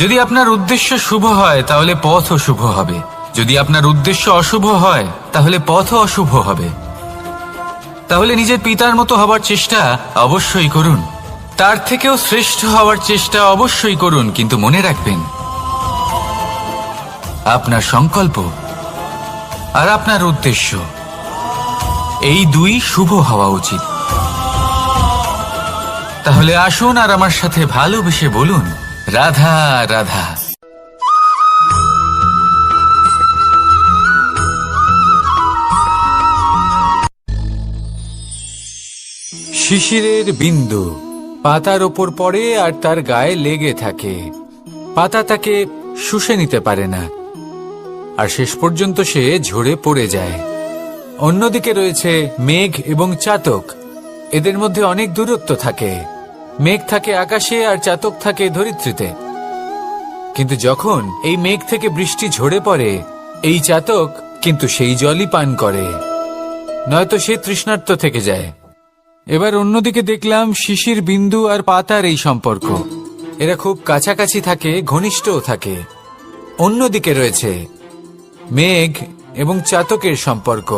যদি আপনার উদ্দেশ্য শুভ হয় তাহলে পথও শুভ হবে, যদি আপনার উদ্দেশ্য অশুভ হয় তাহলে পথও অশুভ হবে। তাহলে নিজের পিতার মতো হবার চেষ্টা অবশ্যই করুন, তার থেকেও শ্রেষ্ঠ হওয়ার চেষ্টা অবশ্যই করুন, কিন্তু মনে রাখবেন আপনার সংকল্প আর আপনার উদ্দেশ্য এই দুই শুভ হওয়া উচিত। তাহলে আসুন আর আমার সাথে ভালোবেসে বলুন, রাধা রাধা। শিশিরের বিন্দু পাতার ওপর পড়ে আর তার গায়ে লেগে থাকে। পাতা তাকে শুষে নিতে পারে না, আর শেষ পর্যন্ত সে ঝরে পড়ে যায়। অন্যদিকে রয়েছে মেঘ এবং চাতক। এদের মধ্যে অনেক দূরত্ব থাকে। মেঘ থাকে আকাশে আর চাতক থাকে ধরিত্রীতে। কিন্তু যখন এই মেঘ থেকে বৃষ্টি ঝরে পড়ে, এই চাতক কিন্তু সেই জলই পান করে, নয়তো সে তৃষ্ণার্ত থেকে যায়। এবার অন্যদিকে দেখলাম শিশির বিন্দু আর পাতার এই সম্পর্ক। এরা খুব কাছাকাছি থাকে, ঘনিষ্ঠও থাকে। অন্যদিকে রয়েছে মেঘ এবং চাতকের সম্পর্ক,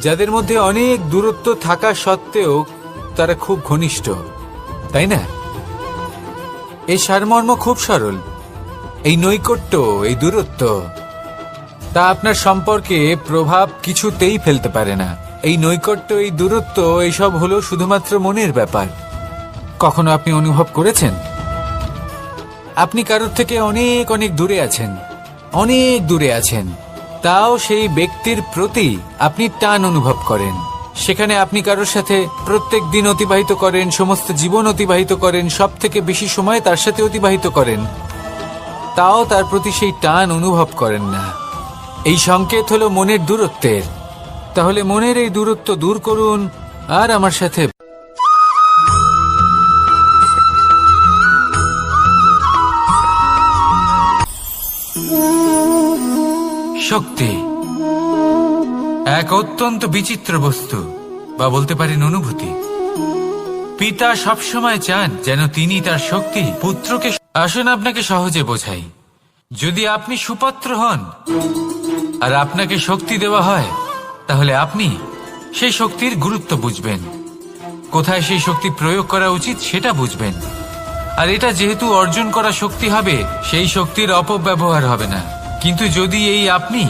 যাদের মধ্যে অনেক দূরত্ব থাকা সত্ত্বেও তারা খুব ঘনিষ্ঠ, তাই না? এই সারমর্ম খুব সরল। এই নৈকট্য, এই দূরত্ব, তা আপনার সম্পর্কে প্রভাব কিছুতেই ফেলতে পারে না। এই নৈকট্য, এই দূরত্ব, এইসব হলো শুধুমাত্র মনের ব্যাপার। কখনো আপনি অনুভব করেছেন আপনি কারোর থেকে অনেক অনেক দূরে আছেন, অনেক দূরে আছেন, তাও সেই ব্যক্তির প্রতি আপনি টান অনুভব করেন। সেখানে আপনি কারোর সাথে প্রত্যেক দিন অতিবাহিত করেন, সমস্ত জীবন অতিবাহিত করেন, সব থেকে বেশি সময় তার সাথে অতিবাহিত করেন, তাও তার প্রতি সেই টান অনুভব করেন না। এই সংকেত হলো মনের দূরত্বের। তাহলে মনের এই দূরত্ব দূর করুন আর আমার সাথে শক্তি এক অত্যন্ত বিচিত্র বস্তু, বা বলতে পারেন অনুভূতি। পিতা সবসময় চান যেন তিনি তার শক্তি পুত্রকে। আসুন আপনাকে সহজে বোঝাই। যদি আপনি সুপাত্র হন আর আপনাকে শক্তি দেওয়া হয়, তাহলে আপনি সেই শক্তির গুরুত্ব বুঝবেন, কোথায় সেই শক্তি প্রয়োগ করা উচিত সেটা বুঝবেন। আর এটা যেহেতু অর্জন করা শক্তি হবে, সেই শক্তির অপব্যবহার হবে না। কিন্তু যদি এই আপনি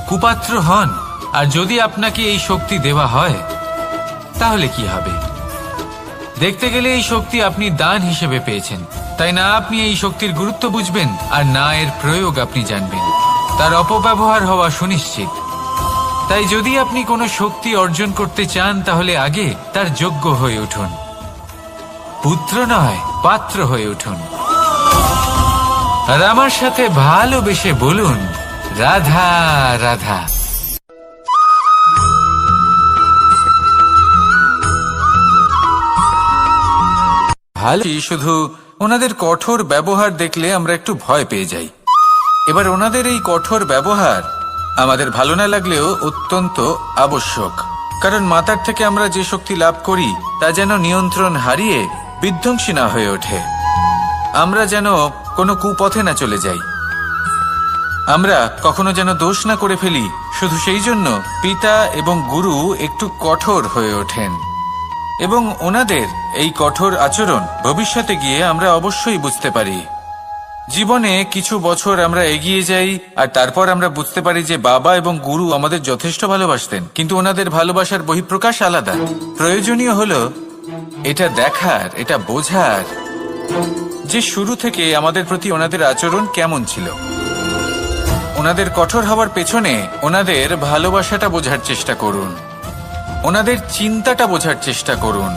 কুপাত্র হন আর যদি আপনাকে এই শক্তি দেওয়া হয়, তাহলে কি হবে? দেখতে গেলে এই শক্তি আপনি দান হিসেবে পেয়েছেন, তাই না আপনি এই শক্তির গুরুত্ব বুঝবেন আর না এর প্রয়োগ আপনি জানবেন। তার অপব্যবহার হওয়া সুনিশ্চিত। তাই যদি আপনি কোনো শক্তি অর্জন করতে চান, তাহলে আগে তার যোগ্য হয়ে উঠুন। পুত্র নয়, পাত্র হয়ে উঠুন। আর আমার সাথে ভালোবেসে বলুন, রাধা রাধা। ভালো, শুধু ওনাদের কঠোর ব্যবহার দেখলে আমরা একটু ভয় পেয়ে যাই। এবার ওনাদের এই কঠোর ব্যবহার আমাদের ভালো না লাগলেও অত্যন্ত আবশ্যক, কারণ মাতার থেকে আমরা যে শক্তি লাভ করি তা যেন নিয়ন্ত্রণ হারিয়ে বিধ্বংসী না হয়ে ওঠে। আমরা যেন কোনো কুপথে না চলে যাই, আমরা কখনো যেন দোষ না করে ফেলি। শুধু সেই জন্য পিতা এবং গুরু একটু কঠোর হয়ে ওঠেন, এবং ওনাদের এই কঠোর আচরণ ভবিষ্যতে গিয়ে আমরা অবশ্যই বুঝতে পারি জীবনে কিছু বছর আমরা এগিয়ে যাই আর তারপর আমরা বুঝতে পারি যে বাবা এবং গুরু আমাদের যথেষ্ট ভালোবাসতেন, কিন্তু ওনাদের ভালোবাসার বহিঃপ্রকাশ আলাদা। প্রয়োজনীয় হলো এটা দেখার, এটা বোঝার যে শুরু থেকে আমাদের প্রতি ওনাদের আচরণ কেমন ছিল। ওনাদের কঠোর হওয়ার পেছনে ওনাদের ভালোবাসাটা বোঝার চেষ্টা করুন, ওনাদের চিন্তাটা বোঝার চেষ্টা করুন,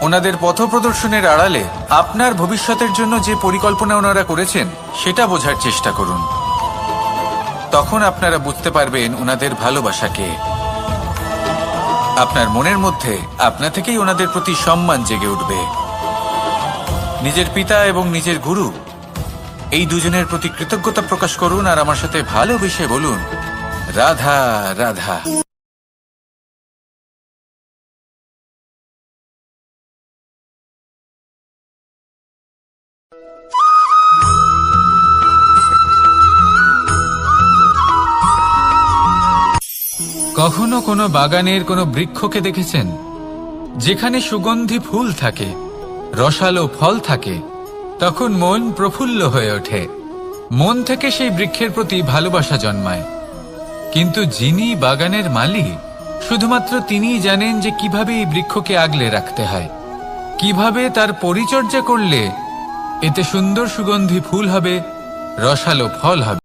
ওনাদের পথপ্রদর্শনের আড়ালে আপনার ভবিষ্যতের জন্য যে পরিকল্পনা ওনারা করেছেন সেটা বোঝার চেষ্টা করুন। তখন আপনারা বুঝতে পারবেন ওনাদের ভালোবাসাকে। আপনার মনের মধ্যে আপনা থেকেই ওনাদের প্রতি সম্মান জেগে উঠবে। নিজের পিতা এবং নিজের গুরু এই দুজনের প্রতি কৃতজ্ঞতা প্রকাশ করুন আর আমার সাথে ভালোবেসে বলুন, রাধা রাধা। কখনো কোনো বাগানের কোনো বৃক্ষকে দেখেছেন যেখানে সুগন্ধি ফুল থাকে, রসালো ফল থাকে? তখন মন প্রফুল্ল হয়ে ওঠে, মন থেকে সেই বৃক্ষের প্রতি ভালোবাসা জন্মায়। কিন্তু যিনি বাগানের মালিক, শুধুমাত্র তিনিই জানেন যে কিভাবে এই বৃক্ষকে আগলে রাখতে হয়, কিভাবে তার পরিচর্যা করলে এতে সুন্দর সুগন্ধি ফুল হবে, রসালো ফল হবে।